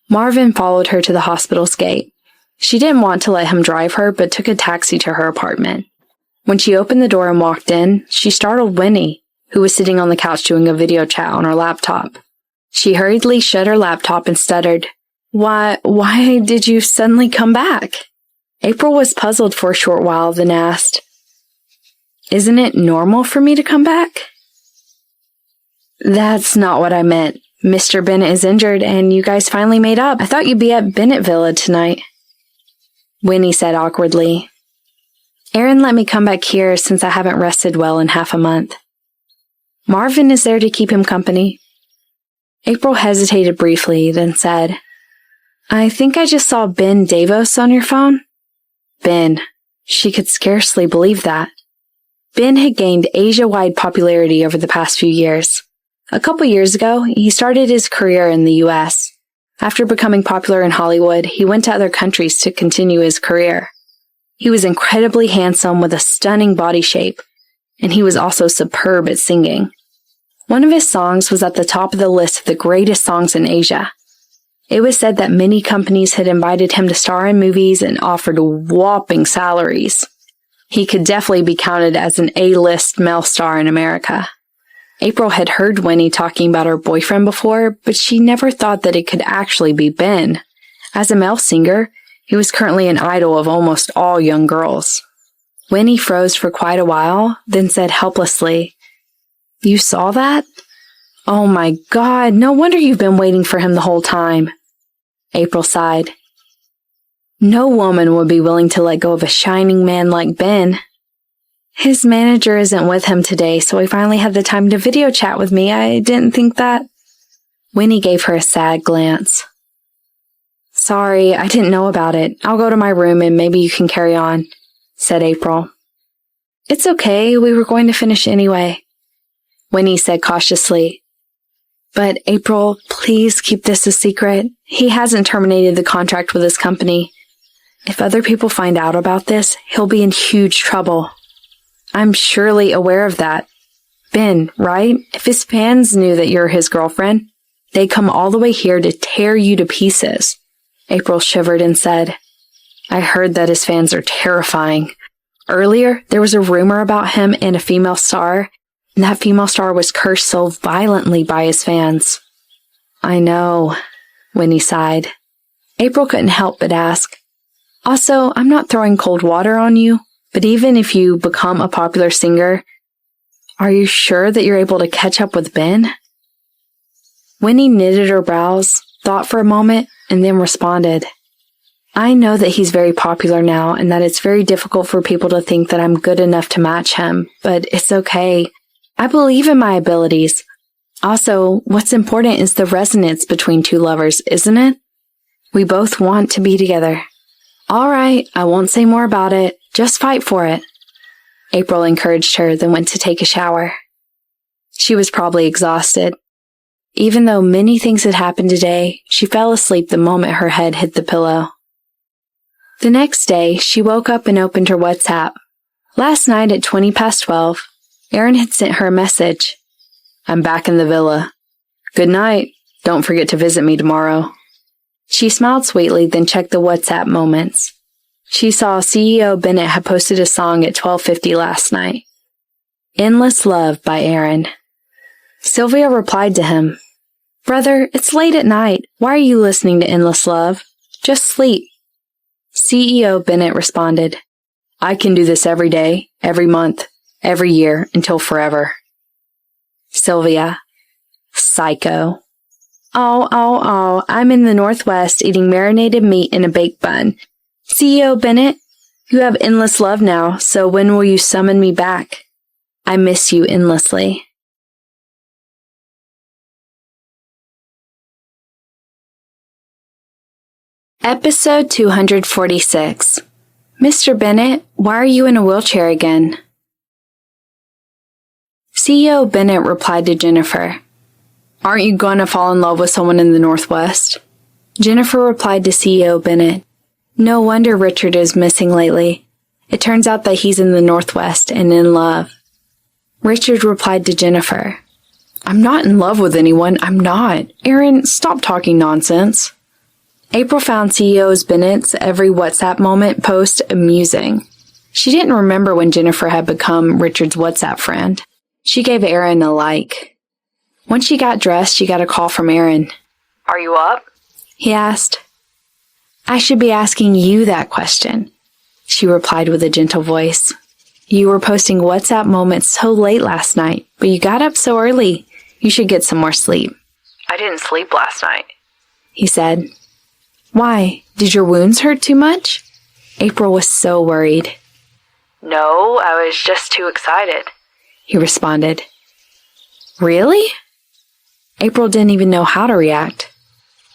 Speaker 4: Marvin followed her to the hospital's gate. She didn't want to let him drive her, but took a taxi to her apartment. When she opened the door and walked in, she startled Winnie, who was sitting on the couch doing a video chat on her laptop. She hurriedly shut her laptop and stuttered, Why did you suddenly come back?" April was puzzled for a short while, then asked, "Isn't it normal for me to come back?" "That's not what I meant. Mr. Bennett is injured and you guys finally made up. I thought you'd be at Bennett Villa tonight," Winnie said awkwardly. "Aaron let me come back here since I haven't rested well in half a month. Marvin is there to keep him company." April hesitated briefly, then said, "I think I just saw Ben Davos on your phone." Ben. She could scarcely believe that. Ben had gained Asia-wide popularity over the past few years. A couple years ago, he started his career in the U.S. After becoming popular in Hollywood, he went to other countries to continue his career. He was incredibly handsome with a stunning body shape, and he was also superb at singing. One of his songs was at the top of the list of the greatest songs in Asia. It was said that many companies had invited him to star in movies and offered whopping salaries. He could definitely be counted as an A-list male star in America. April had heard Winnie talking about her boyfriend before, but she never thought that it could actually be Ben. As a male singer, he was currently an idol of almost all young girls. Winnie froze for quite a while, then said helplessly, "You saw that? Oh my God, no wonder you've been waiting for him the whole time." April sighed. No woman would be willing to let go of a shining man like Ben. "His manager isn't with him today, so he finally had the time to video chat with me. I didn't think that." Winnie gave her a sad glance. "Sorry, I didn't know about it. I'll go to my room and maybe you can carry on," said April. "It's okay, we were going to finish anyway," Winnie said cautiously. "But April, please keep this a secret. He hasn't terminated the contract with his company. If other people find out about this, he'll be in huge trouble. I'm surely aware of that. Ben, right? If his fans knew that you're his girlfriend, they'd come all the way here to tear you to pieces." April shivered and said, "I heard that his fans are terrifying. Earlier, there was a rumor about him and a female star, and that female star was cursed so violently by his fans." "I know," Winnie sighed. April couldn't help but ask, "Also, I'm not throwing cold water on you, but even if you become a popular singer, are you sure that you're able to catch up with Ben?" Winnie knitted her brows, thought for a moment, and then responded, "I know that he's very popular now and that it's very difficult for people to think that I'm good enough to match him, but it's okay. I believe in my abilities. Also, what's important is the resonance between two lovers, isn't it? We both want to be together. All right, I won't say more about it. Just fight for it." April encouraged her, then went to take a shower. She was probably exhausted. Even though many things had happened today, she fell asleep the moment her head hit the pillow. The next day, she woke up and opened her WhatsApp. Last night at 12:20, Aaron had sent her a message. "I'm back in the villa. Good night. Don't forget to visit me tomorrow." She smiled sweetly, then checked the WhatsApp moments. She saw CEO Bennett had posted a song at 12:50 last night. "Endless Love" by Aaron. Sylvia replied to him, "Brother, it's late at night. Why are you listening to Endless Love? Just sleep." CEO Bennett responded, "I can do this every day, every month, every year, until forever." Sylvia, "Psycho." Oh, I'm in the Northwest eating marinated meat in a baked bun. CEO Bennett, you have endless love now, so when will you summon me back? I miss you endlessly." Episode 246. Mr. Bennett, why are you in a wheelchair again? CEO Bennett replied to Jennifer, "Aren't you going to fall in love with someone in the Northwest?" Jennifer replied to CEO Bennett, "No wonder Richard is missing lately. It turns out that he's in the Northwest and in love." Richard replied to Jennifer, "I'm not in love with anyone. I'm not. Erin, stop talking nonsense." April found CEO Bennett's every WhatsApp moment post amusing. She didn't remember when Jennifer had become Richard's WhatsApp friend. She gave Erin a like. Once she got dressed, she got a call from Erin.
Speaker 2: Are you up?
Speaker 4: He asked. "I should be asking you that question," she replied with a gentle voice. "You were posting WhatsApp moments so late last night, but you got up so early. You should get some more sleep."
Speaker 2: I didn't sleep last night.
Speaker 4: He said. "Why? Did your wounds hurt too much?" April was so worried.
Speaker 2: No, I was just too excited.
Speaker 4: He responded. "Really?" April didn't even know how to react.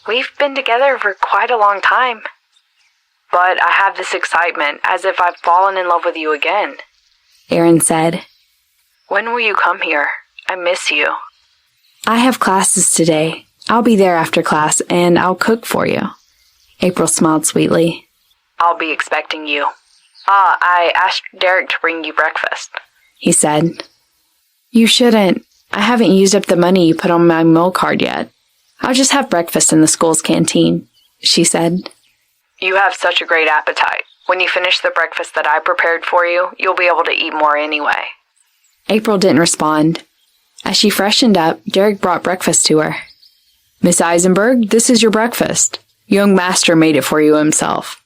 Speaker 2: We've been together for quite a long time. But I have this excitement, as if I've fallen in love with you again.
Speaker 4: Erin said.
Speaker 2: When will you come here? I miss you.
Speaker 4: "I have classes today. I'll be there after class, and I'll cook for you." April smiled sweetly.
Speaker 2: I'll be expecting you. I asked Derek to bring you breakfast.
Speaker 4: He said. "You shouldn't. I haven't used up the money you put on my meal card yet. I'll just have breakfast in the school's canteen," she said.
Speaker 2: You have such a great appetite. When you finish the breakfast that I prepared for you, you'll be able to eat more anyway.
Speaker 4: April didn't respond. As she freshened up, Derek brought breakfast to her. "Miss Eisenberg, this is your breakfast. Young master made it for you himself."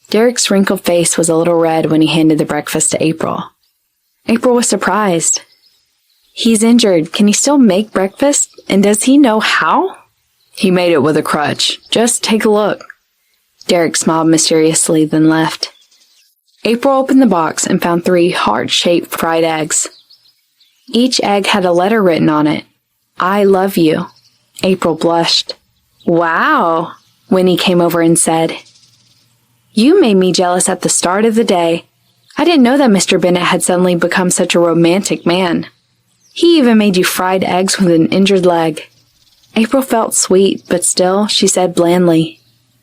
Speaker 4: Derek's wrinkled face was a little red when he handed the breakfast to April. April was surprised. "He's injured. Can he still make breakfast? And does he know how?" "He made it with a crutch. Just take a look." Derek smiled mysteriously, then left. April opened the box and found 3 heart-shaped fried eggs. Each egg had a letter written on it. "I love you." April blushed. "Wow," Winnie came over and said. "You made me jealous at the start of the day. I didn't know that Mr. Bennett had suddenly become such a romantic man. He even made you fried eggs with an injured leg." April felt sweet, but still, she said blandly,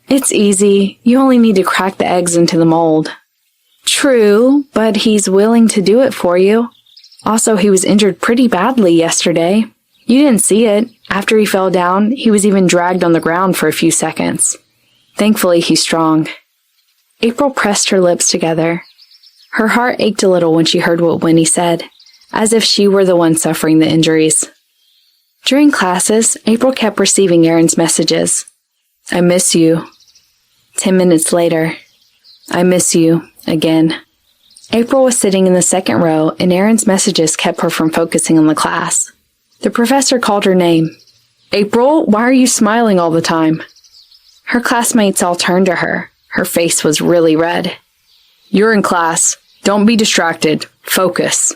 Speaker 4: "It's easy. You only need to crack the eggs into the mold." "True, but he's willing to do it for you. Also, he was injured pretty badly yesterday. You didn't see it. After he fell down, he was even dragged on the ground for a few seconds. Thankfully, he's strong." April pressed her lips together. Her heart ached a little when she heard what Winnie said, as if she were the one suffering the injuries. During classes, April kept receiving Erin's messages. "I miss you." 10 minutes later, "I miss you," again. April was sitting in the second row, and Erin's messages kept her from focusing on the class. The professor called her name. "April, why are you smiling all the time?" Her classmates all turned to her. Her face was really red. "You're in class. Don't be distracted. Focus,"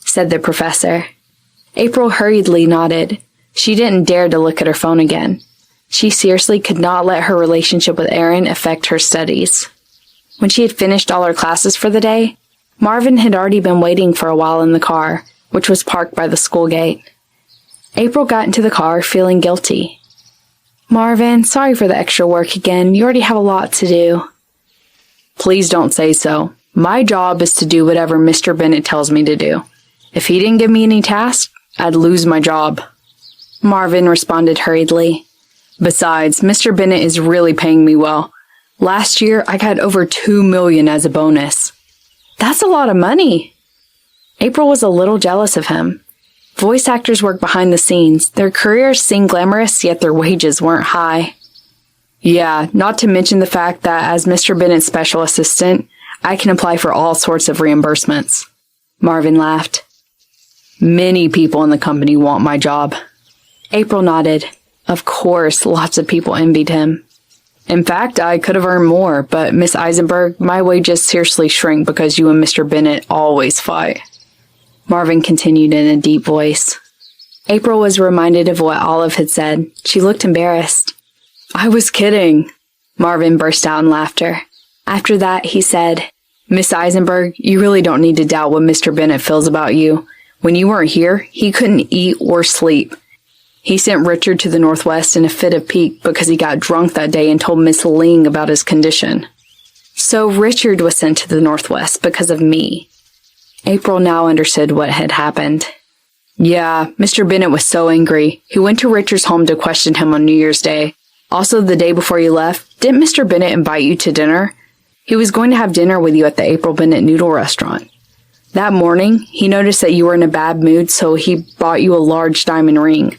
Speaker 4: said the professor. April hurriedly nodded. She didn't dare to look at her phone again. She seriously could not let her relationship with Erin affect her studies. When she had finished all her classes for the day, Marvin had already been waiting for a while in the car, which was parked by the school gate. April got into the car feeling guilty. "Marvin, sorry for the extra work again. You already have a lot to do." "Please don't say so. My job is to do whatever Mr. Bennett tells me to do. If he didn't give me any tasks, I'd lose my job," Marvin responded hurriedly. "Besides, Mr. Bennett is really paying me well. Last year, I got over $2 million as a bonus." "That's a lot of money." April was a little jealous of him. Voice actors work behind the scenes. Their careers seem glamorous, yet their wages weren't high. "Yeah, not to mention the fact that as Mr. Bennett's special assistant, I can apply for all sorts of reimbursements," Marvin laughed. "Many people in the company want my job." April nodded. Of course, lots of people envied him. "In fact, I could have earned more, but Miss Eisenberg, my wages seriously shrink because you and Mr. Bennett always fight," Marvin continued in a deep voice. April was reminded of what Olive had said. She looked embarrassed. "I was kidding," Marvin burst out in laughter. After that, he said, "Miss Eisenberg, you really don't need to doubt what Mr. Bennett feels about you. When you weren't here, he couldn't eat or sleep. He sent Richard to the Northwest in a fit of pique because he got drunk that day and told Miss Ling about his condition." "So Richard was sent to the Northwest because of me." April now understood what had happened. Yeah, Mr. Bennett was so angry. He went to Richard's home to question him on New Year's Day. Also, the day before you left, didn't Mr. Bennett invite you to dinner? He was going to have dinner with you at the April Bennett Noodle Restaurant. That morning, he noticed that you were in a bad mood, so he bought you a large diamond ring.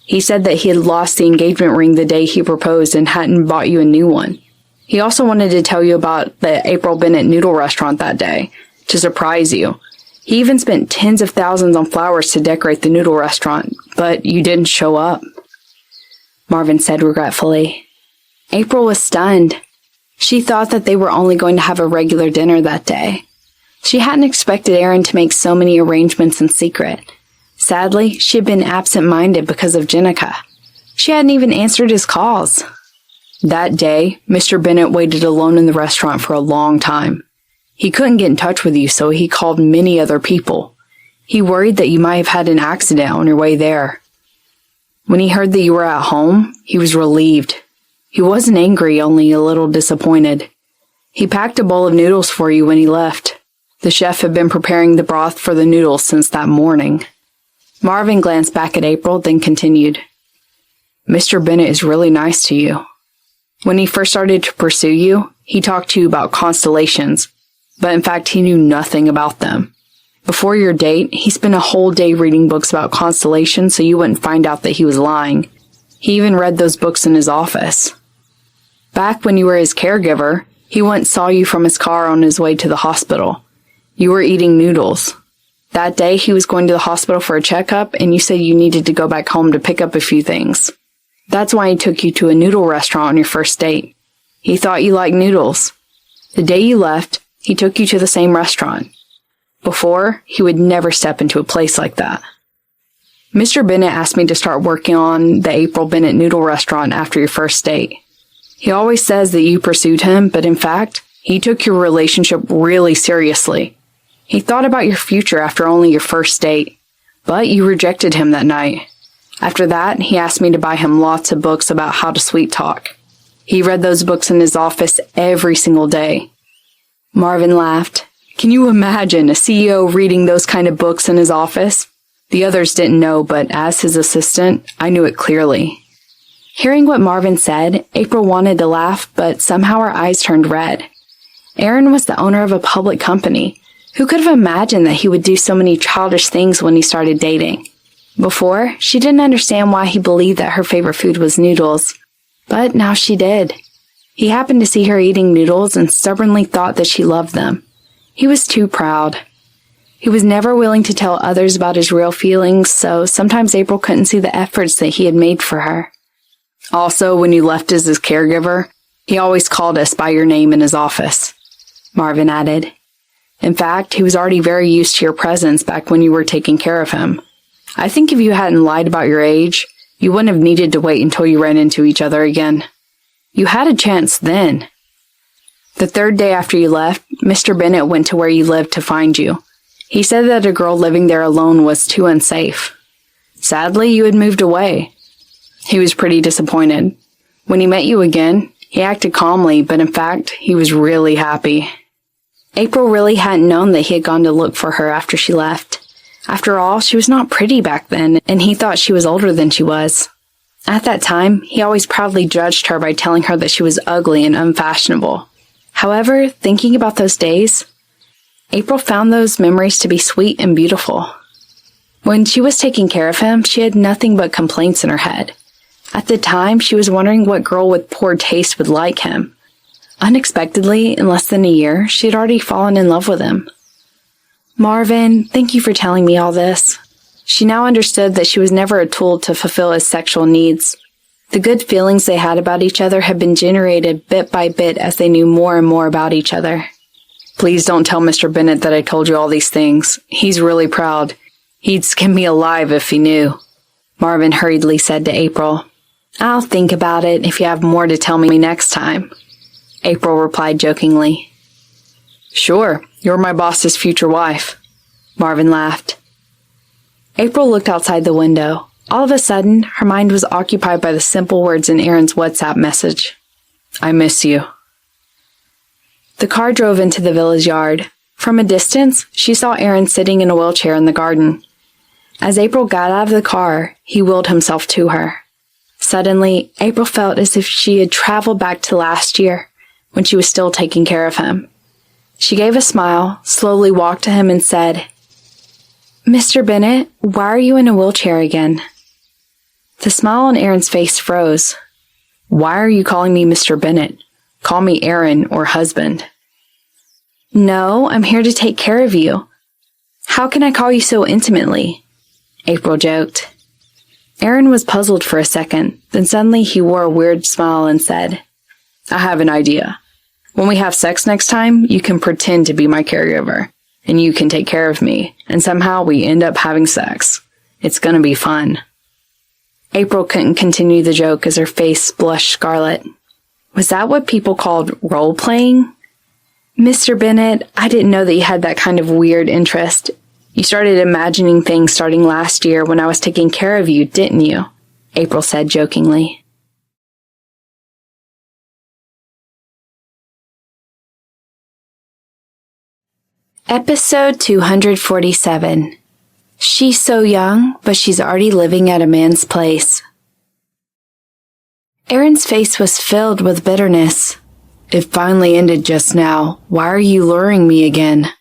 Speaker 4: He said that he had lost the engagement ring the day he proposed and hadn't bought you a new one. He also wanted to tell you about the April Bennett Noodle Restaurant that day, to surprise you. He even spent tens of thousands on flowers to decorate the noodle restaurant, but you didn't show up, Marvin said regretfully. April was stunned. She thought that they were only going to have a regular dinner that day. She hadn't expected Aaron to make so many arrangements in secret. Sadly, she had been absent-minded because of Jenica. She hadn't even answered his calls. That day, Mr. Bennett waited alone in the restaurant for a long time. He couldn't get in touch with you, so he called many other people. He worried that you might have had an accident on your way there. When he heard that you were at home, he was relieved. He wasn't angry, only a little disappointed. He packed a bowl of noodles for you when he left. The chef had been preparing the broth for the noodles since that morning. Marvin glanced back at April, then continued. Mr. Bennett is really nice to you. When he first started to pursue you, he talked to you about constellations, but in fact he knew nothing about them. Before your date, he spent a whole day reading books about constellations so you wouldn't find out that he was lying. He even read those books in his office. Back when you were his caregiver, he once saw you from his car on his way to the hospital. You were eating noodles. That day, he was going to the hospital for a checkup, and you said you needed to go back home to pick up a few things. That's why he took you to a noodle restaurant on your first date. He thought you liked noodles. The day you left, he took you to the same restaurant. Before, he would never step into a place like that. Mr. Bennett asked me to start working on the April Bennett Noodle Restaurant after your first date. He always says that you pursued him, but in fact, he took your relationship really seriously. He thought about your future after only your first date, but you rejected him that night. After that, he asked me to buy him lots of books about how to sweet talk. He read those books in his office every single day. Marvin laughed. Can you imagine a CEO reading those kind of books in his office? The others didn't know, but as his assistant, I knew it clearly. Hearing what Marvin said, April wanted to laugh, but somehow her eyes turned red. Aaron was the owner of a public company. Who could have imagined that he would do so many childish things when he started dating? Before, she didn't understand why he believed that her favorite food was noodles. But now she did. He happened to see her eating noodles and stubbornly thought that she loved them. He was too proud. He was never willing to tell others about his real feelings, so sometimes April couldn't see the efforts that he had made for her. Also, when you left as his caregiver, he always called us by your name in his office, Marvin added. In fact, he was already very used to your presence back when you were taking care of him. I think if you hadn't lied about your age, you wouldn't have needed to wait until you ran into each other again. You had a chance then. The third day after you left, Mr. Bennett went to where you lived to find you. He said that a girl living there alone was too unsafe. Sadly, you had moved away. He was pretty disappointed. When he met you again, he acted calmly, but in fact, he was really happy. April really hadn't known that he had gone to look for her after she left. After all, she was not pretty back then, and he thought she was older than she was. At that time, he always proudly judged her by telling her that she was ugly and unfashionable. However, thinking about those days, April found those memories to be sweet and beautiful. When she was taking care of him, she had nothing but complaints in her head. At the time, she was wondering what girl with poor taste would like him. Unexpectedly, in less than a year, she had already fallen in love with him. Marvin, thank you for telling me all this. She now understood that she was never a tool to fulfill his sexual needs. The good feelings they had about each other had been generated bit by bit as they knew more and more about each other. Please don't tell Mr. Bennett that I told you all these things. He's really proud. He'd skin me alive if he knew, Marvin hurriedly said to April. I'll think about it if you have more to tell me next time, April replied jokingly. Sure, you're my boss's future wife, Marvin laughed. April looked outside the window. All of a sudden, her mind was occupied by the simple words in Aaron's WhatsApp message. I miss you. The car drove into the village yard. From a distance, she saw Aaron sitting in a wheelchair in the garden. As April got out of the car, he willed himself to her. Suddenly, April felt as if she had traveled back to last year, when she was still taking care of him. She gave a smile, slowly walked to him and said, "Mr. Bennett, why are you in a wheelchair again?" The smile on Aaron's face froze. "Why are you calling me Mr. Bennett? Call me Aaron or husband." "No, I'm here to take care of you. How can I call you so intimately?" April joked. Aaron was puzzled for a second, then suddenly he wore a weird smile and said, "I have an idea. When we have sex next time, you can pretend to be my caregiver, and you can take care of me, and somehow we end up having sex. It's gonna be fun." April couldn't continue the joke as her face blushed scarlet. Was that what people called role-playing? "Mr. Bennett, I didn't know that you had that kind of weird interest. You started imagining things starting last year when I was taking care of you, didn't you?" April said jokingly. Episode 247. She's so young, but she's already living at a man's place. Aaron's face was filled with bitterness. "It finally ended just now. Why are you luring me again?"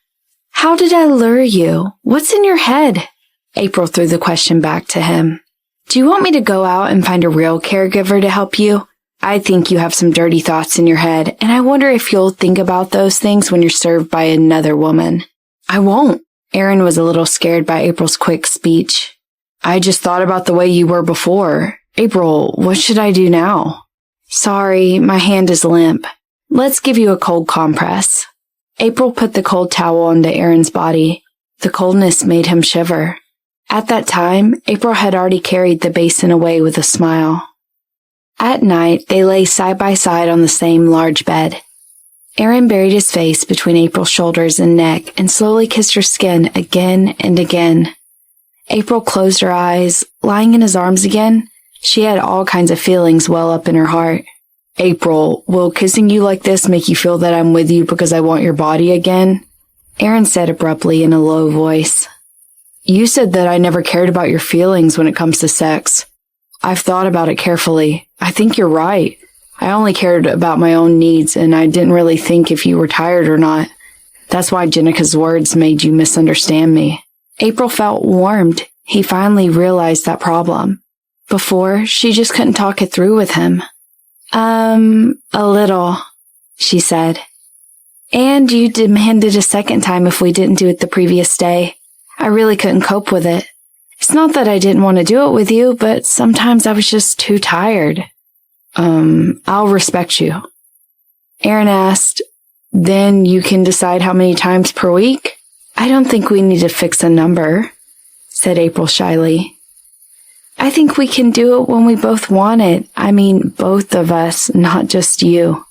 Speaker 4: "How did I lure you? What's in your head?" April threw the question back to him. "Do you want me to go out and find a real caregiver to help you? I think you have some dirty thoughts in your head, and I wonder if you'll think about those things when you're served by another woman." "I won't." Aaron was a little scared by April's quick speech. "I just thought about the way you were before. April, what should I do now?" "Sorry, my hand is limp. Let's give you a cold compress." April put the cold towel onto Aaron's body. The coldness made him shiver. At that time, April had already carried the basin away with a smile. At night, they lay side by side on the same large bed. Aaron buried his face between April's shoulders and neck and slowly kissed her skin again and again. April closed her eyes. Lying in his arms again, she had all kinds of feelings well up in her heart. "April, will kissing you like this make you feel that I'm with you because I want your body again?" Aaron said abruptly in a low voice. "You said that I never cared about your feelings when it comes to sex. I've thought about it carefully. I think you're right. I only cared about my own needs, and I didn't really think if you were tired or not. That's why Jenica's words made you misunderstand me." April felt warmed. He finally realized that problem. Before, she just couldn't talk it through with him. A little," she said. "And you demanded a second time if we didn't do it the previous day. I really couldn't cope with it. It's not that I didn't want to do it with you, but sometimes I was just too tired." I'll respect you." Aaron asked, "Then you can decide how many times per week?" "I don't think we need to fix a number," said April shyly. "I think we can do it when we both want it. I mean, both of us, not just you."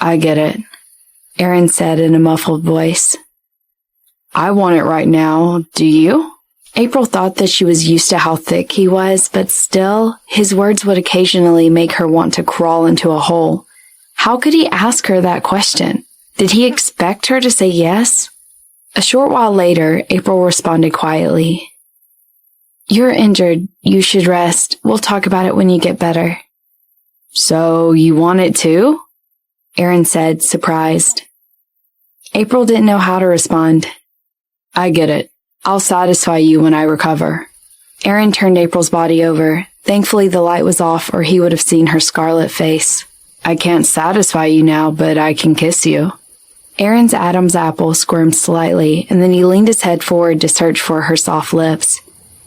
Speaker 4: "I get it," Aaron said in a muffled voice. "I want it right now. Do you?" April thought that she was used to how thick he was, but still, his words would occasionally make her want to crawl into a hole. How could he ask her that question? Did he expect her to say yes? A short while later, April responded quietly. "You're injured. You should rest. We'll talk about it when you get better." "So you want it too?" Aaron said, surprised. April didn't know how to respond. "I get it. I'll satisfy you when I recover." Aaron turned April's body over. Thankfully, the light was off, or he would have seen her scarlet face. "I can't satisfy you now, but I can kiss you." Aaron's Adam's apple squirmed slightly, and then he leaned his head forward to search for her soft lips.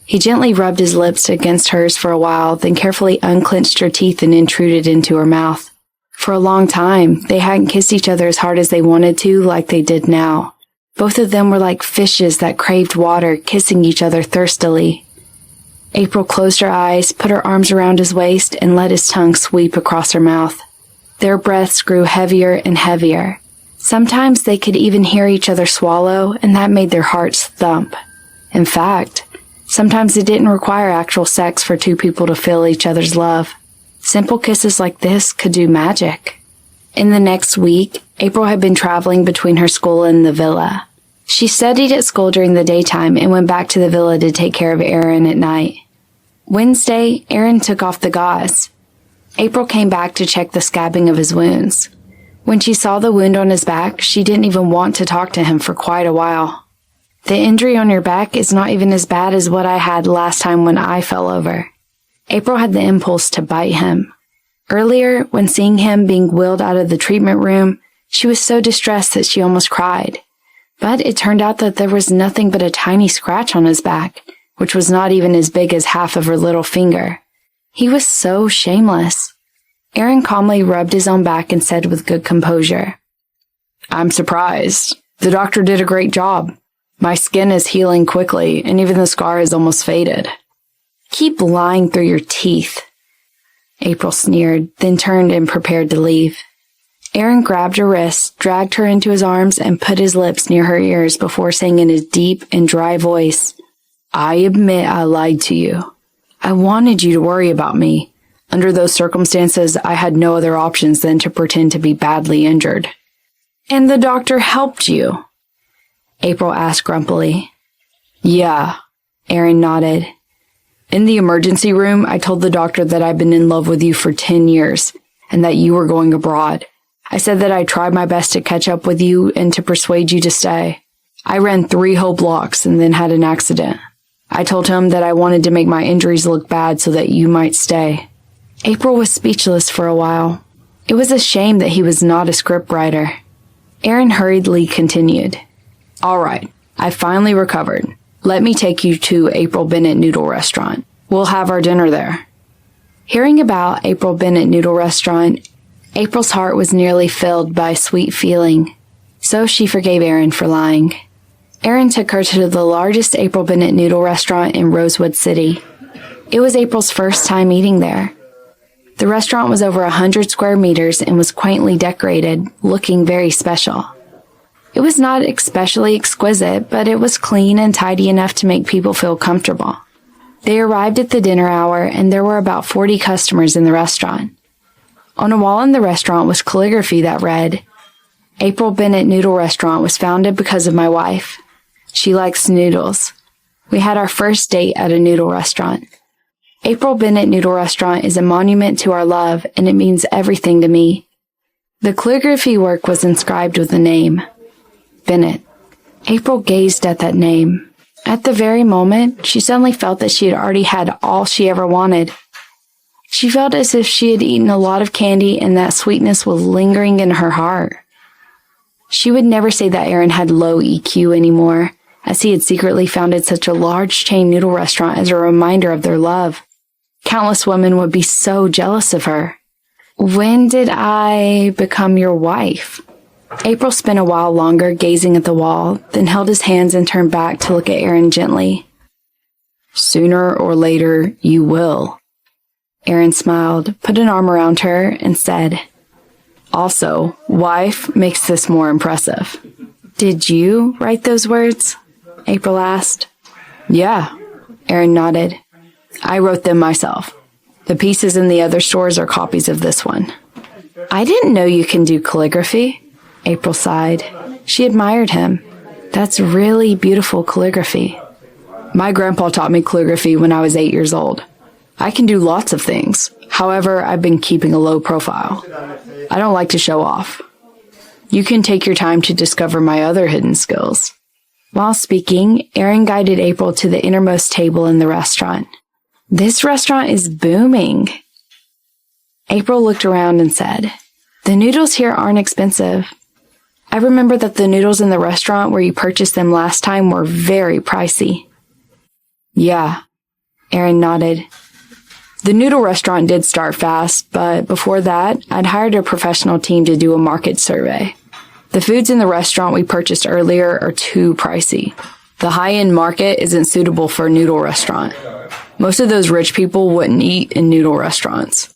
Speaker 4: He gently rubbed his lips against hers for a while, then carefully unclenched her teeth and intruded into her mouth. For a long time, they hadn't kissed each other as hard as they wanted to, like they did now. Both of them were like fishes that craved water, kissing each other thirstily. April closed her eyes, put her arms around his waist, and let his tongue sweep across her mouth. Their breaths grew heavier and heavier. Sometimes they could even hear each other swallow, and that made their hearts thump. In fact, sometimes it didn't require actual sex for two people to feel each other's love. Simple kisses like this could do magic. In the next week, April had been traveling between her school and the villa. She studied at school during the daytime and went back to the villa to take care of Aaron at night. Wednesday, Aaron took off the gauze. April came back to check the scabbing of his wounds. When she saw the wound on his back, she didn't even want to talk to him for quite a while. The injury on your back is not even as bad as what I had last time when I fell over. April had the impulse to bite him. Earlier, when seeing him being wheeled out of the treatment room, she was so distressed that she almost cried. But it turned out that there was nothing but a tiny scratch on his back, which was not even as big as half of her little finger. He was so shameless. Aaron calmly rubbed his own back and said with good composure, "I'm surprised. The doctor did a great job. My skin is healing quickly, and even the scar is almost faded." "Keep lying through your teeth," April sneered, then turned and prepared to leave. Aaron grabbed her wrist, dragged her into his arms, and put his lips near her ears before saying in his deep and dry voice, "I admit I lied to you. I wanted you to worry about me. Under those circumstances, I had no other options than to pretend to be badly injured." "And the doctor helped you?" April asked grumpily. "Yeah," Aaron nodded. "In the emergency room, I told the doctor that I'd been in love with you for 10 years and that you were going abroad. I said that I tried my best to catch up with you and to persuade you to stay. I ran 3 whole blocks and then had an accident. I told him that I wanted to make my injuries look bad so that you might stay." April was speechless for a while. It was a shame that he was not a scriptwriter. Aaron hurriedly continued. "All right, I finally recovered. Let me take you to April Bennett Noodle Restaurant. We'll have our dinner there." Hearing about April Bennett Noodle Restaurant, April's heart was nearly filled by a sweet feeling, so she forgave Aaron for lying. Aaron took her to the largest April Bennett Noodle Restaurant in Rosewood City. It was April's first time eating there. The restaurant was over 100 square meters and was quaintly decorated, looking very special. It was not especially exquisite, but it was clean and tidy enough to make people feel comfortable. They arrived at the dinner hour, and there were about 40 customers in the restaurant. On a wall in the restaurant was calligraphy that read, "April Bennett Noodle Restaurant was founded because of my wife. She likes noodles. We had our first date at a noodle restaurant. April Bennett Noodle Restaurant is a monument to our love, and it means everything to me." The calligraphy work was inscribed with the name, Bennett. April gazed at that name. At the very moment, she suddenly felt that she had already had all she ever wanted. She felt as if she had eaten a lot of candy and that sweetness was lingering in her heart. She would never say that Aaron had low EQ anymore, as he had secretly founded such a large chain noodle restaurant as a reminder of their love. Countless women would be so jealous of her. "When did I become your wife?" April spent a while longer gazing at the wall, then held his hands and turned back to look at Aaron gently. "Sooner or later, you will." Aaron smiled, put an arm around her, and said, "Also, wife makes this more impressive." "Did you write those words?" April asked. "Yeah," Aaron nodded. "I wrote them myself. The pieces in the other stores are copies of this one." "I didn't know you can do calligraphy," April sighed. She admired him. "That's really beautiful calligraphy." "My grandpa taught me calligraphy when I was 8 years old. I can do lots of things. However, I've been keeping a low profile. I don't like to show off. You can take your time to discover my other hidden skills." While speaking, Aaron guided April to the innermost table in the restaurant. "This restaurant is booming." April looked around and said, "The noodles here aren't expensive. I remember that the noodles in the restaurant where you purchased them last time were very pricey." "Yeah," Aaron nodded. "The noodle restaurant did start fast, but before that, I'd hired a professional team to do a market survey. The foods in the restaurant we purchased earlier are too pricey. The high-end market isn't suitable for a noodle restaurant. Most of those rich people wouldn't eat in noodle restaurants.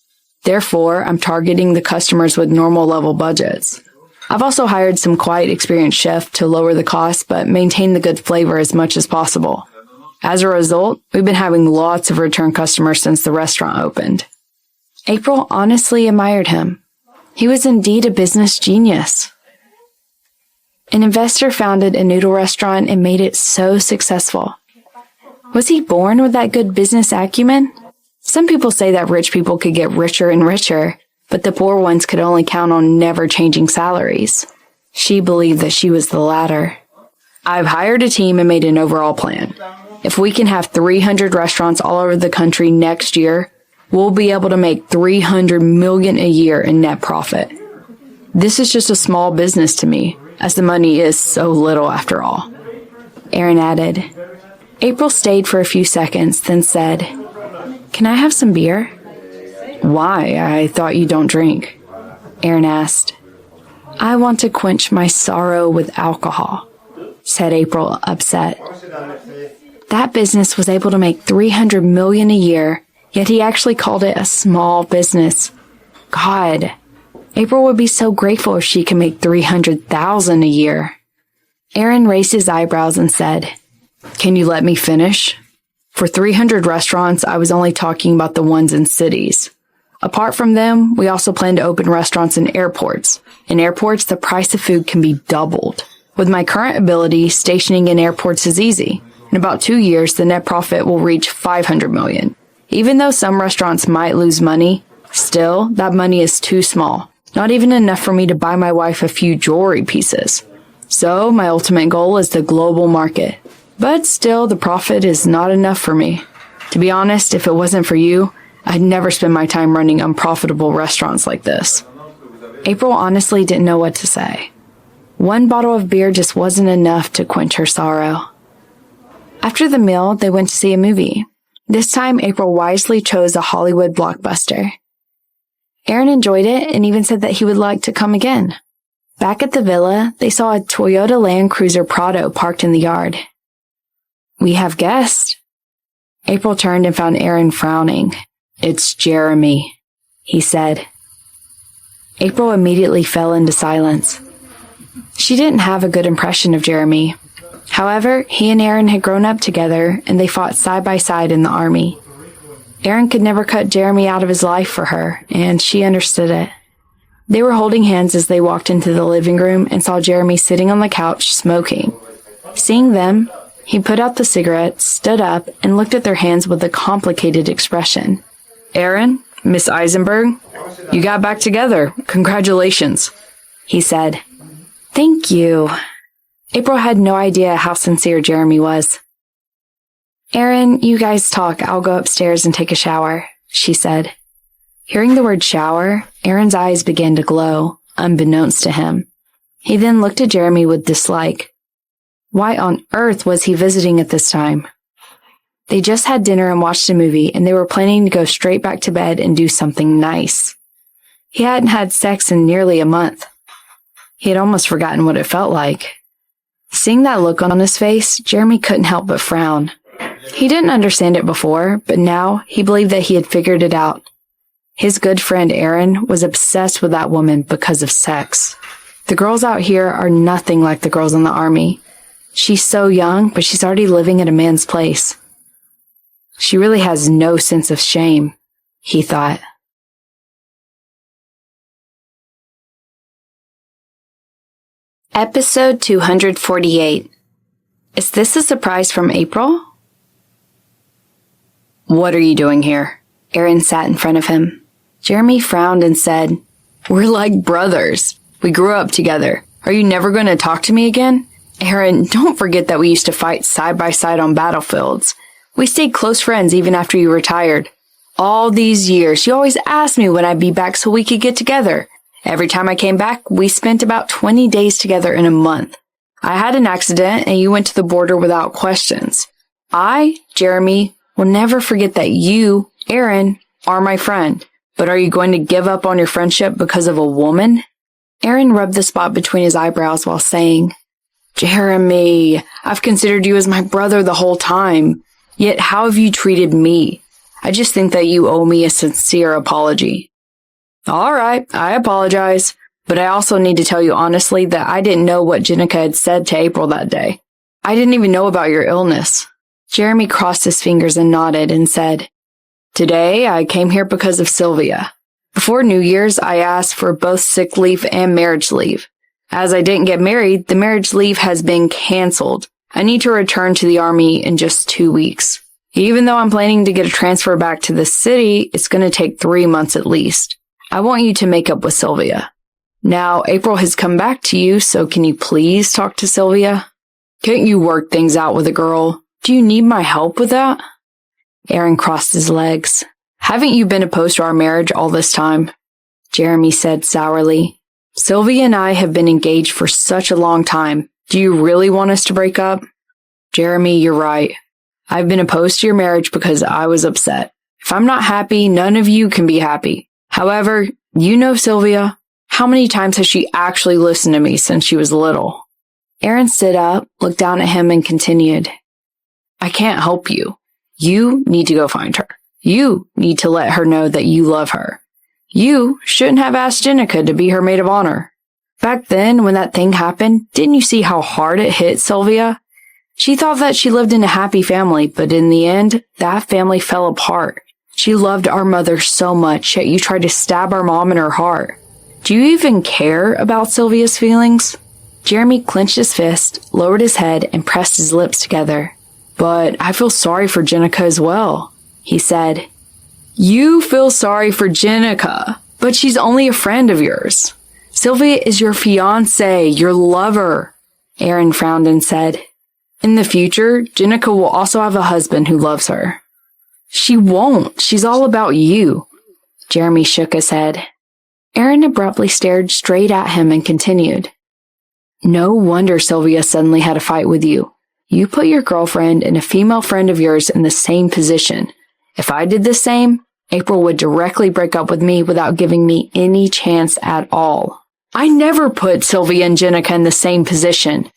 Speaker 4: Therefore, I'm targeting the customers with normal level budgets. I've also hired some quite experienced chefs to lower the cost but maintain the good flavor as much as possible. As a result, we've been having lots of return customers since the restaurant opened." April honestly admired him. He was indeed a business genius. An investor founded a noodle restaurant and made it so successful. Was he born with that good business acumen? Some people say that rich people could get richer and richer, but the poor ones could only count on never changing salaries. She believed that she was the latter. I've hired a team and made an overall plan. If we can have 300 restaurants all over the country next year, we'll be able to make $300 million a year in net profit. This is just a small business to me, as the money is so little after all. Aaron added. April stayed for a few seconds, then said, Can I have some beer? Why? I thought you don't drink. Aaron asked. I want to quench my sorrow with alcohol, said April, upset. That business was able to make $300 million a year, yet he actually called it a small business. God, April would be so grateful if she could make $300,000 a year. Aaron raised his eyebrows and said, Can you let me finish? For 300 restaurants, I was only talking about the ones in cities. Apart from them, we also plan to open restaurants in airports. In airports, the price of food can be doubled. With my current ability, stationing in airports is easy. In about 2 years, the net profit will reach $500 million. Even though some restaurants might lose money, still, that money is too small. Not even enough for me to buy my wife a few jewelry pieces. So, my ultimate goal is the global market. But still, the profit is not enough for me. To be honest, if it wasn't for you, I'd never spend my time running unprofitable restaurants like this. April honestly didn't know what to say. One bottle of beer just wasn't enough to quench her sorrow. After the meal, they went to see a movie. This time, April wisely chose a Hollywood blockbuster. Aaron enjoyed it and even said that he would like to come again. Back at the villa, they saw a Toyota Land Cruiser Prado parked in the yard. We have guests. April turned and found Aaron frowning. It's Jeremy, he said. April immediately fell into silence. She didn't have a good impression of Jeremy. However, he and Aaron had grown up together and they fought side by side in the army. Aaron could never cut Jeremy out of his life for her, and she understood it. They were holding hands as they walked into the living room and saw Jeremy sitting on the couch smoking. Seeing them, he put out the cigarette, stood up, and looked at their hands with a complicated expression. Aaron, Miss Eisenberg, you got back together. Congratulations, he said. Thank you. April had no idea how sincere Jeremy was. Aaron, you guys talk. I'll go upstairs and take a shower, she said. Hearing the word shower, Aaron's eyes began to glow, unbeknownst to him. He then looked at Jeremy with dislike. Why on earth was he visiting at this time? They just had dinner and watched a movie, and they were planning to go straight back to bed and do something nice. He hadn't had sex in nearly a month. He had almost forgotten what it felt like. Seeing that look on his face, Jeremy couldn't help but frown. He didn't understand it before, but now he believed that he had figured it out. His good friend Aaron was obsessed with that woman because of sex. The girls out here are nothing like the girls in the army. She's so young, but she's already living at a man's place. She really has no sense of shame, he thought. Episode 248. Is this a surprise from April? What are you doing here? Aaron sat in front of him. Jeremy frowned and said, We're like brothers. We grew up together. Are you never going to talk to me again? Aaron, don't forget that we used to fight side by side on battlefields. We stayed close friends even after you retired. All these years, you always asked me when I'd be back so we could get together. Every time I came back, we spent about 20 days together in a month. I had an accident and you went to the border without questions. I, Jeremy, will never forget that you, Aaron, are my friend. But are you going to give up on your friendship because of a woman? Aaron rubbed the spot between his eyebrows while saying, Jeremy, I've considered you as my brother the whole time. Yet how have you treated me? I just think that you owe me a sincere apology. All right, I apologize. But I also need to tell you honestly that I didn't know what Jenica had said to April that day. I didn't even know about your illness. Jeremy crossed his fingers and nodded and said, Today, I came here because of Sylvia. Before New Year's, I asked for both sick leave and marriage leave. As I didn't get married, the marriage leave has been canceled. I need to return to the army in just 2 weeks. Even though I'm planning to get a transfer back to the city, it's going to take 3 months at least. I want you to make up with Sylvia. Now, April has come back to you, so can you please talk to Sylvia? Can't you work things out with a girl? Do you need my help with that? Aaron crossed his legs. Haven't you been opposed to our marriage all this time? Jeremy said sourly. Sylvia and I have been engaged for such a long time. Do you really want us to break up? Jeremy, you're right. I've been opposed to your marriage because I was upset. If I'm not happy, none of you can be happy. However, you know Sylvia. How many times has she actually listened to me since she was little? Aaron stood up, looked down at him, and continued. I can't help you. You need to go find her. You need to let her know that you love her. You shouldn't have asked Jenica to be her maid of honor. Back then, when that thing happened, didn't you see how hard it hit Sylvia? She thought that she lived in a happy family, but in the end, that family fell apart. She loved our mother so much, yet you tried to stab our mom in her heart. Do you even care about Sylvia's feelings? Jeremy clenched his fist, lowered his head, and pressed his lips together. But I feel sorry for Jenica as well, he said. You feel sorry for Jenica, but she's only a friend of yours. Sylvia is your fiancé, your lover. Aaron frowned and said, in the future, Jenica will also have a husband who loves her. She won't. She's all about you. Jeremy shook his head. Aaron abruptly stared straight at him and continued. No wonder Sylvia suddenly had a fight with you. You put your girlfriend and a female friend of yours in the same position. If I did the same, April would directly break up with me without giving me any chance at all. I never put Sylvia and Jenica in the same position.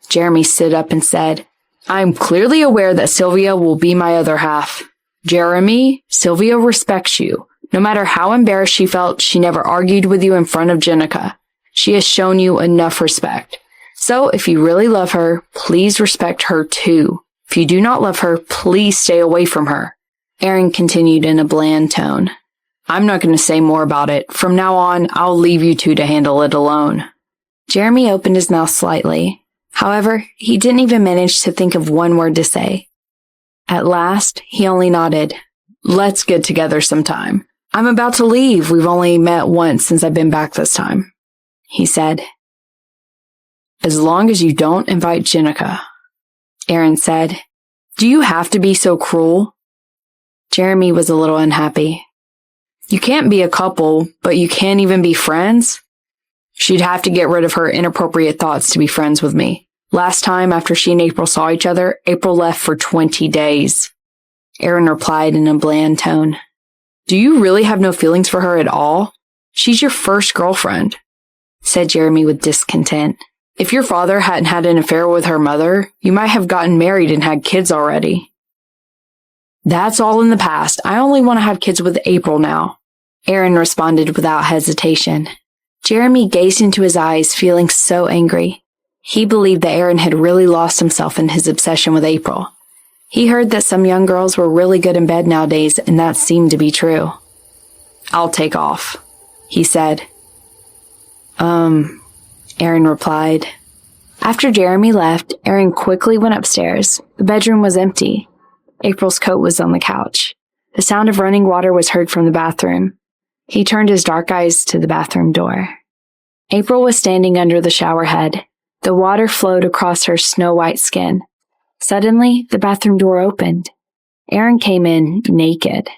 Speaker 4: Jeremy stood up and said, I'm clearly aware that Sylvia will be my other half. Jeremy, Sylvia respects you. No matter how embarrassed she felt, she never argued with you in front of Jenica. She has shown you enough respect. So if you really love her, please respect her too. If you do not love her, please stay away from her. Aaron continued in a bland tone. I'm not going to say more about it. From now on, I'll leave you two to handle it alone. Jeremy opened his mouth slightly. However, he didn't even manage to think of one word to say. At last, he only nodded. Let's get together sometime. I'm about to leave. We've only met once since I've been back this time, he said. As long as you don't invite Jenica, Aaron said. Do you have to be so cruel? Jeremy was a little unhappy. You can't be a couple, but you can't even be friends? She'd have to get rid of her inappropriate thoughts to be friends with me. Last time, after she and April saw each other, April left for 20 days. Aaron replied in a bland tone. Do you really have no feelings for her at all? She's your first girlfriend, said Jeremy with discontent. If your father hadn't had an affair with her mother, you might have gotten married and had kids already. That's all in the past. I only want to have kids with April now, Aaron responded without hesitation. Jeremy gazed into his eyes, feeling so angry. He believed that Aaron had really lost himself in his obsession with April. He heard that some young girls were really good in bed nowadays, and that seemed to be true. I'll take off, he said. Aaron replied. After Jeremy left, Aaron quickly went upstairs. The bedroom was empty. April's coat was on the couch. The sound of running water was heard from the bathroom. He turned his dark eyes to the bathroom door. April was standing under the shower head. The water flowed across her snow-white skin. Suddenly, the bathroom door opened. Aaron came in naked.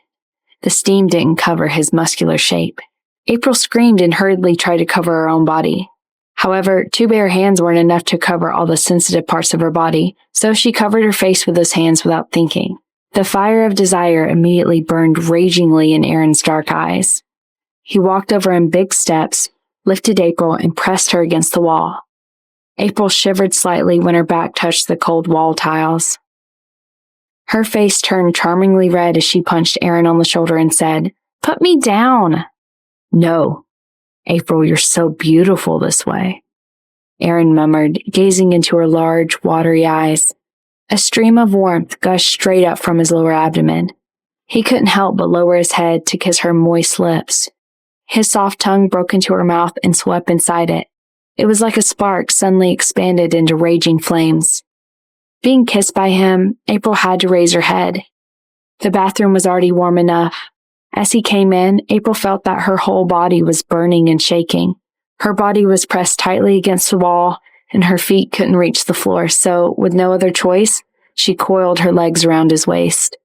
Speaker 4: The steam didn't cover his muscular shape. April screamed and hurriedly tried to cover her own body. However, 2 bare hands weren't enough to cover all the sensitive parts of her body, so she covered her face with those hands without thinking. The fire of desire immediately burned ragingly in Aaron's dark eyes. He walked over in big steps, lifted April, and pressed her against the wall. April shivered slightly when her back touched the cold wall tiles. Her face turned charmingly red as she punched Aaron on the shoulder and said, "Put me down." "No. April, you're so beautiful this way," Aaron murmured, gazing into her large, watery eyes. A stream of warmth gushed straight up from his lower abdomen. He couldn't help but lower his head to kiss her moist lips. His soft tongue broke into her mouth and swept inside it. It was like a spark suddenly expanded into raging flames. Being kissed by him, April had to raise her head. The bathroom was already warm enough. As he came in, April felt that her whole body was burning and shaking. Her body was pressed tightly against the wall, and her feet couldn't reach the floor, so, with no other choice, she coiled her legs around his waist.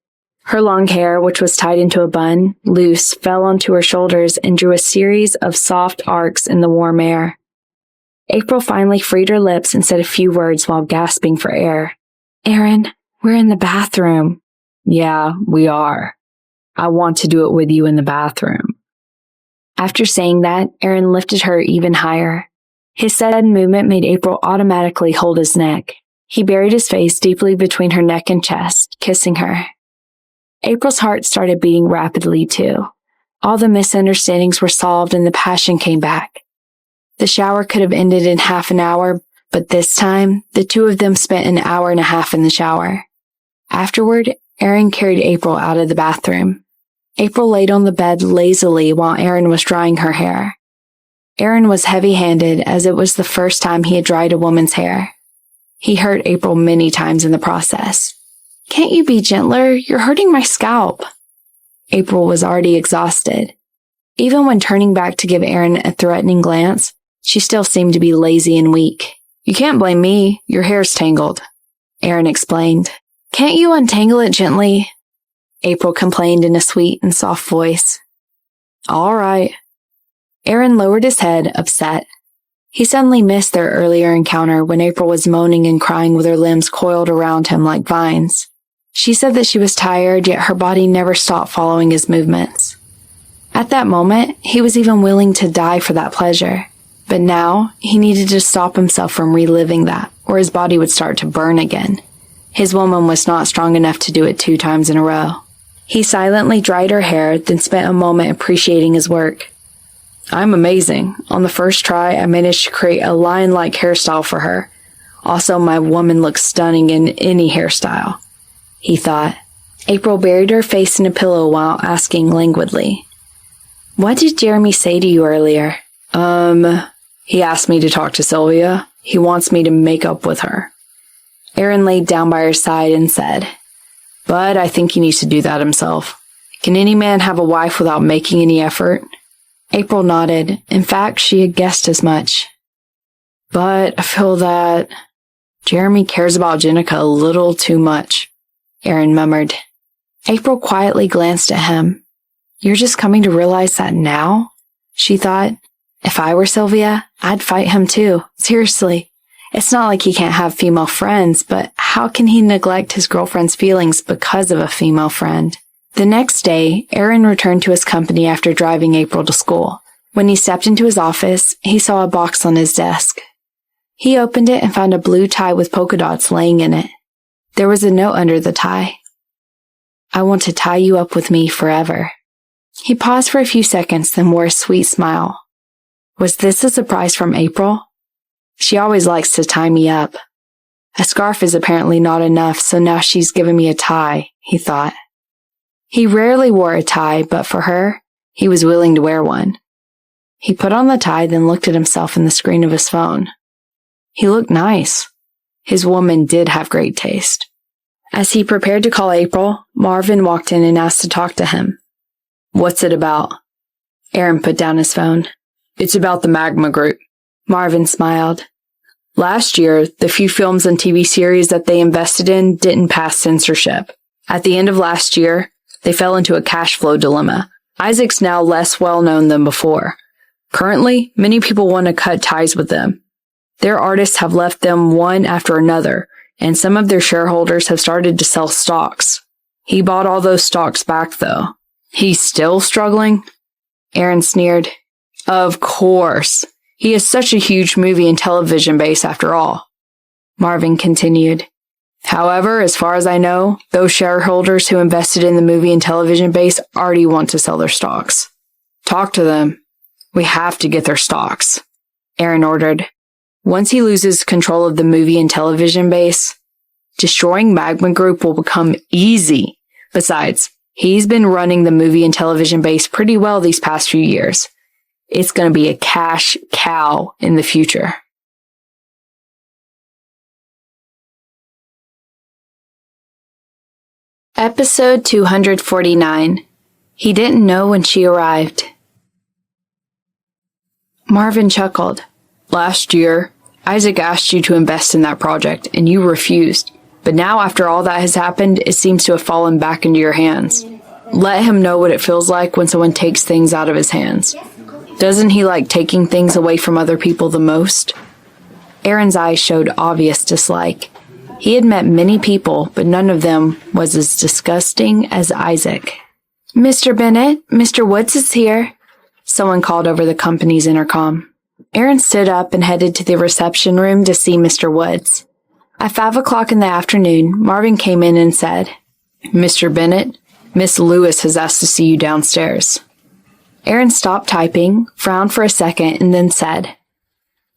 Speaker 4: Her long hair, which was tied into a bun, loose, fell onto her shoulders and drew a series of soft arcs in the warm air. April finally freed her lips and said a few words while gasping for air. "Aaron, we're in the bathroom." "Yeah, we are. I want to do it with you in the bathroom." After saying that, Aaron lifted her even higher. His sudden movement made April automatically hold his neck. He buried his face deeply between her neck and chest, kissing her. April's heart started beating rapidly, too. All the misunderstandings were solved and the passion came back. The shower could have ended in half an hour, but this time, the two of them spent an hour and a half in the shower. Afterward, Aaron carried April out of the bathroom. April laid on the bed lazily while Aaron was drying her hair. Aaron was heavy-handed, as it was the first time he had dried a woman's hair. He hurt April many times in the process. "Can't you be gentler? You're hurting my scalp." April was already exhausted. Even when turning back to give Aaron a threatening glance, she still seemed to be lazy and weak. "You can't blame me. Your hair's tangled," Aaron explained. "Can't you untangle it gently?" April complained in a sweet and soft voice. "All right." Aaron lowered his head, upset. He suddenly missed their earlier encounter when April was moaning and crying with her limbs coiled around him like vines. She said that she was tired, yet her body never stopped following his movements. At that moment, he was even willing to die for that pleasure. But now, he needed to stop himself from reliving that, or his body would start to burn again. His woman was not strong enough to do it 2 times in a row. He silently dried her hair, then spent a moment appreciating his work. "I'm amazing. On the first try, I managed to create a lion-like hairstyle for her. Also, my woman looks stunning in any hairstyle," he thought. April buried her face in a pillow while asking languidly, "What did Jeremy say to you earlier?" He asked me to talk to Sylvia. He wants me to make up with her." Aaron laid down by her side and said, "But I think he needs to do that himself. Can any man have a wife without making any effort?" April nodded. In fact, she had guessed as much. "But I feel that Jeremy cares about Jenica a little too much," Aaron murmured. April quietly glanced at him. "You're just coming to realize that now?" she thought. "If I were Sylvia, I'd fight him too. Seriously. It's not like he can't have female friends, but how can he neglect his girlfriend's feelings because of a female friend?" The next day, Aaron returned to his company after driving April to school. When he stepped into his office, he saw a box on his desk. He opened it and found a blue tie with polka dots laying in it. There was a note under the tie. "I want to tie you up with me forever." He paused for a few seconds, then wore a sweet smile. Was this a surprise from April? She always likes to tie me up. A scarf is apparently not enough, so now she's given me a tie, he thought. He rarely wore a tie, but for her, he was willing to wear one. He put on the tie, then looked at himself in the screen of his phone. He looked nice. His woman did have great taste. As he prepared to call April, Marvin walked in and asked to talk to him. "What's it about?" Aaron put down his phone. "It's about the Magma Group." Marvin smiled. "Last year, the few films and TV series that they invested in didn't pass censorship. At the end of last year, they fell into a cash flow dilemma. Isaac's now less well-known than before. Currently, many people want to cut ties with them. Their artists have left them one after another, and some of their shareholders have started to sell stocks. He bought all those stocks back, though. He's still struggling?" Aaron sneered. "Of course. He has such a huge movie and television base after all." Marvin continued. "However, as far as I know, those shareholders who invested in the movie and television base already want to sell their stocks. Talk to them. We have to get their stocks," Aaron ordered. "Once he loses control of the movie and television base, destroying Magma Group will become easy. Besides, he's been running the movie and television base pretty well these past few years. It's going to be a cash cow in the future." Episode 249. He didn't know when she arrived. Marvin chuckled. Last year, Isaac asked you to invest in that project, and you refused. But now, after all that has happened, it seems to have fallen back into your hands. Let him know what it feels like when someone takes things out of his hands. Doesn't he like taking things away from other people the most? Aaron's eyes showed obvious dislike. He had met many people, but none of them was as disgusting as Isaac. Mr. Bennett, Mr. Woods is here. Someone called over the company's intercom. Aaron stood up and headed to the reception room to see Mr. Woods. At 5 o'clock in the afternoon, Marvin came in and said, Mr. Bennett, Miss Lewis has asked to see you downstairs. Aaron stopped typing, frowned for a second, and then said,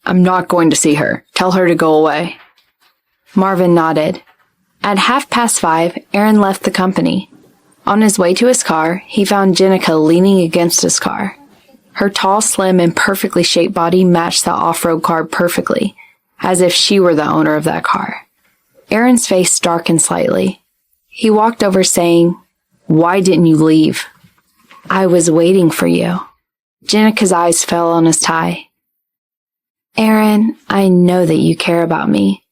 Speaker 4: I'm not going to see her. Tell her to go away. Marvin nodded. At 5:30, Aaron left the company. On his way to his car, he found Jenica leaning against his car. Her tall, slim, and perfectly shaped body matched the off-road car perfectly, as if she were the owner of that car. Aaron's face darkened slightly. He walked over saying, Why didn't you leave? I was waiting for you. Jenica's eyes fell on his tie. Aaron, I know that you care about me.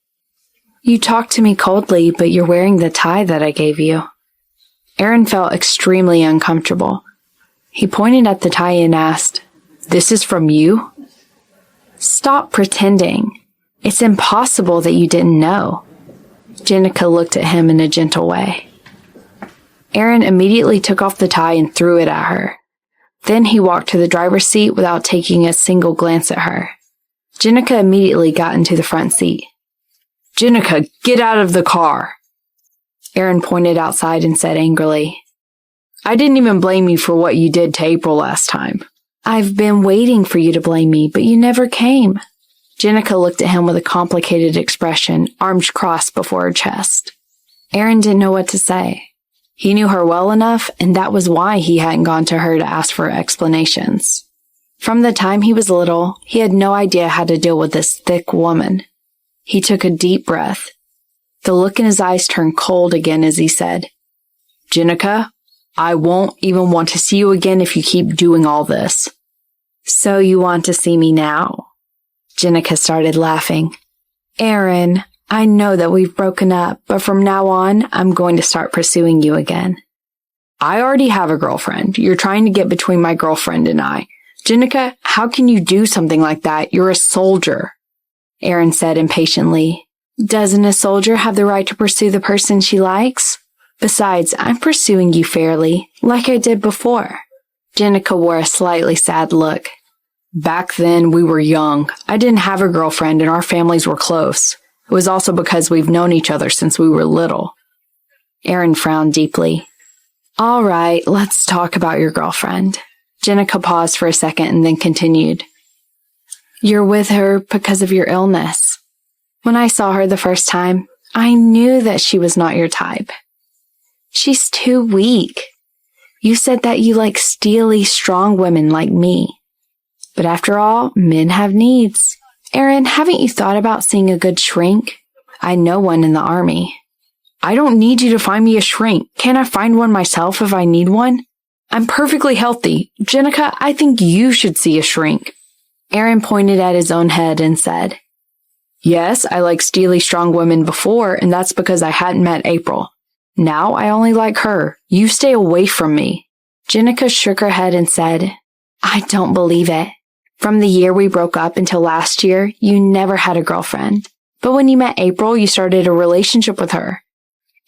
Speaker 4: You talk to me coldly, but you're wearing the tie that I gave you. Aaron felt extremely uncomfortable. He pointed at the tie and asked, This is from you? Stop pretending. It's impossible that you didn't know. Jenica looked at him in a gentle way. Aaron immediately took off the tie and threw it at her. Then he walked to the driver's seat without taking a single glance at her. Jenica immediately got into the front seat. Jenica, get out of the car! Aaron pointed outside and said angrily, I didn't even blame you for what you did to April last time. I've been waiting for you to blame me, but you never came. Jenica looked at him with a complicated expression, arms crossed before her chest. Aaron didn't know what to say. He knew her well enough, and that was why he hadn't gone to her to ask for explanations. From the time he was little, he had no idea how to deal with this thick woman. He took a deep breath. The look in his eyes turned cold again as he said, Jenica, I won't even want to see you again if you keep doing all this. So you want to see me now? Jenica started laughing. Aaron, I know that we've broken up, but from now on, I'm going to start pursuing you again. I already have a girlfriend. You're trying to get between my girlfriend and I. Jenica, how can you do something like that? You're a soldier. Aaron said impatiently. Doesn't a soldier have the right to pursue the person she likes? Besides, I'm pursuing you fairly, like I did before. Jenica wore a slightly sad look. Back then, we were young. I didn't have a girlfriend and our families were close. It was also because we've known each other since we were little. Aaron frowned deeply. All right, let's talk about your girlfriend. Jenica paused for a second and then continued. You're with her because of your illness. When I saw her the first time, I knew that she was not your type. She's too weak. You said that you like steely, strong women like me. But after all, men have needs. Aaron, haven't you thought about seeing a good shrink? I know one in the army. I don't need you to find me a shrink. Can't I find one myself if I need one? I'm perfectly healthy. Jenica, I think you should see a shrink. Aaron pointed at his own head and said, Yes, I like steely, strong women before, and that's because I hadn't met April. Now I only like her. You stay away from me. Jenica shook her head and said, I don't believe it. From the year we broke up until last year, you never had a girlfriend. But when you met April, you started a relationship with her.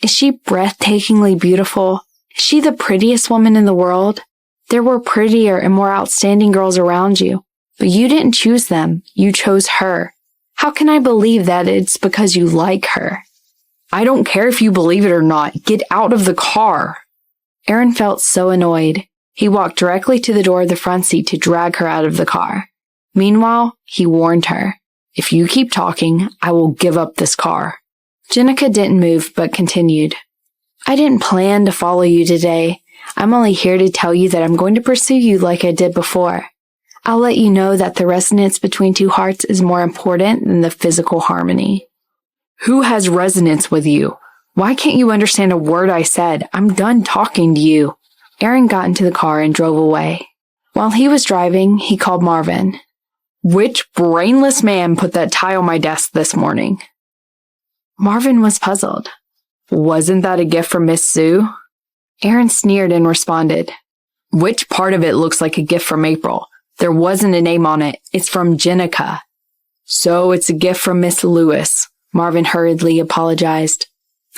Speaker 4: Is she breathtakingly beautiful? Is she the prettiest woman in the world? There were prettier and more outstanding girls around you, but you didn't choose them. You chose her. How can I believe that it's because you like her? I don't care if you believe it or not. Get out of the car. Aaron felt so annoyed. He walked directly to the door of the front seat to drag her out of the car. Meanwhile, he warned her, If you keep talking, I will give up this car. Jenica didn't move but continued. I didn't plan to follow you today. I'm only here to tell you that I'm going to pursue you like I did before. I'll let you know that the resonance between two hearts is more important than the physical harmony. Who has resonance with you? Why can't you understand a word I said? I'm done talking to you. Aaron got into the car and drove away. While he was driving, he called Marvin. Which brainless man put that tie on my desk this morning? Marvin was puzzled. Wasn't that a gift from Miss Sue? Aaron sneered and responded. Which part of it looks like a gift from April? There wasn't a name on it. It's from Jenica. So it's a gift from Miss Lewis, Marvin hurriedly apologized.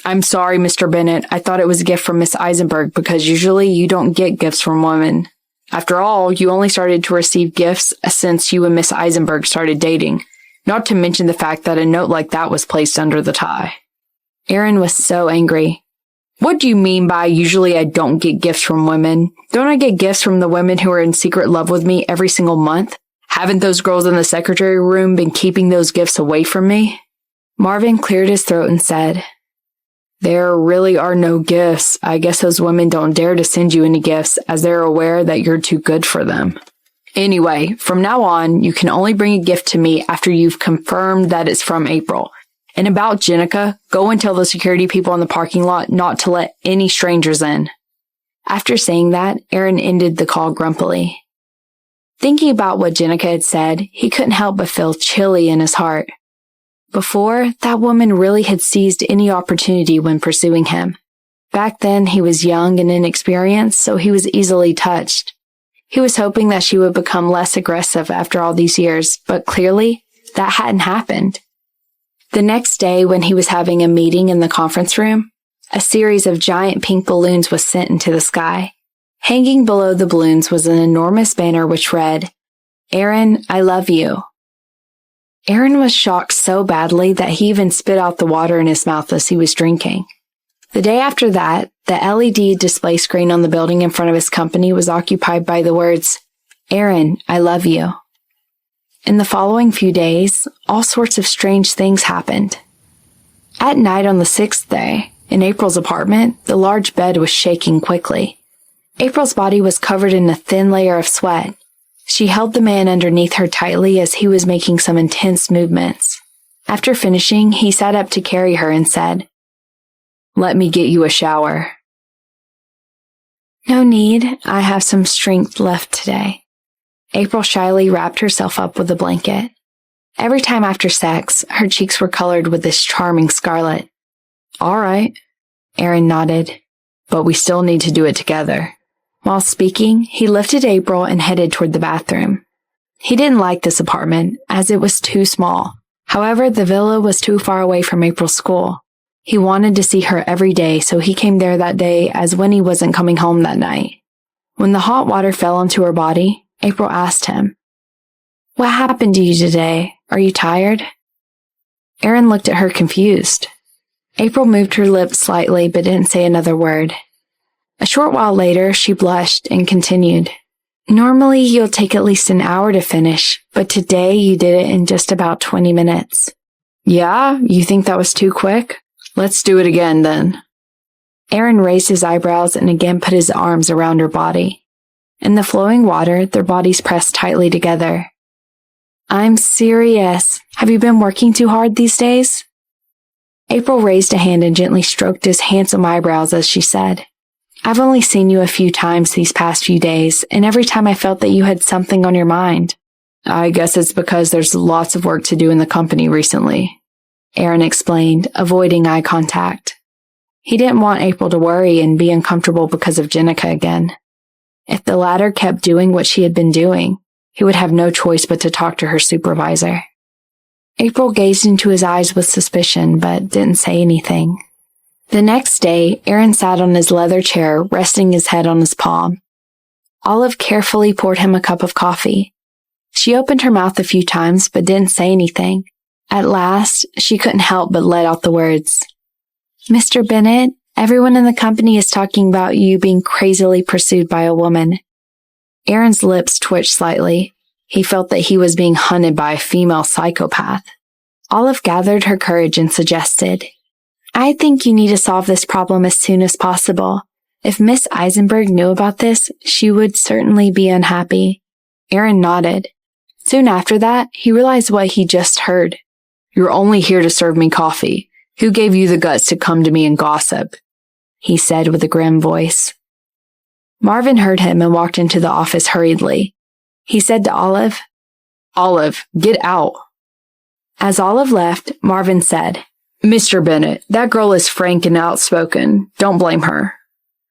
Speaker 4: I'm sorry, Mr. Bennett. I thought it was a gift from Miss Eisenberg because usually you don't get gifts from women. After all, you only started to receive gifts since you and Miss Eisenberg started dating, not to mention the fact that a note like that was placed under the tie. Aaron was so angry. What do you mean by usually I don't get gifts from women? Don't I get gifts from the women who are in secret love with me every single month? Haven't those girls in the secretary room been keeping those gifts away from me? Marvin cleared his throat and said, There really are no gifts. I guess those women don't dare to send you any gifts as they're aware that you're too good for them. Anyway, from now on, you can only bring a gift to me after you've confirmed that it's from April. And about Jenica, go and tell the security people in the parking lot not to let any strangers in. After saying that, Aaron ended the call grumpily. Thinking about what Jenica had said, he couldn't help but feel chilly in his heart. Before, that woman really had seized any opportunity when pursuing him. Back then, he was young and inexperienced, so he was easily touched. He was hoping that she would become less aggressive after all these years, but clearly, that hadn't happened. The next day, when he was having a meeting in the conference room, a series of giant pink balloons was sent into the sky. Hanging below the balloons was an enormous banner which read, Aaron, I love you. Aaron was shocked so badly that he even spit out the water in his mouth as he was drinking. The day after that, the LED display screen on the building in front of his company was occupied by the words, Aaron, I love you. In the following few days, all sorts of strange things happened. At night on the 6th day, in April's apartment, the large bed was shaking quickly. April's body was covered in a thin layer of sweat. She held the man underneath her tightly as he was making some intense movements. After finishing, he sat up to carry her and said, Let me get you a shower. No need. I have some strength left today. April shyly wrapped herself up with a blanket. Every time after sex, her cheeks were colored with this charming scarlet. All right, Aaron nodded, but we still need to do it together. While speaking, he lifted April and headed toward the bathroom. He didn't like this apartment, as it was too small. However, the villa was too far away from April's school. He wanted to see her every day, so he came there that day as when he wasn't coming home that night. When the hot water fell onto her body, April asked him, What happened to you today? Are you tired? Aaron looked at her confused. April moved her lips slightly but didn't say another word. A short while later, she blushed and continued, Normally, you'll take at least an hour to finish, but today you did it in just about 20 minutes. Yeah? You think that was too quick? Let's do it again, then. Aaron raised his eyebrows and again put his arms around her body. In the flowing water, their bodies pressed tightly together. I'm serious. Have you been working too hard these days? April raised a hand and gently stroked his handsome eyebrows as she said, I've only seen you a few times these past few days, and every time I felt that you had something on your mind. I guess it's because there's lots of work to do in the company recently, Aaron explained, avoiding eye contact. He didn't want April to worry and be uncomfortable because of Jenica again. If the latter kept doing what she had been doing, he would have no choice but to talk to her supervisor. April gazed into his eyes with suspicion, but didn't say anything. The next day, Aaron sat on his leather chair, resting his head on his palm. Olive carefully poured him a cup of coffee. She opened her mouth a few times, but didn't say anything. At last, she couldn't help but let out the words, Mr. Bennett, everyone in the company is talking about you being crazily pursued by a woman. Aaron's lips twitched slightly. He felt that he was being hunted by a female psychopath. Olive gathered her courage and suggested, I think you need to solve this problem as soon as possible. If Miss Eisenberg knew about this, she would certainly be unhappy. Aaron nodded. Soon after that, he realized what he just heard. You're only here to serve me coffee. Who gave you the guts to come to me and gossip? He said with a grim voice. Marvin heard him and walked into the office hurriedly. He said to Olive, Olive, get out. As Olive left, Marvin said, Mr. Bennett, that girl is frank and outspoken. Don't blame her.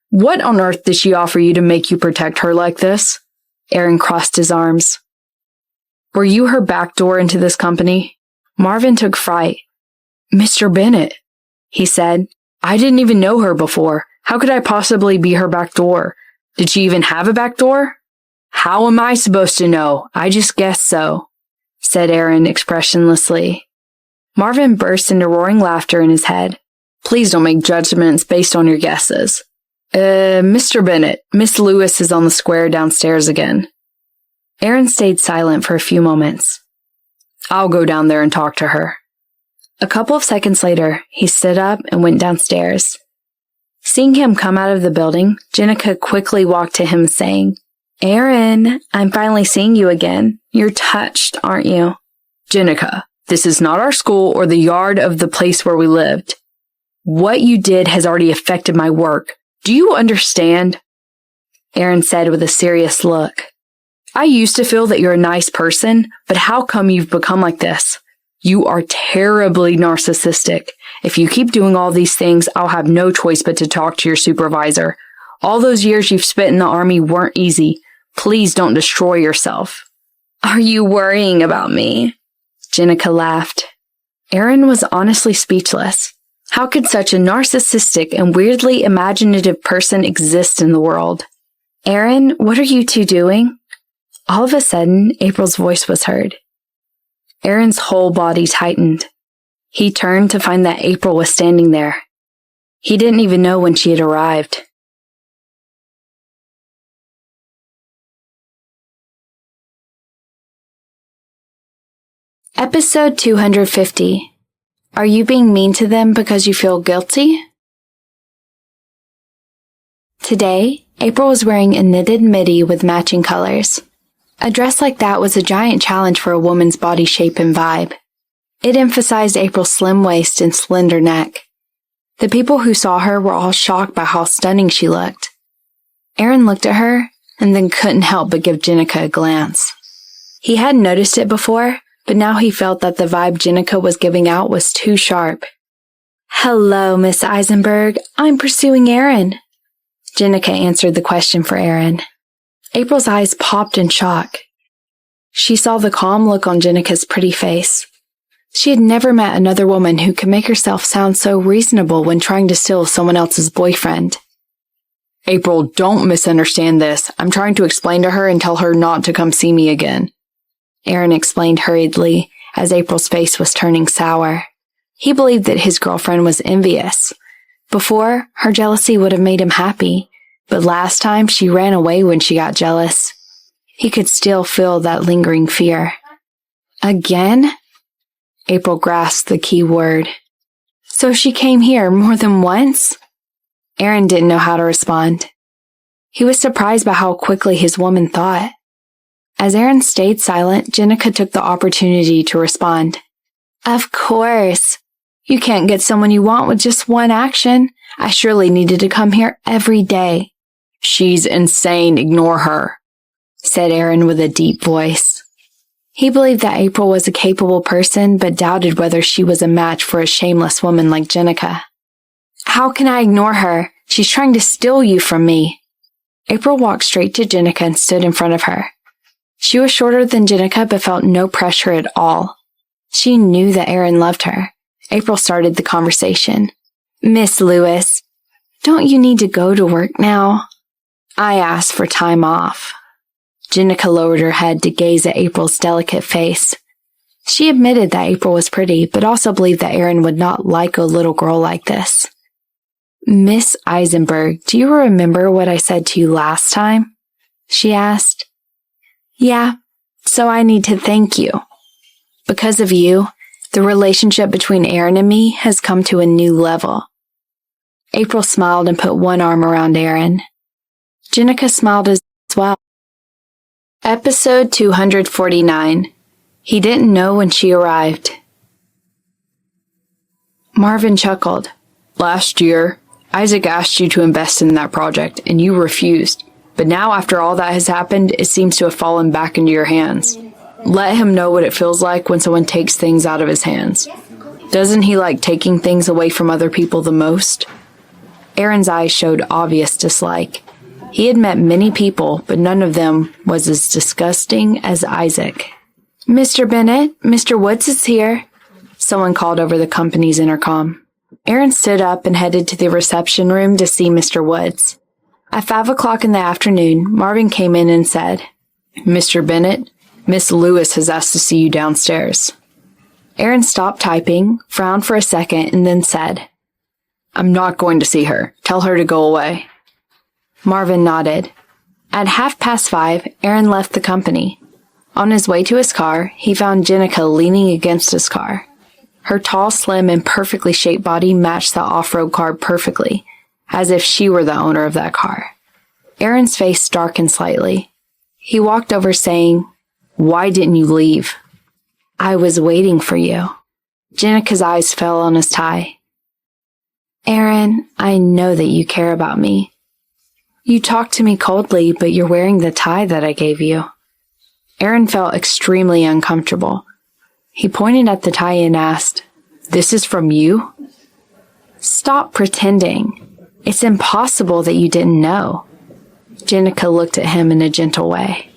Speaker 4: What on earth did she offer you to make you protect her like this? Aaron crossed his arms. Were you her back door into this company? Marvin took fright. Mr. Bennett, he said, I didn't even know her before. How could I possibly be her back door? Did she even have a back door? How am I supposed to know? I just guessed so, said Aaron expressionlessly. Marvin burst into roaring laughter in his head. Please don't make judgments based on your guesses. Mr. Bennett, Miss Lewis is on the square downstairs again. Aaron stayed silent for a few moments. I'll go down there and talk to her. A couple of seconds later, he stood up and went downstairs. Seeing him come out of the building, Jenica quickly walked to him saying, Aaron, I'm finally seeing you again. You're touched, aren't you? Jenica, this is not our school or the yard of the place where we lived. What you did has already affected my work. Do you understand? Aaron said with a serious look. I used to feel that you're a nice person, but how come you've become like this? You are terribly narcissistic. If you keep doing all these things, I'll have no choice but to talk to your supervisor. All those years you've spent in the army weren't easy. Please don't destroy yourself. Are you worrying about me? Jenica laughed. Aaron was honestly speechless. How could such a narcissistic and weirdly imaginative person exist in the world? Aaron, what are you two doing? All of a sudden, April's voice was heard. Aaron's whole body tightened. He turned to find that April was standing there. He didn't even know when she had arrived. Episode 250. Are you being mean to them because you feel guilty? Today, April was wearing a knitted midi with matching colors. A dress like that was a giant challenge for a woman's body shape and vibe. It emphasized April's slim waist and slender neck. The people who saw her were all shocked by how stunning she looked. Aaron looked at her and then couldn't help but give Jenica a glance. He hadn't noticed it before, but now he felt that the vibe Jenica was giving out was too sharp. Hello, Miss Eisenberg. I'm pursuing Aaron. Jenica answered the question for Aaron. April's eyes popped in shock. She saw the calm look on Jenica's pretty face. She had never met another woman who could make herself sound so reasonable when trying to steal someone else's boyfriend. April, don't misunderstand this. I'm trying to explain to her and tell her not to come see me again. Aaron explained hurriedly as April's face was turning sour. He believed that his girlfriend was envious. Before, her jealousy would have made him happy. But last time, she ran away when she got jealous. He could still feel that lingering fear. Again? April grasped the key word. So she came here more than once? Aaron didn't know how to respond. He was surprised by how quickly his woman thought. As Aaron stayed silent, Jenica took the opportunity to respond. Of course. You can't get someone you want with just one action. I surely needed to come here every day. She's insane, ignore her, said Aaron with a deep voice. He believed that April was a capable person, but doubted whether she was a match for a shameless woman like Jenica. How can I ignore her? She's trying to steal you from me. April walked straight to Jenica and stood in front of her. She was shorter than Jenica, but felt no pressure at all. She knew that Aaron loved her. April started the conversation. Miss Lewis, don't you need to go to work now? I asked for time off. Jenica lowered her head to gaze at April's delicate face. She admitted that April was pretty, but also believed that Aaron would not like a little girl like this. Miss Eisenberg, do you remember what I said to you last time? She asked. Yeah, so I need to thank you. Because of you, the relationship between Aaron and me has come to a new level. April smiled and put one arm around Aaron. Jenica smiled as well. Episode 249. He didn't know when she arrived. Marvin chuckled. Last year, Isaac asked you to invest in that project, and you refused. But now, after all that has happened, it seems to have fallen back into your hands. Let him know what it feels like when someone takes things out of his hands. Doesn't he like taking things away from other people the most? Aaron's eyes showed obvious dislike. He had met many people, but none of them was as disgusting as Isaac. Mr. Bennett, Mr. Woods is here, someone called over the company's intercom. Aaron stood up and headed to the reception room to see Mr. Woods. At 5 o'clock in the afternoon, Marvin came in and said, Mr. Bennett, Miss Lewis has asked to see you downstairs. Aaron stopped typing, frowned for a second, and then said, I'm not going to see her. Tell her to go away. Marvin nodded. At 5:30, Aaron left the company. On his way to his car, he found Jenica leaning against his car. Her tall, slim, and perfectly shaped body matched the off-road car perfectly, as if she were the owner of that car. Aaron's face darkened slightly. He walked over saying, Why didn't you leave? I was waiting for you. Jenica's eyes fell on his tie. Aaron, I know that you care about me. You talk to me coldly, but you're wearing the tie that I gave you. Aaron felt extremely uncomfortable. He pointed at the tie and asked, This is from you? Stop pretending. It's impossible that you didn't know. Jenica looked at him in a gentle way.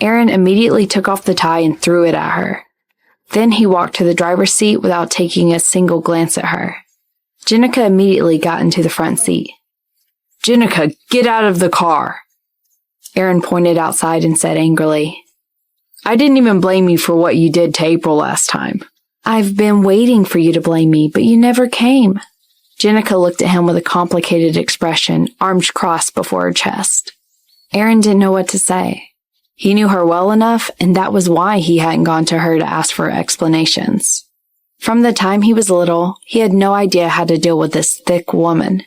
Speaker 4: Aaron immediately took off the tie and threw it at her. Then he walked to the driver's seat without taking a single glance at her. Jenica immediately got into the front seat. Jenica, get out of the car! Aaron pointed outside and said angrily, I didn't even blame you for what you did to April last time. I've been waiting for you to blame me, but you never came. Jenica looked at him with a complicated expression, arms crossed before her chest. Aaron didn't know what to say. He knew her well enough, and that was why he hadn't gone to her to ask for explanations. From the time he was little, he had no idea how to deal with this thick woman.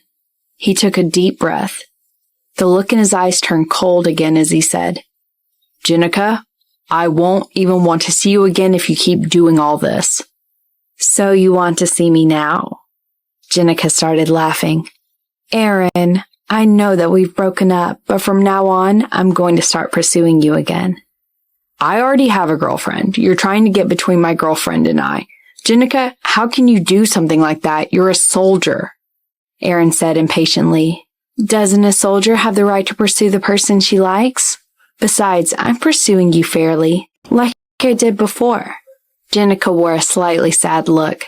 Speaker 4: He took a deep breath. The look in his eyes turned cold again as he said, Jenica, I won't even want to see you again if you keep doing all this. So you want to see me now? Jenica started laughing. Aaron, I know that we've broken up, but from now on, I'm going to start pursuing you again. I already have a girlfriend. You're trying to get between my girlfriend and I. Jenica, how can you do something like that? You're a soldier. Aaron said impatiently. Doesn't a soldier have the right to pursue the person she likes? Besides, I'm pursuing you fairly, like I did before. Jenica wore a slightly sad look.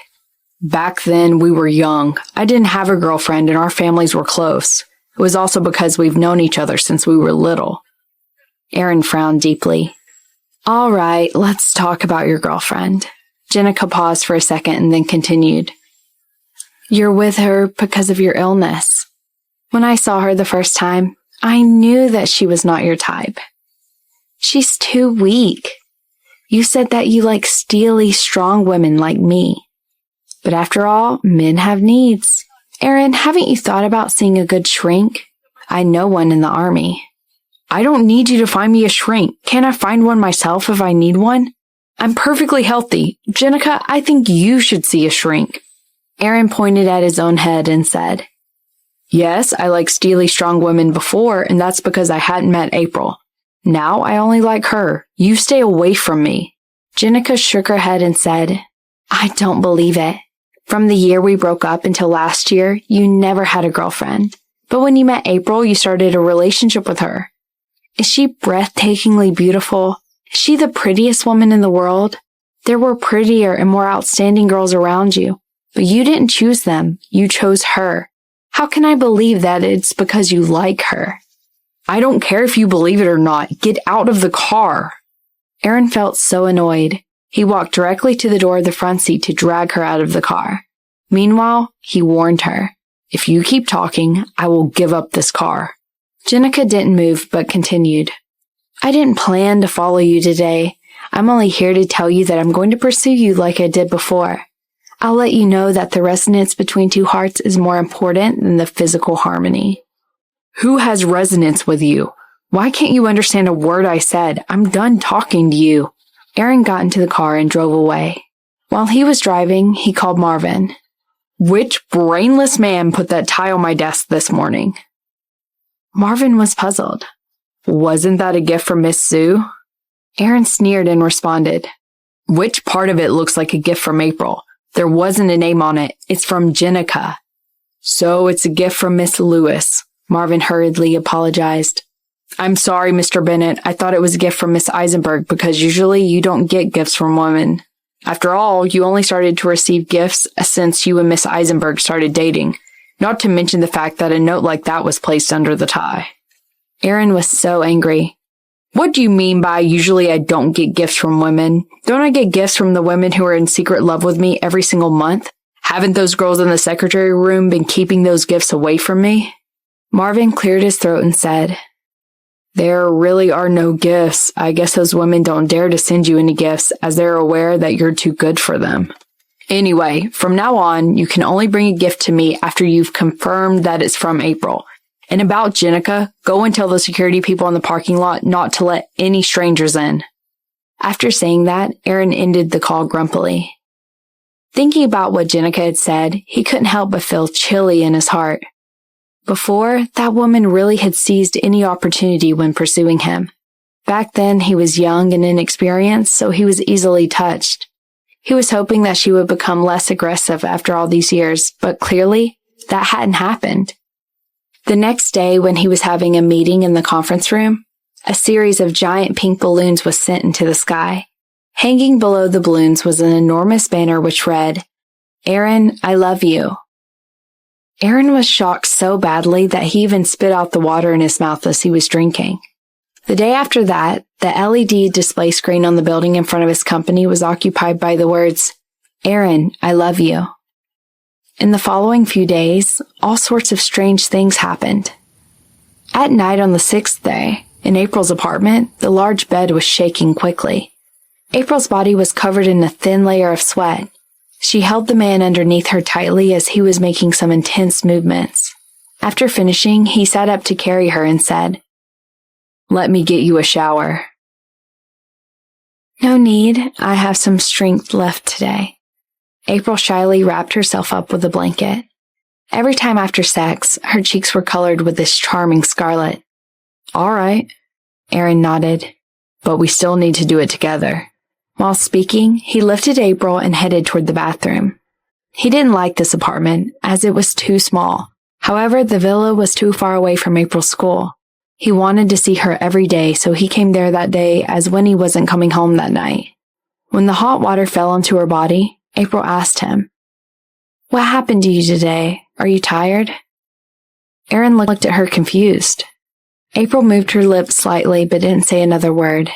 Speaker 4: Back then, we were young. I didn't have a girlfriend and our families were close. It was also because we've known each other since we were little. Aaron frowned deeply. All right, let's talk about your girlfriend. Jenica paused for a second and then continued. You're with her because of your illness. When I saw her the first time, I knew that she was not your type. She's too weak. You said that you like steely, strong women like me. But after all, men have needs. Aaron, haven't you thought about seeing a good shrink? I know one in the army. I don't need you to find me a shrink. Can't I find one myself if I need one? I'm perfectly healthy. Jenica, I think you should see a shrink. Aaron pointed at his own head and said, Yes, I like steely, strong women before, and that's because I hadn't met April. Now I only like her. You stay away from me. Jenica shook her head and said, I don't believe it. From the year we broke up until last year, you never had a girlfriend. But when you met April, you started a relationship with her. Is she breathtakingly beautiful? Is she the prettiest woman in the world? There were prettier and more outstanding girls around you, but you didn't choose them. You chose her. How can I believe that it's because you like her? I don't care if you believe it or not. Get out of the car. Aaron felt so annoyed. He walked directly to the door of the front seat to drag her out of the car. Meanwhile, he warned her, If you keep talking, I will give up this car. Jenica didn't move, but continued. I didn't plan to follow you today. I'm only here to tell you that I'm going to pursue you like I did before. I'll let you know that the resonance between two hearts is more important than the physical harmony. Who has resonance with you? Why can't you understand a word I said? I'm done talking to you. Aaron got into the car and drove away. While he was driving, he called Marvin. Which brainless man put that tie on my desk this morning? Marvin was puzzled. Wasn't that a gift from Miss Sue? Aaron sneered and responded, which part of it looks like a gift from April? There wasn't a name on it. It's from Jenica. So it's a gift from Miss Lewis, Marvin hurriedly apologized. I'm sorry, Mr. Bennett. I thought it was a gift from Miss Eisenberg because usually you don't get gifts from women. After all, you only started to receive gifts since you and Miss Eisenberg started dating, not to mention the fact that a note like that was placed under the tie. Aaron was so angry. What do you mean by usually I don't get gifts from women? Don't I get gifts from the women who are in secret love with me every single month? Haven't those girls in the secretary room been keeping those gifts away from me? Marvin cleared his throat and said, there really are no gifts. I guess those women don't dare to send you any gifts as they're aware that you're too good for them. Anyway, from now on, you can only bring a gift to me after you've confirmed that it's from April. And about Jenica, go and tell the security people in the parking lot not to let any strangers in. After saying that, Aaron ended the call grumpily. Thinking about what Jenica had said, he couldn't help but feel chilly in his heart. Before, that woman really had seized any opportunity when pursuing him. Back then, he was young and inexperienced, so he was easily touched. He was hoping that she would become less aggressive after all these years, but clearly, that hadn't happened. The next day, when he was having a meeting in the conference room, a series of giant pink balloons was sent into the sky. Hanging below the balloons was an enormous banner which read, Aaron, I love you. Aaron was shocked so badly that he even spit out the water in his mouth as he was drinking. The day after that, the LED display screen on the building in front of his company was occupied by the words, Aaron, I love you. In the following few days, all sorts of strange things happened. At night on the 6th day, in April's apartment, the large bed was shaking quickly. April's body was covered in a thin layer of sweat. She held the man underneath her tightly as he was making some intense movements. After finishing, he sat up to carry her and said, Let me get you a shower. No need. I have some strength left today. April shyly wrapped herself up with a blanket. Every time after sex, her cheeks were colored with this charming scarlet. All right, Aaron nodded, but we still need to do it together. While speaking, he lifted April and headed toward the bathroom. He didn't like this apartment, as it was too small. However, the villa was too far away from April's school. He wanted to see her every day, so he came there that day as when he wasn't coming home that night. When the hot water fell onto her body, April asked him, What happened to you today? Are you tired? Aaron looked at her confused. April moved her lips slightly but didn't say another word.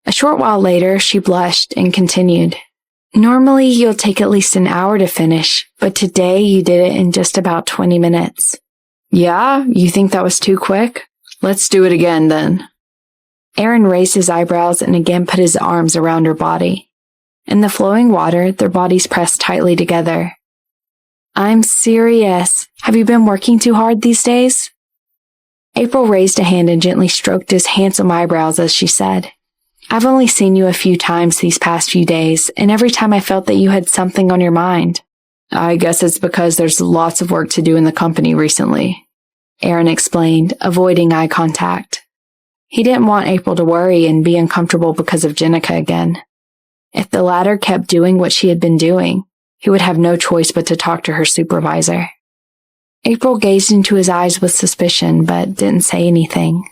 Speaker 4: A short while later, she blushed and continued, Normally, you'll take at least an hour to finish, but today you did it in just about 20 minutes. Yeah? You think that was too quick? Let's do it again, then. Aaron raised his eyebrows and again put his arms around her body. In the flowing water, their bodies pressed tightly together. I'm serious. Have you been working too hard these days? April raised a hand and gently stroked his handsome eyebrows as she said, I've only seen you a few times these past few days, and every time I felt that you had something on your mind. I guess it's because there's lots of work to do in the company recently, Aaron explained, avoiding eye contact. He didn't want April to worry and be uncomfortable because of Jenica again. If the latter kept doing what she had been doing, he would have no choice but to talk to her supervisor. April gazed into his eyes with suspicion, but didn't say anything.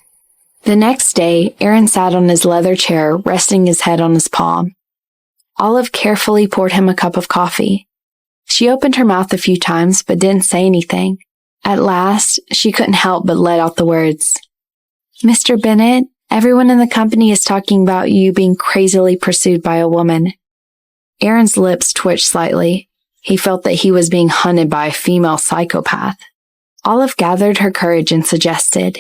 Speaker 4: The next day, Aaron sat on his leather chair, resting his head on his palm. Olive carefully poured him a cup of coffee. She opened her mouth a few times, but didn't say anything. At last, she couldn't help but let out the words, Mr. Bennett, everyone in the company is talking about you being crazily pursued by a woman. Aaron's lips twitched slightly. He felt that he was being hunted by a female psychopath. Olive gathered her courage and suggested,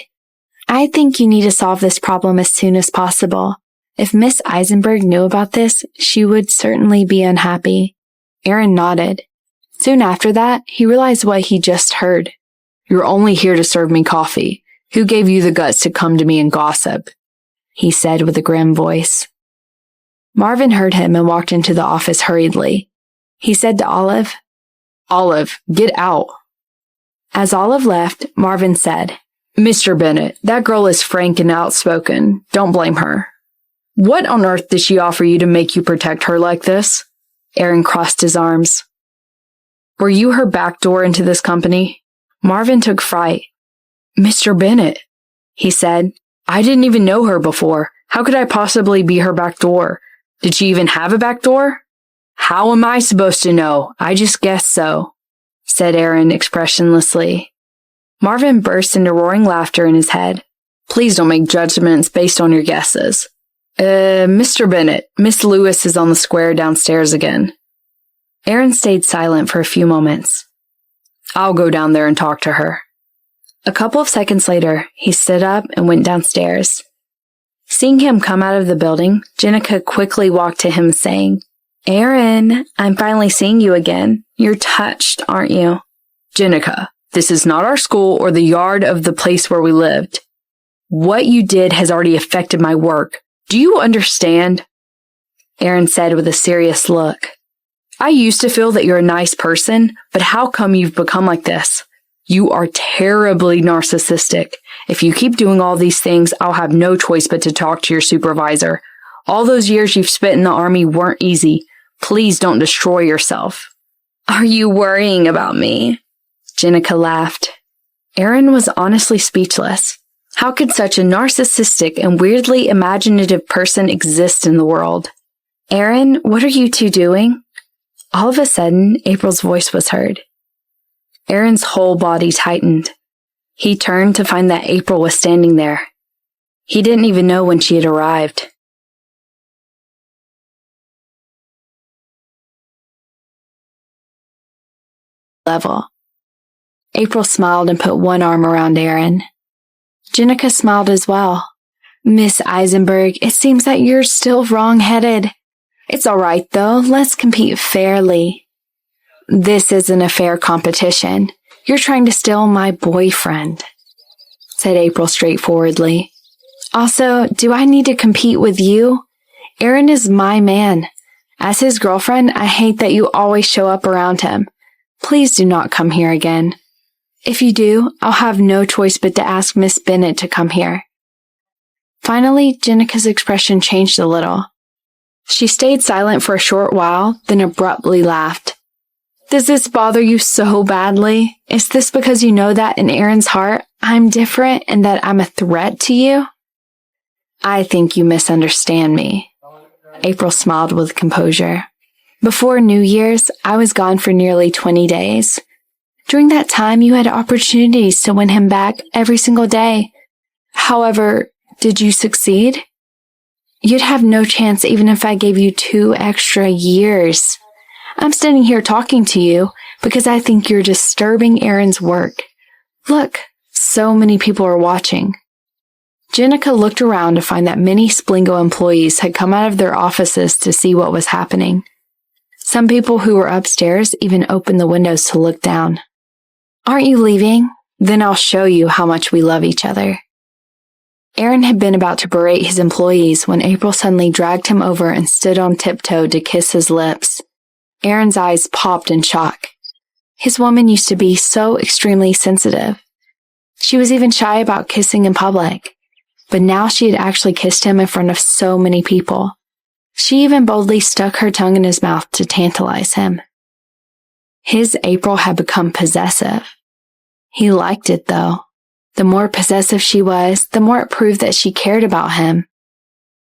Speaker 4: I think you need to solve this problem as soon as possible. If Miss Eisenberg knew about this, she would certainly be unhappy. Aaron nodded. Soon after that, he realized what he just heard. You're only here to serve me coffee. Who gave you the guts to come to me and gossip? He said with a grim voice. Marvin heard him and walked into the office hurriedly. He said to Olive,
Speaker 5: Olive, get out.
Speaker 4: As Olive left, Marvin said,
Speaker 5: Mr. Bennett, that girl is frank and outspoken. Don't blame her. What on earth did she offer you to make you protect her like this?
Speaker 4: Aaron crossed his arms.
Speaker 5: Were you her back door into this company?
Speaker 4: Marvin took fright.
Speaker 5: Mr. Bennett,
Speaker 4: he said,
Speaker 5: I didn't even know her before. How could I possibly be her back door? Did she even have a back door? How am I supposed to know? I just guessed so, said Aaron expressionlessly.
Speaker 4: Marvin burst into roaring laughter in his head.
Speaker 5: Please don't make judgments based on your guesses. Mr. Bennett, Miss Lewis is on the square downstairs again.
Speaker 4: Aaron stayed silent for a few moments.
Speaker 5: I'll go down there and talk to her.
Speaker 4: A couple of seconds later, he stood up and went downstairs. Seeing him come out of the building, Jenica quickly walked to him saying, Aaron, I'm finally seeing you again. You're touched, aren't you?
Speaker 5: Jenica, this is not our school or the yard of the place where we lived. What you did has already affected my work. Do you understand?
Speaker 4: Aaron said with a serious look.
Speaker 5: I used to feel that you're a nice person, but how come you've become like this? You are terribly narcissistic. If you keep doing all these things, I'll have no choice but to talk to your supervisor. All those years you've spent in the army weren't easy. Please don't destroy yourself.
Speaker 4: Are you worrying about me? Jenica laughed. Aaron was honestly speechless. How could such a narcissistic and weirdly imaginative person exist in the world? Aaron, what are you two doing? All of a sudden, April's voice was heard. Aaron's whole body tightened. He turned to find that April was standing there. He didn't even know when she had arrived. Level. April smiled and put one arm around Aaron. Jenica smiled as well. Miss Eisenberg, it seems that you're still wrong-headed. It's all right, though. Let's compete fairly. This isn't a fair competition. You're trying to steal my boyfriend, said April straightforwardly. Also, do I need to compete with you? Aaron is my man. As his girlfriend, I hate that you always show up around him. Please do not come here again. If you do, I'll have no choice but to ask Miss Bennett to come here. Finally, Jenica's expression changed a little. She stayed silent for a short while, then abruptly laughed. Does this bother you so badly? Is this because you know that in Aaron's heart, I'm different and that I'm a threat to you? I think you misunderstand me. April smiled with composure. Before New Year's, I was gone for nearly 20 days. During that time, you had opportunities to win him back every single day. However, did you succeed? You'd have no chance even if I gave you 2 extra years. I'm standing here talking to you because I think you're disturbing Aaron's work. Look, so many people are watching. Jenica looked around to find that many Splingo employees had come out of their offices to see what was happening. Some people who were upstairs even opened the windows to look down. Aren't you leaving? Then I'll show you how much we love each other. Aaron had been about to berate his employees when April suddenly dragged him over and stood on tiptoe to kiss his lips. Aaron's eyes popped in shock. His woman used to be so extremely sensitive. She was even shy about kissing in public, but now she had actually kissed him in front of so many people. She even boldly stuck her tongue in his mouth to tantalize him. His April had become possessive. He liked it, though. The more possessive she was, the more it proved that she cared about him.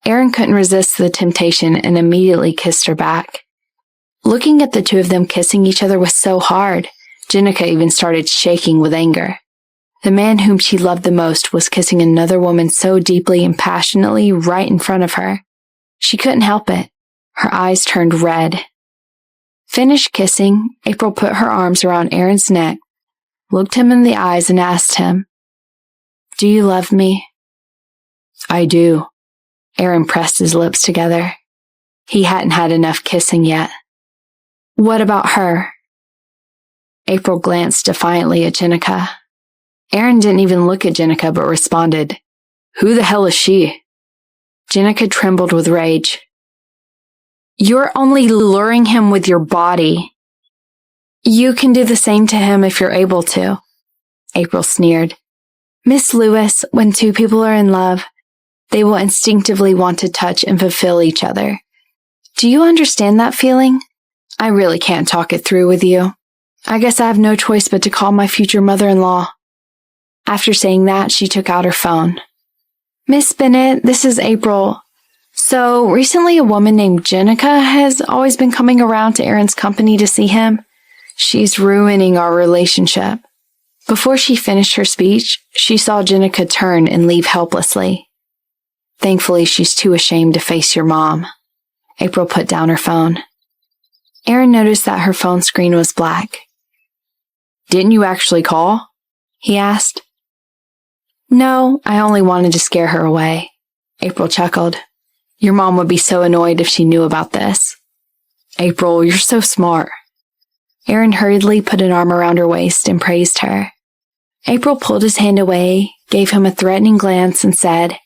Speaker 4: Aaron couldn't resist the temptation and immediately kissed her back. Looking at the two of them kissing each other was so hard, Jenica even started shaking with anger. The man whom she loved the most was kissing another woman so deeply and passionately right in front of her. She couldn't help it. Her eyes turned red. Finished kissing, April put her arms around Aaron's neck, looked him in the eyes and asked him, Do you love me? I do. Aaron pressed his lips together. He hadn't had enough kissing yet. What about her? April glanced defiantly at Jenica. Aaron didn't even look at Jenica but responded, Who the hell is she? Jenica trembled with rage. You're only luring him with your body. You can do the same to him if you're able to, April sneered. Miss Lewis, when two people are in love, they will instinctively want to touch and fulfill each other. Do you understand that feeling? I really can't talk it through with you. I guess I have no choice but to call my future mother-in-law. After saying that, she took out her phone. Miss Bennett, this is April. So, recently a woman named Jenica has always been coming around to Aaron's company to see him. She's ruining our relationship. Before she finished her speech, she saw Jenica turn and leave helplessly. Thankfully, she's too ashamed to face your mom. April put down her phone. Aaron noticed that her phone screen was black. Didn't you actually call? He asked. No, I only wanted to scare her away. April chuckled. Your mom would be so annoyed if she knew about this. April, you're so smart. Aaron hurriedly put an arm around her waist and praised her. April pulled his hand away, gave him a threatening glance, and said,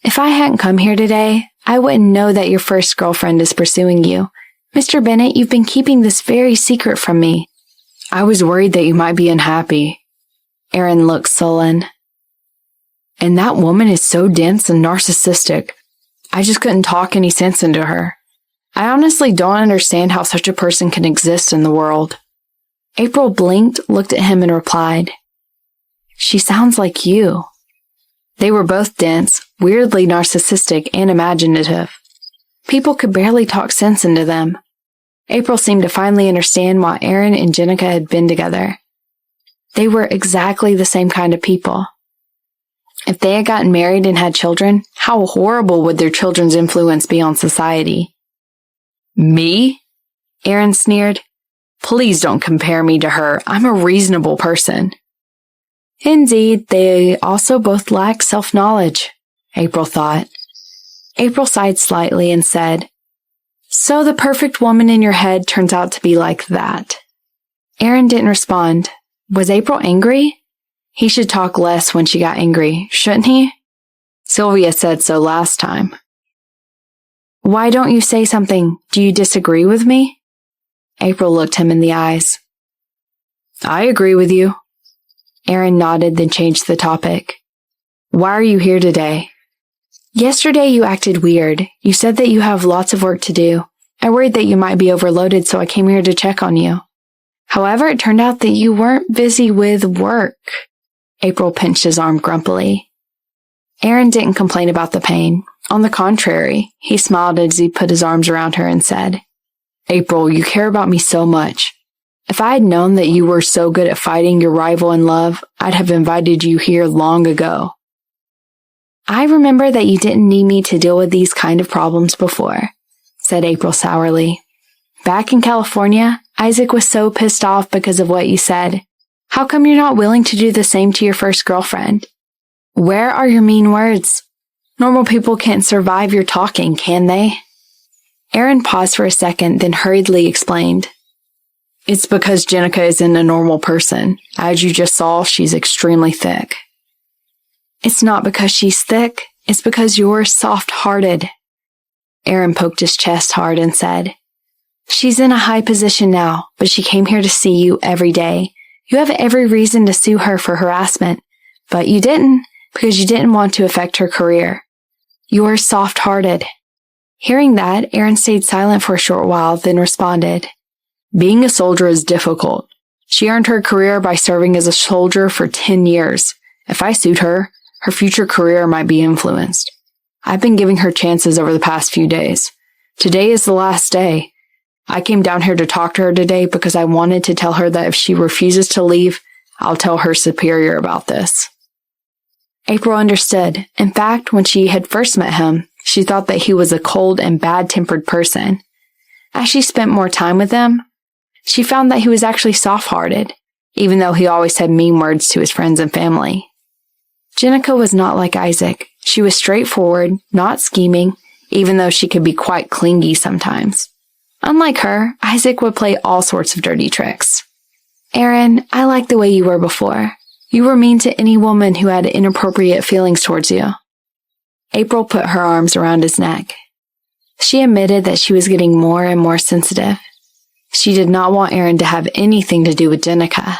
Speaker 4: If I hadn't come here today, I wouldn't know that your first girlfriend is pursuing you. Mr. Bennett, you've been keeping this very secret from me. I was worried that you might be unhappy. Aaron looked sullen. And that woman is so dense and narcissistic. I just couldn't talk any sense into her. I honestly don't understand how such a person can exist in the world. April blinked, looked at him, and replied, She sounds like you. They were both dense, weirdly narcissistic, and imaginative. People could barely talk sense into them. April seemed to finally understand why Aaron and Jenica had been together. They were exactly the same kind of people. If they had gotten married and had children, how horrible would their children's influence be on society? Me? Aaron sneered. Please don't compare me to her. I'm a reasonable person. Indeed, they also both lack self-knowledge, April thought. April sighed slightly and said, So the perfect woman in your head turns out to be like that. Aaron didn't respond. Was April angry? He should talk less when she got angry, shouldn't he? Sylvia said so last time. Why don't you say something? Do you disagree with me? April looked him in the eyes. I agree with you. Aaron nodded, then changed the topic. Why are you here today? Yesterday you acted weird. You said that you have lots of work to do. I worried that you might be overloaded, so I came here to check on you. However, it turned out that you weren't busy with work. April pinched his arm grumpily. Aaron didn't complain about the pain. On the contrary, he smiled as he put his arms around her and said, April, you care about me so much. If I had known that you were so good at fighting your rival in love, I'd have invited you here long ago. I remember that you didn't need me to deal with these kind of problems before, said April sourly. Back in California, Isaac was so pissed off because of what you said. How come you're not willing to do the same to your first girlfriend? Where are your mean words? Normal people can't survive your talking, can they? Aaron paused for a second, then hurriedly explained. It's because Jenica isn't a normal person. As you just saw, she's extremely thick. It's not because she's thick. It's because you're soft-hearted. Aaron poked his chest hard and said, She's in a high position now, but she came here to see you every day. You have every reason to sue her for harassment, but you didn't because you didn't want to affect her career. You're soft-hearted. Hearing that, Aaron stayed silent for a short while, then responded, Being a soldier is difficult. She earned her career by serving as a soldier for 10 years. If I sued her, her future career might be influenced. I've been giving her chances over the past few days. Today is the last day. I came down here to talk to her today because I wanted to tell her that if she refuses to leave, I'll tell her superior about this. April understood. In fact, when she had first met him, she thought that he was a cold and bad-tempered person. As she spent more time with him, she found that he was actually soft-hearted, even though he always said mean words to his friends and family. Jenica was not like Isaac. She was straightforward, not scheming, even though she could be quite clingy sometimes. Unlike her, Isaac would play all sorts of dirty tricks. Aaron, I liked the way you were before. You were mean to any woman who had inappropriate feelings towards you. April put her arms around his neck. She admitted that she was getting more and more sensitive.
Speaker 5: She did not want Aaron to have anything to do with Jenica.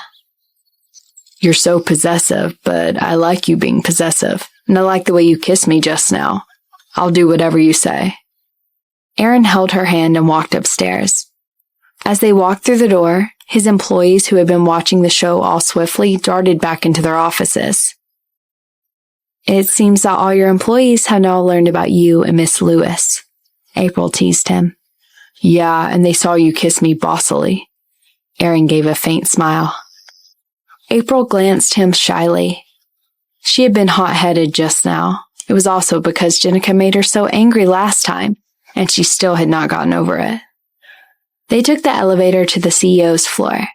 Speaker 5: You're so possessive, but I like you being possessive, and I like the way you kissed me just now. I'll do whatever you say. Aaron held her hand and walked upstairs. As they walked through the door, his employees who had been watching the show all swiftly darted back into their offices. It seems that all your employees have now learned about you and Miss Lewis, April teased him. Yeah, and they saw you kiss me bossily. Aaron gave a faint smile. April glanced him shyly. She had been hot-headed just now. It was also because Jenica made her so angry last time, and she still had not gotten over it. They took the elevator to the CEO's floor.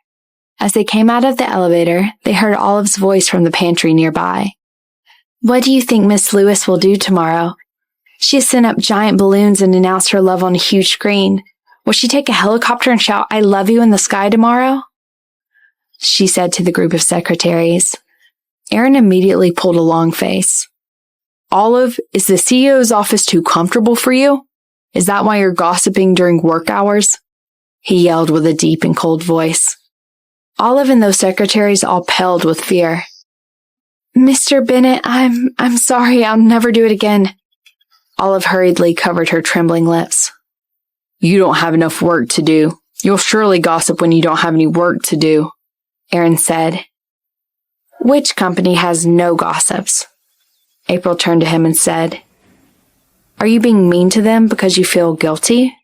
Speaker 5: As they came out of the elevator, they heard Olive's voice from the pantry nearby. What do you think Miss Lewis will do tomorrow? She has sent up giant balloons and announced her love on a huge screen. Will she take a helicopter and shout, "I love you" in the sky tomorrow? She said to the group of secretaries. Aaron immediately pulled a long face. Olive, is the CEO's office too comfortable for you? Is that why you're gossiping during work hours? He yelled with a deep and cold voice. Olive and those secretaries all paled with fear. Mr. Bennett, I'm sorry, I'll never do it again. Olive hurriedly covered her trembling lips. You don't have enough work to do. You'll surely gossip when you don't have any work to do, Aaron said. Which company has no gossips? April turned to him and said, Are you being mean to them because you feel guilty?